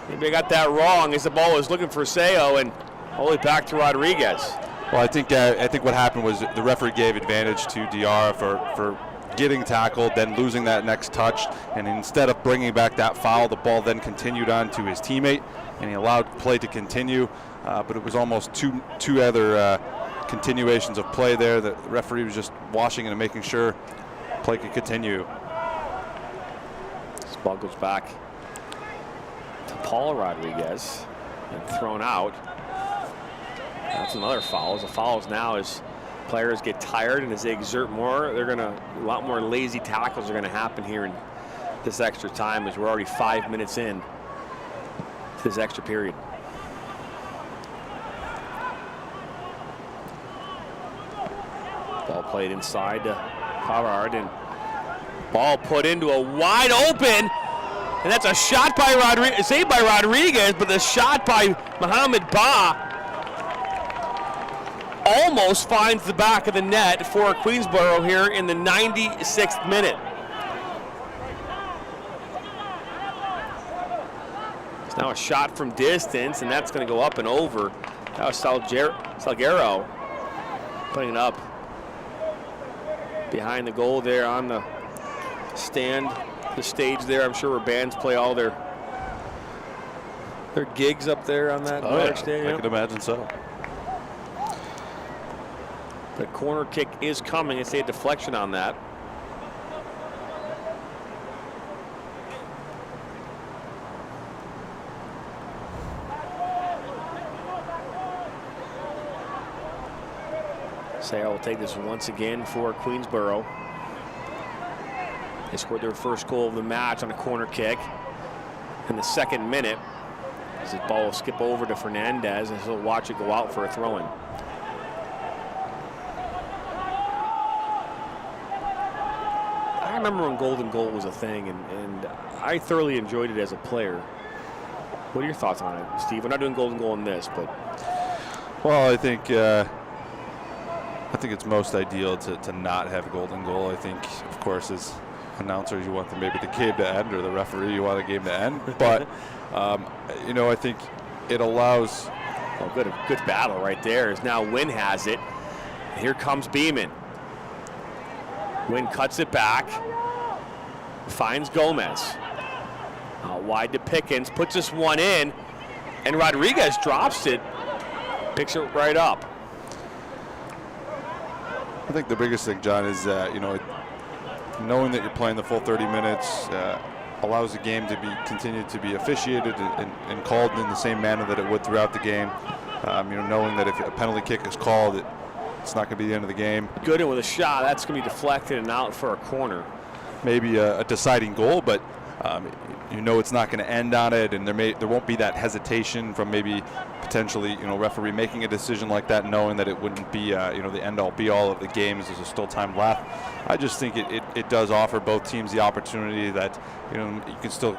Maybe I got that wrong, as the ball was looking for Seo and all the way back to Rodriguez. Well, I think what happened was the referee gave advantage to Diarra for getting tackled, then losing that next touch, and instead of bringing back that foul, the ball then continued on to his teammate, and he allowed play to continue. But it was almost two other continuations of play there. The referee was just watching and making sure play could continue. This ball goes back to Paul Rodriguez and thrown out. That's another foul. The fouls now as players get tired and as they exert more, a lot more lazy tackles are gonna happen here in this extra time, as we're already 5 minutes in to this extra period. Ball played inside to Pavard, and ball put into a wide open, and that's a shot by Rodriguez, saved by Rodriguez, but the shot by Mohamed Ba almost finds the back of the net for Queensboro here in the 96th minute. It's now a shot from distance, and that's going to go up and over. That was Salguero putting it up behind the goal there on the stand, the stage there. I'm sure where bands play all their gigs up there on that stage. I can imagine so. The corner kick is coming. It's a deflection on that. Sarah will take this once again for Queensboro. They scored their first goal of the match on a corner kick in the 2nd minute. As the ball will skip over to Fernandez, and he'll watch it go out for a throw-in. I remember when golden goal was a thing, and I thoroughly enjoyed it as a player. What are your thoughts on it, Steve? We're not doing golden goal in this, but. Well, I think it's most ideal to not have a golden goal. I think, of course, as announcers, you want maybe the game to end, or the referee, you want the game to end. But, I think it allows. Well, good battle right there, as now Wynn has it. Here comes Beaman. Wynn cuts it back, finds Gomez. Wide to Pickens, puts this one in, and Rodriguez drops it, picks it right up. I think the biggest thing, John, is knowing that you're playing the full 30 minutes allows the game to continue to be officiated and called in the same manner that it would throughout the game. Knowing that if a penalty kick is called, it's not going to be the end of the game. Good, and with a shot, that's going to be deflected and out for a corner. Maybe a deciding goal, but it's not going to end on it, and there won't be that hesitation from maybe potentially referee making a decision like that, knowing that it wouldn't be the end-all be-all of the game as there's still time left. I just think it does offer both teams the opportunity that you can still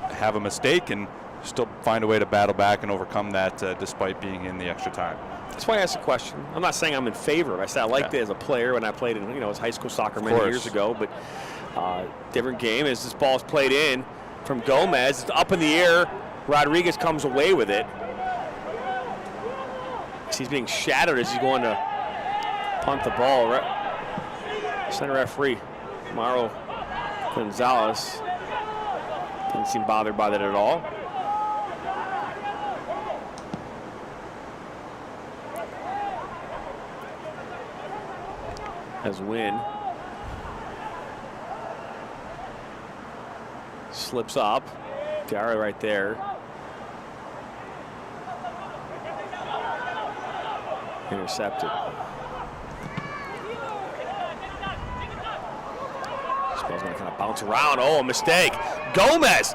have a mistake and still find a way to battle back and overcome that despite being in the extra time. That's why I asked the question. I'm not saying I'm in favor of it. I said I liked it as a player when I played in, as high school soccer many years ago, but different game as this ball is played in from Gomez. It's up in the air. Rodriguez comes away with it. He's being shattered as he's going to punt the ball. Center referee Mauro Gonzalez didn't seem bothered by that at all. As Wynn slips up, Gary right there. Intercepted. This ball's going to kind of bounce around. Oh, a mistake. Gomez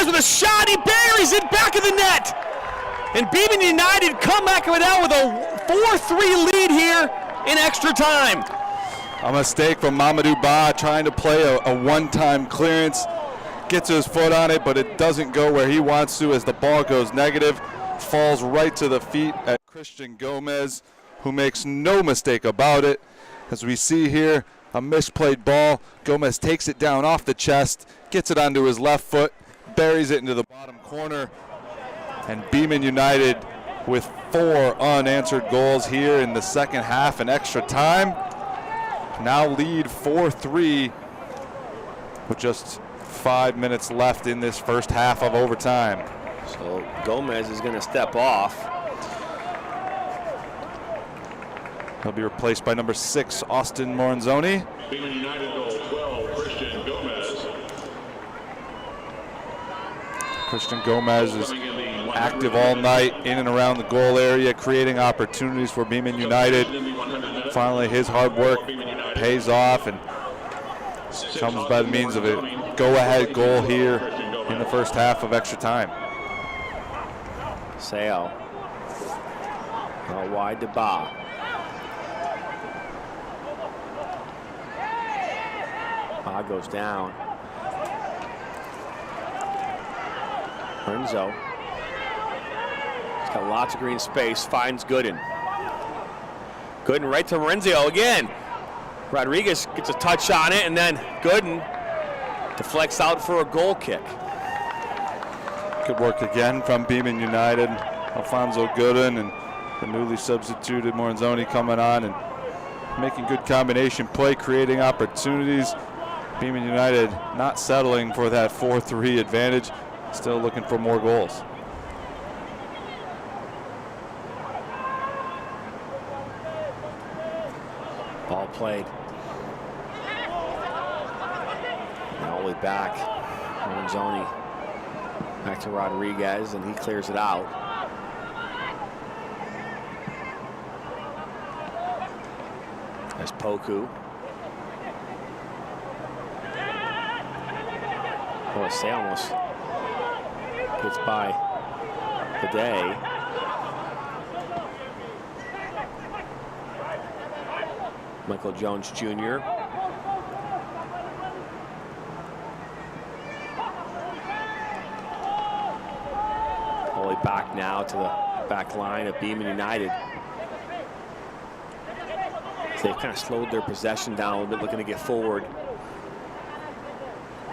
with a shot. He buries it back of the net. And Beaman United come back with a 4-3 lead here in extra time. A mistake from Mamadou Ba trying to play a one-time clearance. Gets his foot on it, but it doesn't go where he wants to as the ball goes negative. Falls right to the feet at Christian Gomez, who makes no mistake about it. As we see here, a misplayed ball. Gomez takes it down off the chest, gets it onto his left foot, buries it into the bottom corner. And Beaman United with 4 unanswered goals here in the second half and extra time. Now lead 4-3 with just 5 minutes left in this first half of overtime. So Gomez is going to step off. He'll be replaced by number 6, Austin Moranzoni. Beaman United goal 12, Christian Gomez. Christian Gomez is active all night in and around the goal area, creating opportunities for Beaman United. Finally, his hard work pays off and comes by the means of a go-ahead goal here in the first half of extra time. Sale. Wide to Ba. Ba goes down. Renzo. He's got lots of green space. Finds Gooden. Gooden right to Renzo again. Rodriguez gets a touch on it, and then Gooden deflects out for a goal kick. Good work again from Beaman United. Alfonso Gooden and the newly substituted Moranzoni coming on and making good combination play, creating opportunities. Beaman United not settling for that 4-3 advantage, still looking for more goals. Ball played. All the way back. Moranzoni back to Rodriguez, and he clears it out. There's Poku. Boy, Say almost gets by the day. Michael Jones Jr. All the way back now to the back line of Beaman United. They've kind of slowed their possession down a little bit, looking to get forward.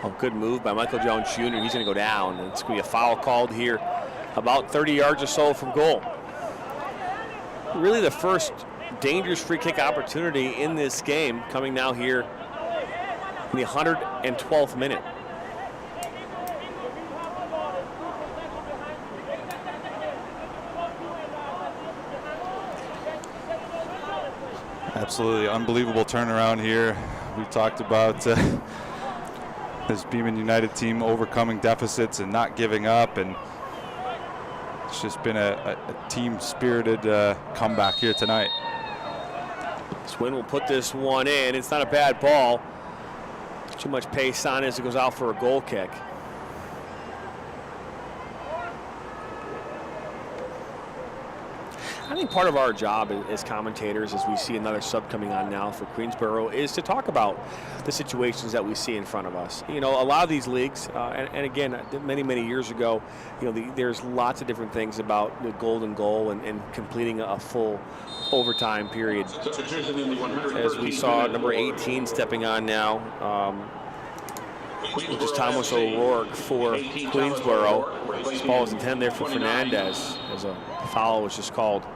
Oh, good move by Michael Jones Jr. He's going to go down, and it's going to be a foul called here about 30 yards or so from goal. Really the first dangerous free kick opportunity in this game coming now here in the 112th minute. Absolutely unbelievable turnaround here. We talked about this Beaman United team overcoming deficits and not giving up, and it's just been a team-spirited comeback here tonight. Swin will put this one in. It's not a bad ball. Too much pace on it as it goes out for a goal kick. I think part of our job as commentators, as we see another sub coming on now for Queensboro, is to talk about the situations that we see in front of us. You know, a lot of these leagues, and again, many years ago, you know, there's lots of different things about the golden goal and completing a full overtime period. As we saw number 18 stepping on now, which is Thomas O'Rourke for Queensboro. This ball is intended there for Fernandez, as a foul was just called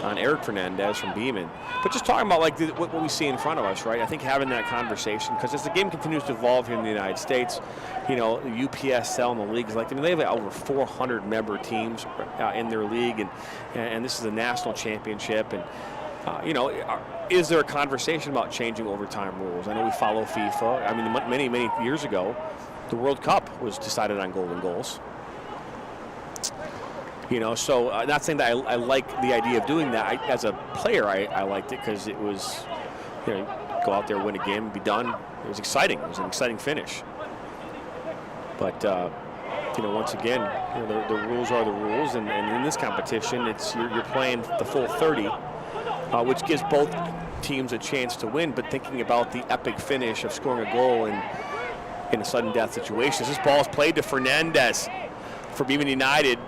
on Eric Fernandez from Beaman. But just talking about like what we see in front of us, right? I think having that conversation, because as the game continues to evolve here in the United States, you know, the UPSL and the leagues, like, I mean, they have over 400 member teams in their league, and this is a national championship, and you know, is there a conversation about changing overtime rules? I know we follow FIFA. I mean, many years ago, the World Cup was decided on golden goals. You know, so not saying that I like the idea of doing that. As a player, I liked it because it was, you know, go out there, win a game, and be done. It was exciting. It was an exciting finish. But you know, once again, you know, the rules are the rules, and in this competition, it's you're playing the full 30, which gives both teams a chance to win. But thinking about the epic finish of scoring a goal in a sudden death situation, this ball is played to Fernandez for Beaman United.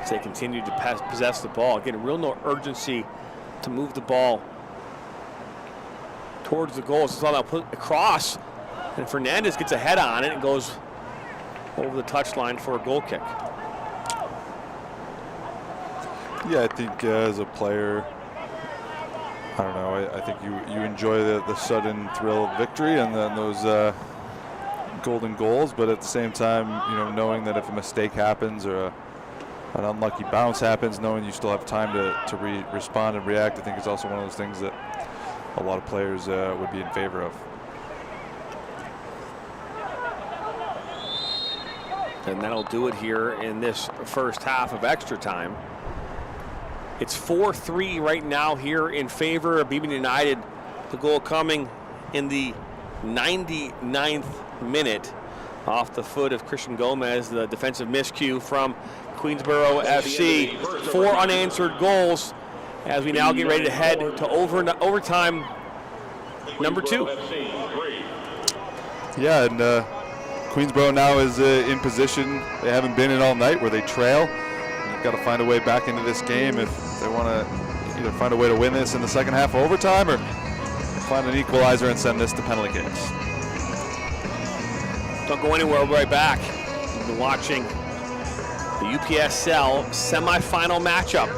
They continue to possess the ball, getting real no urgency to move the ball towards the goal. It's all about put across, and Fernandez gets a head on it and goes over the touchline for a goal kick. Yeah, I think as a player, I don't know, I think you enjoy the sudden thrill of victory and then those golden goals, but at the same time, you know, knowing that if a mistake happens or an unlucky bounce happens, knowing you still have time to respond and react, I think is also one of those things that a lot of players would be in favor of. And that'll do it here in this first half of extra time. It's 4-3 right now here in favor of Beaman United. The goal coming in the 99th minute off the foot of Christian Gomez, the defensive miscue from Queensboro FC. 4 unanswered goals as we now get ready to head to overtime number 2. Yeah, and Queensboro now is in position they haven't been in all night, where they trail. You've got to find a way back into this game if they want to either find a way to win this in the second half of overtime or find an equalizer and send this to penalty kicks. Don't go anywhere, we'll be right back. You've been watching the UPSL semifinal matchup.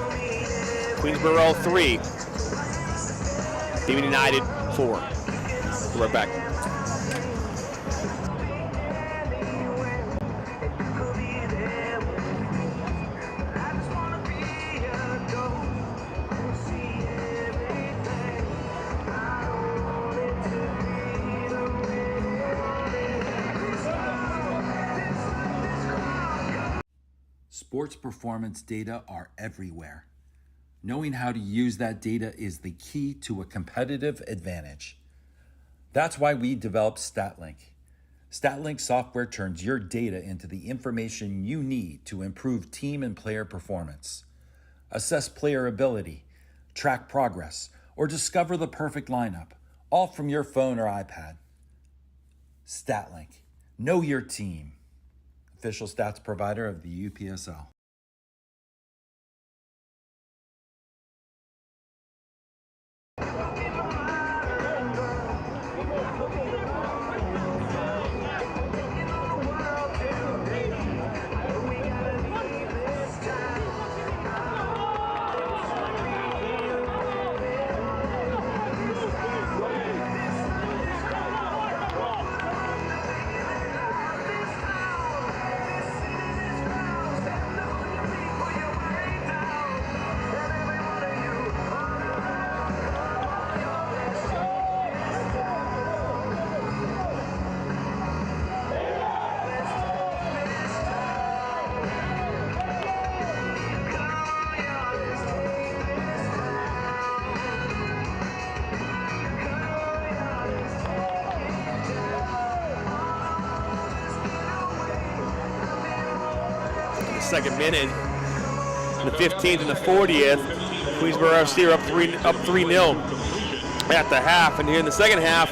Queensboro 3, Beaman United 4. We'll be right back. Sports performance data are everywhere. Knowing how to use that data is the key to a competitive advantage. That's why we developed StatLink. StatLink software turns your data into the information you need to improve team and player performance, assess player ability, track progress, or discover the perfect lineup, all from your phone or iPad. StatLink. Know your team. Official stats provider of the UPSL. 22nd minute. In the 15th and the 40th, Queensboro FC are up 3-0 at the half. And here in the second half,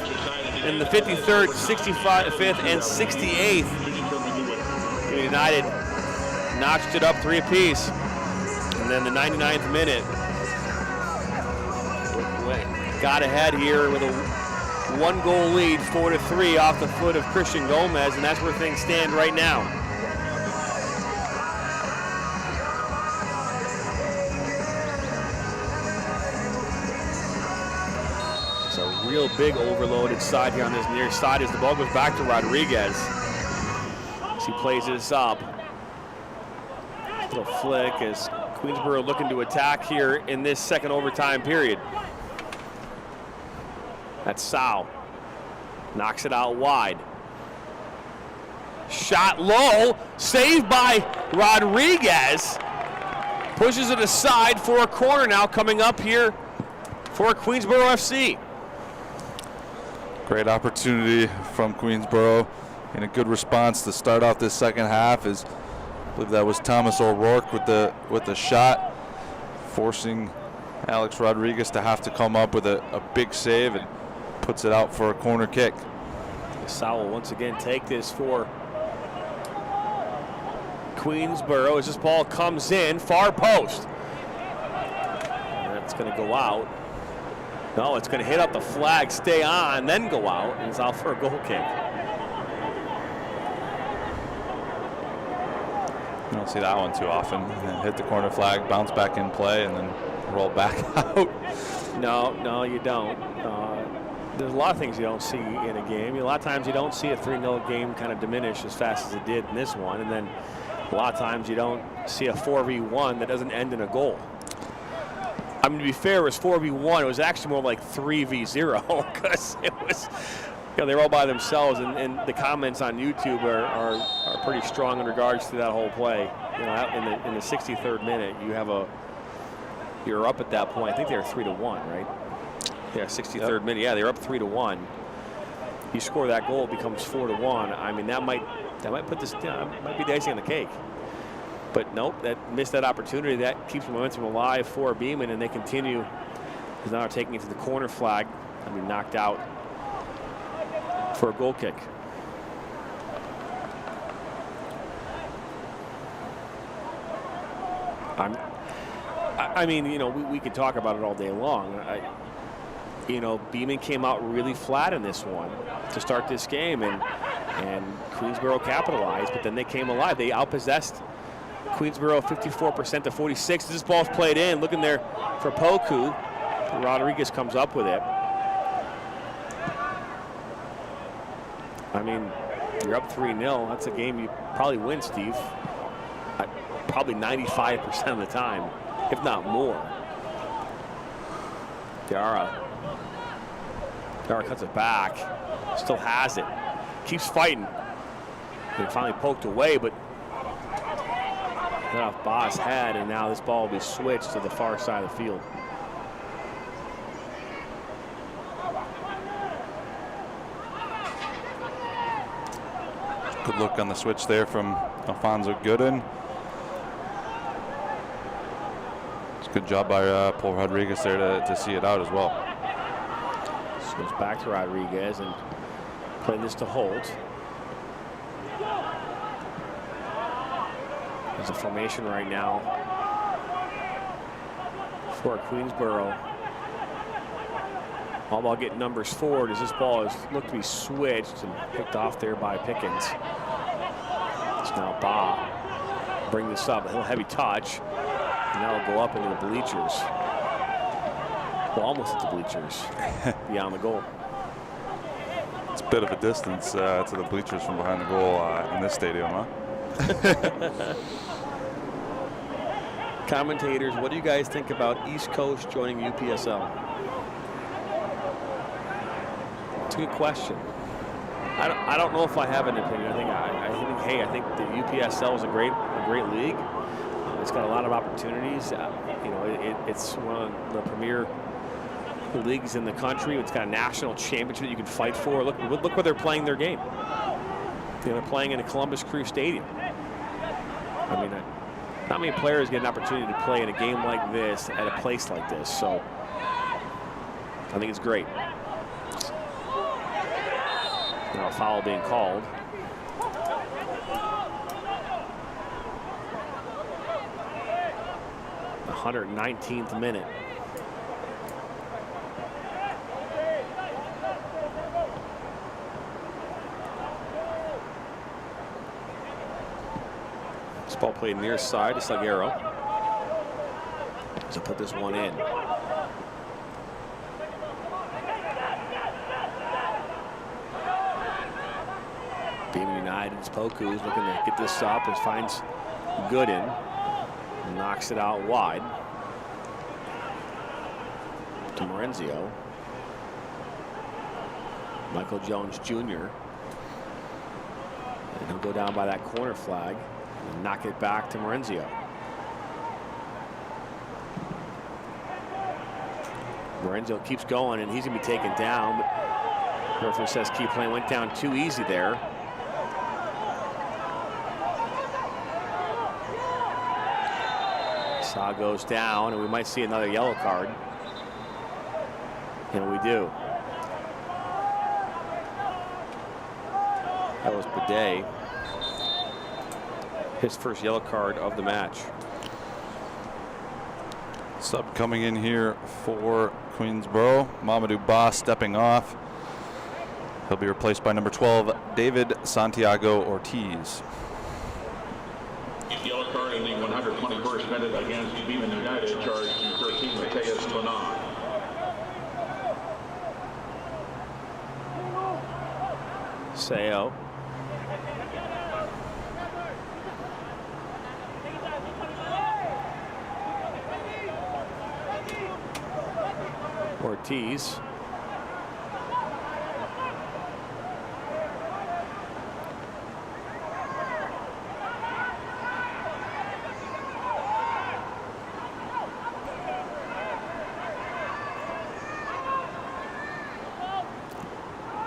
in the 53rd, 65th, and 68th, United notched it up 3 apiece. And then the 99th minute, got ahead here with a 1-goal lead, 4-3 off the foot of Christian Gomez, and that's where things stand right now. It's a real big overloaded side here on this near side as the ball goes back to Rodriguez. As he plays this up. Little flick as Queensboro looking to attack here in this second overtime period. That's Sau. Knocks it out wide. Shot low. Saved by Rodriguez. Pushes it aside for a corner now coming up here for Queensboro FC. Great opportunity from Queensboro and a good response to start off this second half. I believe that was Thomas O'Rourke with the shot, forcing Alex Rodriguez to have to come up with a big save and puts it out for a corner kick. Sau will once again take this for Queensboro as this ball comes in, far post. And that's going to go out. No, it's going to hit up the flag, stay on, then go out, and it's out for a goal kick. You don't see that one too often. Hit the corner flag, bounce back in play, and then roll back out. No, you don't. There's a lot of things you don't see in a game. A lot of times you don't see a 3-0 game kind of diminish as fast as it did in this one. And then a lot of times you don't see a 4v1 that doesn't end in a goal. I mean, to be fair, it was 4v1. It was actually more like 3v0 because it was, they were all by themselves. And the comments on YouTube are pretty strong in regards to that whole play. In the 63rd minute, you're up at that point. I think they were 3-1, right? Yeah, 63rd minute. Yeah, they're up 3-1. You score that goal, it becomes 4-1. I mean, that might put this down. Might be the icing on the cake. But nope, that missed that opportunity. That keeps momentum alive for Beaman, and they continue. Because now they're taking it to the corner flag. I mean, knocked out for a goal kick. I mean, we could talk about it all day long. Beaman came out really flat in this one to start this game, and Queensboro capitalized, but then they came alive. They outpossessed Queensboro 54% to 46. This ball's played in, looking there for Poku. Rodriguez comes up with it. I mean, you're up 3-0. That's a game you probably win, Steve. Probably 95% of the time, if not more. Diarra cuts it back, still has it, keeps fighting. He finally poked away, but got off Ba's head, and now this ball will be switched to the far side of the field. Good look on the switch there from Alfonso Gooden. It's a good job by Paul Rodriguez there to see it out as well. So it's back to Rodriguez and play this to Holt. There's a formation right now for Queensboro. All about getting numbers forward as this ball is looked to be switched and picked off there by Pickens. It's now Ba. Bring this up, a little heavy touch. And now it'll go up into the bleachers. Well, almost at the bleachers, beyond the goal. It's a bit of a distance to the bleachers from behind the goal in this stadium, huh? Commentators, what do you guys think about East Coast joining UPSL? It's a good question. I don't know if I have an opinion. I think the UPSL is a great league. It's got a lot of opportunities. It's one of the premier leagues in the country. It's got a national championship that you can fight for. Look where they're playing their game. They're playing in a Columbus Crew Stadium. I mean, Not many players get an opportunity to play in a game like this at a place like this, so I think it's great. Now a foul being called. The 119th minute. This ball played near side to Salguero. To put this one in. Beaman United's Poku is looking to get this up and finds Gooden. Knocks it out wide to Morenzio. Michael Jones Jr. And he'll go down by that corner flag and knock it back to Morenzio. Morenzio keeps going and he's going to be taken down, but the referee says keep playing. Went down too easy there. Saw goes down, and we might see another yellow card. And we do. That was Bidet. His first yellow card of the match. Sub coming in here for Queensboro. Mamadou Ba stepping off. He'll be replaced by number 12, David Santiago Ortiz. Yellow card in the 121st minute against Beaman United, charged to 13, Mateus Bonan. Seo. Ortiz.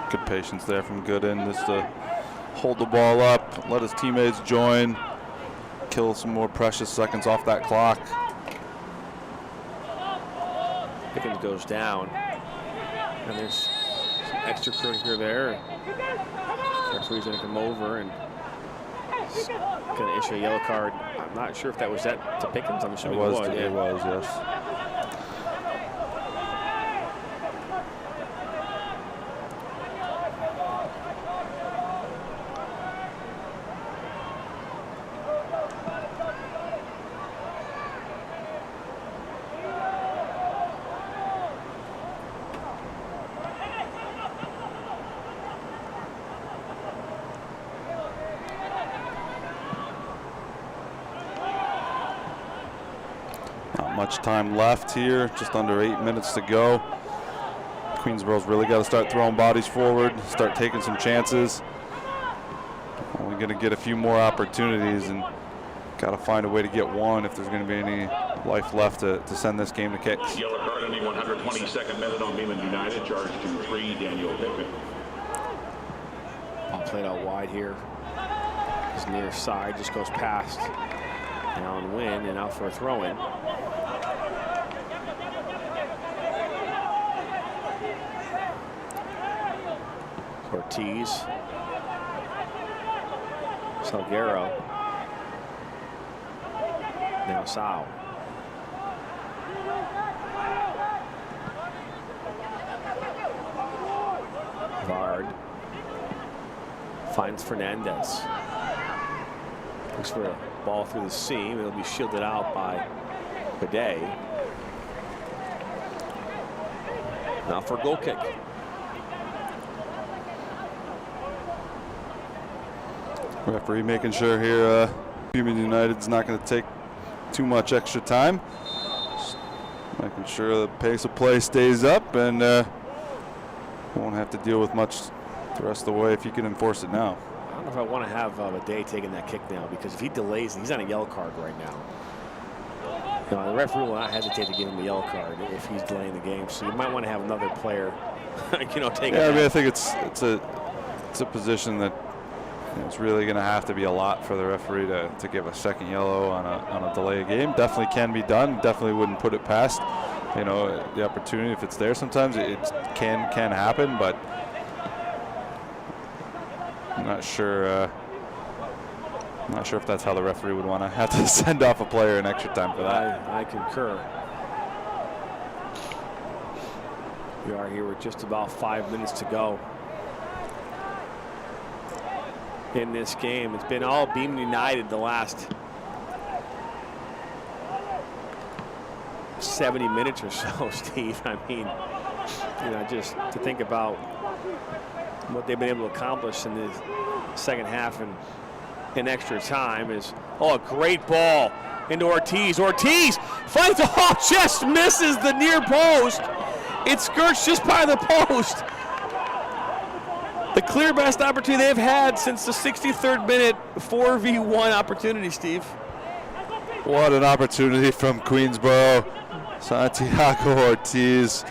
Good patience there from Gooden, just to hold the ball up, let his teammates join, kill some more precious seconds off that clock. Pickens goes down, and there's some extra curvature there. Referee's going to come over and going to issue a yellow card. I'm not sure if that was that to Pickens. I'm assuming it was. It was, yes. Much time left here, just under 8 minutes to go. Queensboro's really got to start throwing bodies forward, start taking some chances. Only going to get a few more opportunities and got to find a way to get one if there's going to be any life left to send this game to kicks. Yellow card in the 122nd minute on Beaman United, charged to 3, Daniel Pickman. Ball played out wide here. His near side just goes past Alan Wynn and out for a throw-in. Ortiz. Salguero. Now Sao. Vard finds Fernandez. Looks for a ball through the seam. It'll be shielded out by Bidet. Now for a goal kick. Referee making sure here Beaman United's not going to take too much extra time. Just making sure the pace of play stays up and won't have to deal with much the rest of the way if you can enforce it now. I don't know if I want to have a day taking that kick now, because if he delays, he's on a yellow card right now. You know, the referee will not hesitate to give him a yellow card if he's delaying the game. So you might want to have another player, you know, take it. Yeah, I mean, I think it's a position that It's really going to have to be a lot for the referee to give a second yellow on a delay of game. Definitely can be done. Definitely wouldn't put it past, you know, the opportunity if it's there. Sometimes it can happen, but I'm not sure. I'm not sure if that's how the referee would want to have to send off a player in extra time for that. I concur. We are here with just about 5 minutes to go in this game. It's been all Beaman United the last 70 minutes or so, Steve. I mean, you know, just to think about what they've been able to accomplish in the second half and in extra time is, oh, a great ball into Ortiz. Ortiz fights off, just misses the near post. It skirts just by the post. The clear best opportunity they've had since the 63rd minute 4v1 opportunity, Steve. What an opportunity from Queensboro. Santiago Ortiz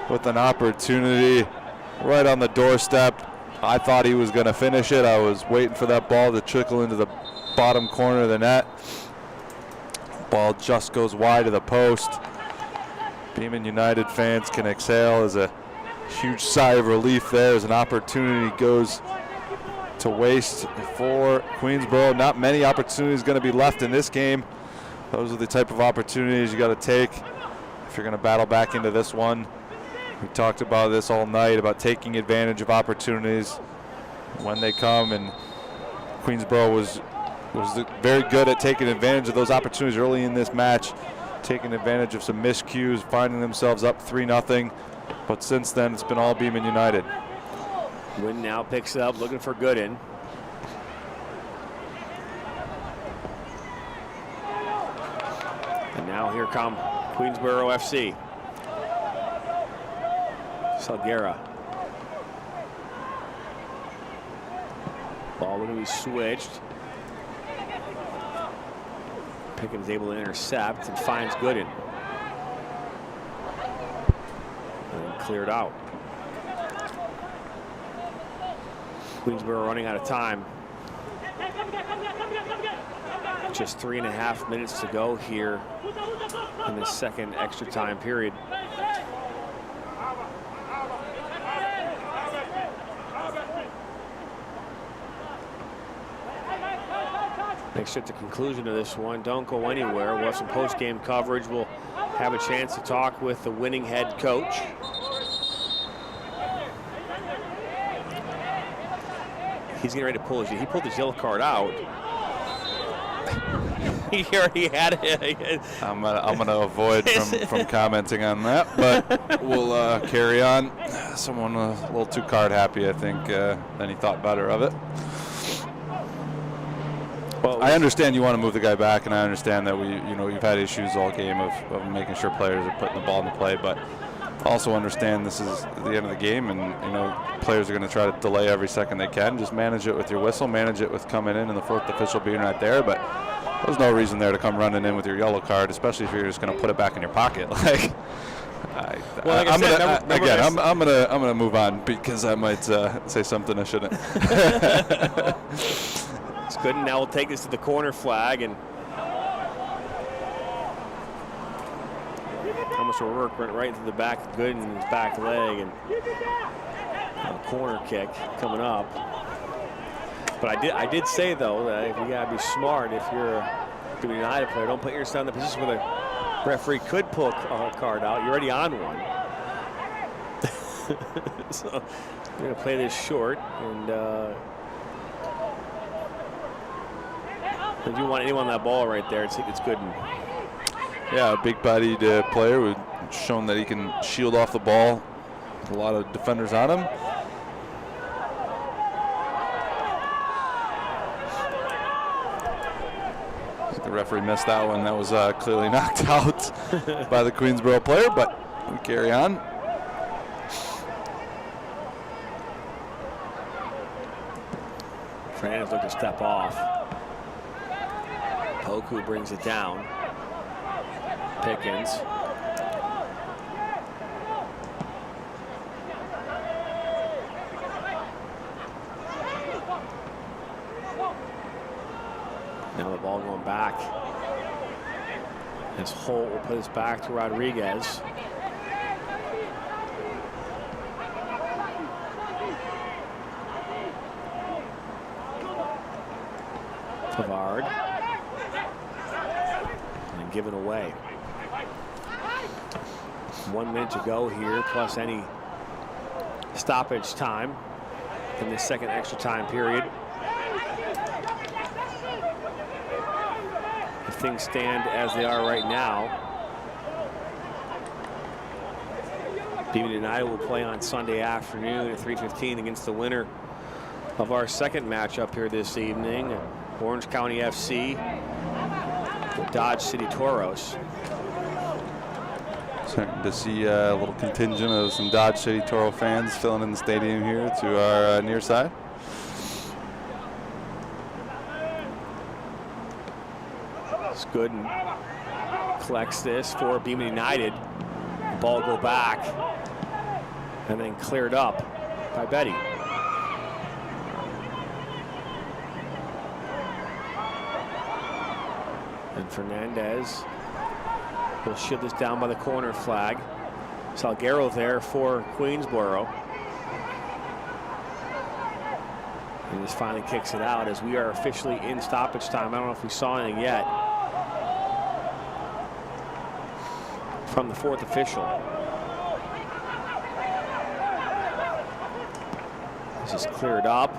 with an opportunity right on the doorstep. I thought he was going to finish it. I was waiting for that ball to trickle into the bottom corner of the net. Ball just goes wide of the post. Beaman United fans can exhale as a huge sigh of relief there as an opportunity goes to waste for Queensboro. Not many opportunities going to be left in this game. Those are the type of opportunities you got to take if you're going to battle back into this one. We talked about this all night, about taking advantage of opportunities when they come, and Queensboro was very good at taking advantage of those opportunities early in this match, taking advantage of some miscues, finding themselves up 3-0. But since then, it's been all Beaman United. Wynn now picks it up, looking for Gooden. And now here come Queensboro FC. Salguera. Ball going to be switched. Pickens able to intercept and finds Gooden. And cleared out. Queensboro running out of time. Just 3.5 minutes to go here in the second extra time period. Makes it the conclusion of this one. Don't go anywhere. We'll have some post-game coverage. We'll have a chance to talk with the winning head coach. He's getting ready to pull his. He pulled his yellow card out. He already had it. I'm gonna avoid from commenting on that, but we'll carry on. Someone a little too card happy, I think, then he thought better of it. Well, I understand you want to move the guy back, and I understand that you've had issues all game of making sure players are putting the ball into play, but also understand this is the end of the game, and players are going to try to delay every second they can. Just manage it with your whistle, manage it with coming in and the fourth official being right there, but there's no reason there to come running in with your yellow card, especially if you're just going to put it back in your pocket. I'm gonna move on because I might say something I shouldn't. It's good, and now we'll take this to the corner flag, and almost a work went right into the back of Gooden's back leg, and a corner kick coming up. But I did say though that you gotta be smart if you're a Beaman United player. Don't put yourself in the position where the referee could pull a card out. You're already on one. So we're gonna play this short, and if you want anyone on that ball right there, it's good. Yeah, a big-bodied player who's shown that he can shield off the ball. A lot of defenders on him. The referee missed that one. That was clearly knocked out by the Queensboro player, but we carry on. Fernandez looking to step off. Poku brings it down. Pickens. As Holt will put this back to Rodriguez. Pavard. And given away. 1 minute to go here, plus any stoppage time in the second extra time period. If things stand as they are right now, Beaman United will play on Sunday afternoon at 3:15 against the winner of our second matchup here this evening, Orange County FC, the Dodge City Toros. Starting to see a little contingent of some Dodge City Toro fans filling in the stadium here to our near side. It's good and collects this for Beaman United. The ball go back and then cleared up by Betty. And Fernandez will shift this down by the corner flag. Salguero there for Queensboro. And just finally kicks it out as we are officially in stoppage time. I don't know if we saw anything yet from the fourth official. This is cleared up.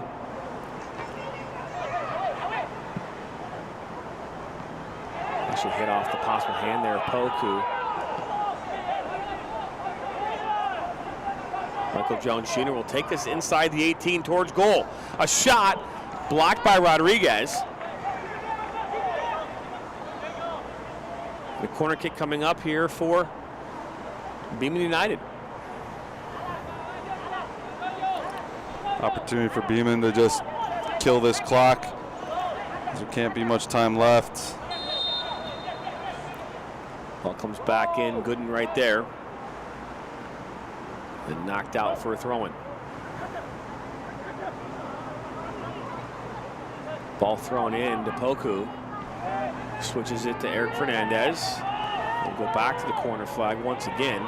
Actually hit off the possible hand there of Poku. Michael Jones Jr. will take this inside the 18 towards goal. A shot blocked by Rodriguez. The corner kick coming up here for Beaman United. Opportunity for Beaman to just kill this clock. There can't be much time left. Ball comes back in, Gooden right there. And knocked out for a throw-in. Ball thrown in to Poku. Switches it to Eric Fernandez. We'll go back to the corner flag once again.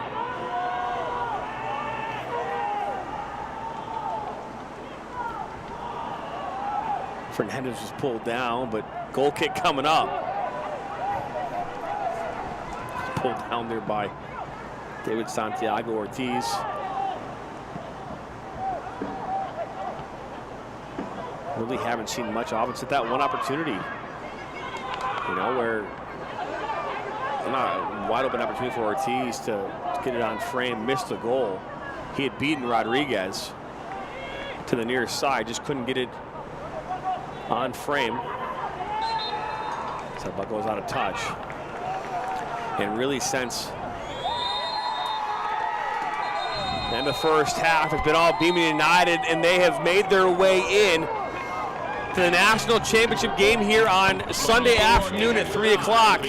Fernandez was pulled down, but goal kick coming up. Pulled down there by David Santiago Ortiz. Really haven't seen much of it. It's at that one opportunity, you know, where not a wide open opportunity for Ortiz to get it on frame, missed the goal. He had beaten Rodriguez to the near side, just couldn't get it on frame. So that ball goes out of touch. And really since the end of the first half, it's been all Beaman United, and they have made their way in to the national championship game here on Sunday afternoon at 3 o'clock.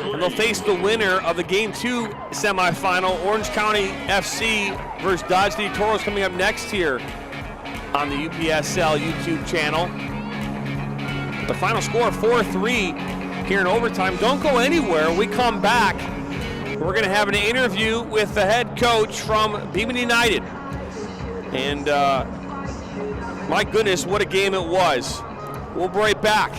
And they'll face the winner of the Game 2 semifinal, Orange County FC versus Dodge City Toros, coming up next here on the UPSL YouTube channel. The final score, 4-3 here in overtime. Don't go anywhere. When we come back, we're going to have an interview with the head coach from Beaman United. And my goodness, what a game it was. We'll be right back.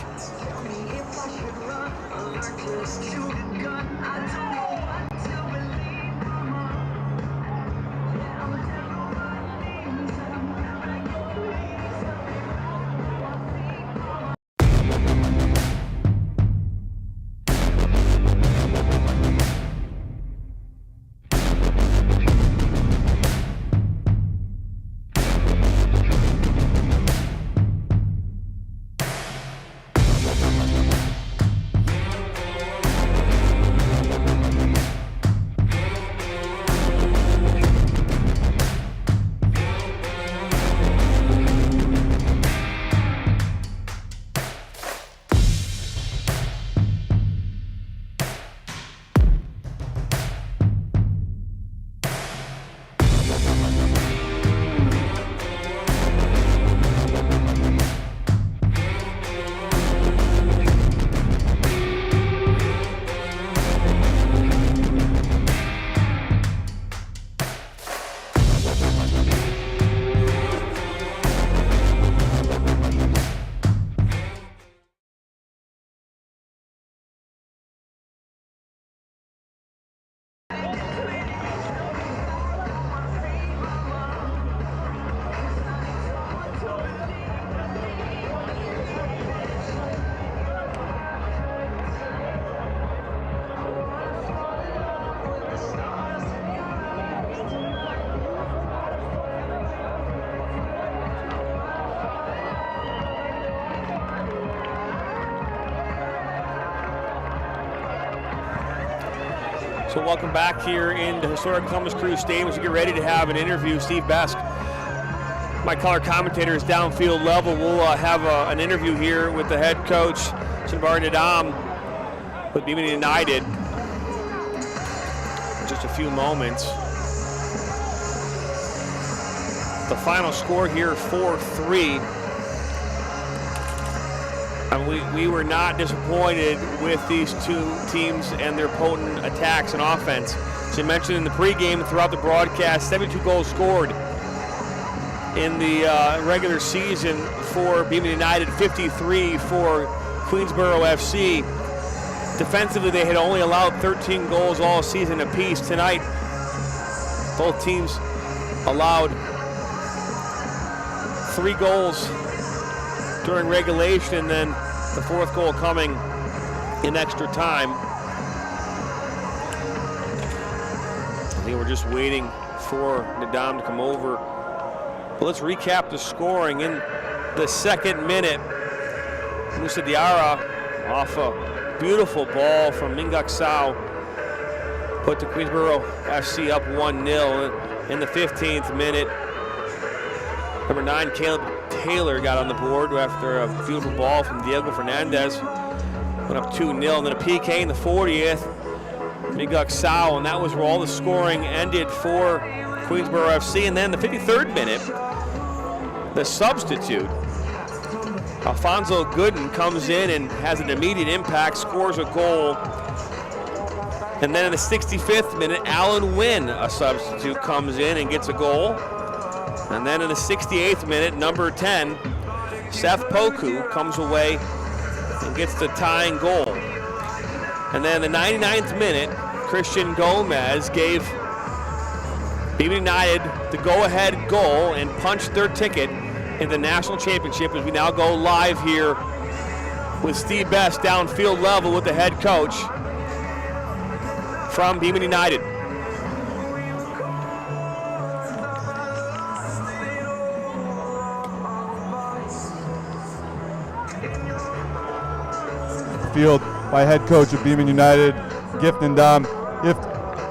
So welcome back here into historic Columbus Crew Stadium as we get ready to have an interview. Steve Besk, my color commentator, is downfield level. We'll have an interview here with the head coach, Shinbar Nadam, with Beaman United in just a few moments. The final score here, 4-3. And we were not disappointed with these two teams and their potent attacks and offense. As I mentioned in the pregame and throughout the broadcast, 72 goals scored in the regular season for Beaman United, 53 for Queensboro FC. Defensively, they had only allowed 13 goals all season apiece. Tonight, both teams allowed 3 goals during regulation, and then the 4th goal coming in extra time. They were just waiting for Nadam to come over. But let's recap the scoring. In the 2nd minute, Musa Diarra, off a beautiful ball from Mingak Sao, put the Queensboro FC up 1-0. In the 15th minute, number 9, Caleb Taylor got on the board after a beautiful ball from Diego Fernandez. Went up 2-0, and then a PK in the 40th. Mingak Sao, and that was where all the scoring ended for Queensboro FC. And then the 53rd minute, the substitute, Alfonso Gooden, comes in and has an immediate impact, scores a goal. And then in the 65th minute, Alan Wynn, a substitute, comes in and gets a goal. And then in the 68th minute, number 10, Seth Poku, comes away and gets the tying goal. And then in the 99th minute, Christian Gomez gave Beaman United the go-ahead goal and punched their ticket in the national championship, as we now go live here with Steve Besk downfield level with the head coach from Beaman United. Field by head coach of Beaman United, Gift and Dom. Gift,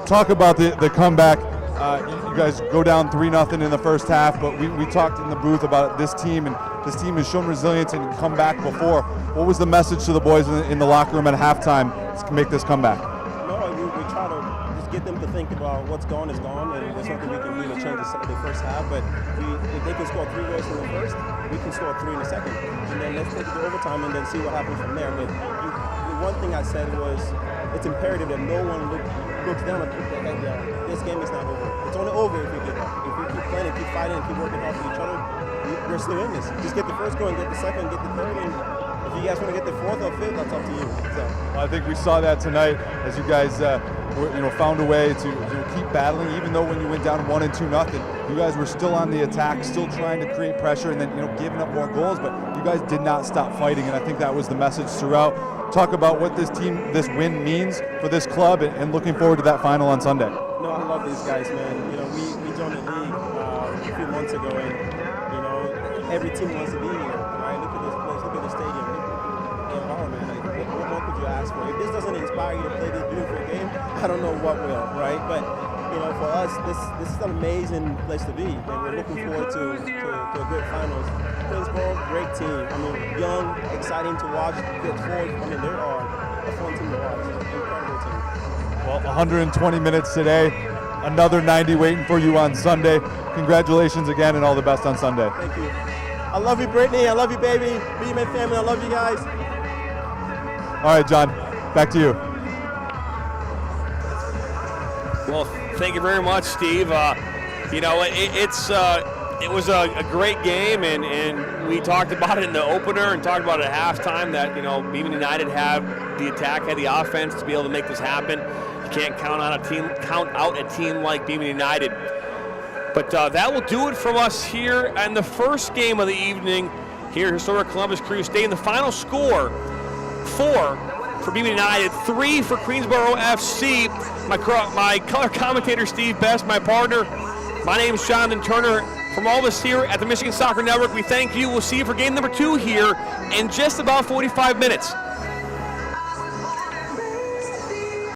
talk about the comeback. You guys go down 3-0 in the first half, but we talked in the booth about this team, and this team has shown resilience and come back before. What was the message to the boys in the locker room at halftime to make this comeback? No, we try to just get them to think about what's gone is gone, and there's nothing we can do to change the first half. But if they can score 3 goals in the first, we can score 3 in the second, and then let's take it to overtime and then see what happens from there. But one thing I said was it's imperative that no one looks down and puts their head down. This game is not over. It's only over if we give up. If we keep playing and keep fighting and keep working hard for each other, we're still in this. Just get the first goal and get the second, get the third, and if you guys want to get the 4th or 5th, that's up to you. So. Well, I think we saw that tonight as you guys found a way to keep battling, even though when you went down 1 and 2-0, you guys were still on the attack, still trying to create pressure, and then giving up more goals. But you guys did not stop fighting, and I think that was the message throughout. Talk about what this win means for this club, and looking forward to that final on Sunday. No, I love these guys, man. We joined the league a few months ago, and every team wants to be here, right? Look at this place, look at the stadium. Oh man, what more could you ask for? If this doesn't inspire you to play this beautiful game, I don't know what will, right? But for us, this is an amazing place to be, and we're looking forward to a good finals. Queensboro, great team. Young, exciting to watch. Good forward. They are a fun team to watch. Incredible team. Well, 120 minutes today. Another 90 waiting for you on Sunday. Congratulations again, and all the best on Sunday. Thank you. I love you, Brittany. I love you, baby. Beaman family. I love you guys. All right, John. Back to you. Well, thank you very much, Steve. It was a great game, and we talked about it in the opener and talked about it at halftime that, Beaman United had the attack, had the offense to be able to make this happen. You can't count out a team like Beaman United. But that will do it from us here in the first game of the evening here at historic Columbus Crew Stadium. The final score, 4 for Beaman United, 3 for Queensboro FC. My color commentator, Steve Besk, my partner. My name is Jonathan Turner. From all of us here at the Michigan Soccer Network, we thank you. We'll see you for game number 2 here in just about 45 minutes.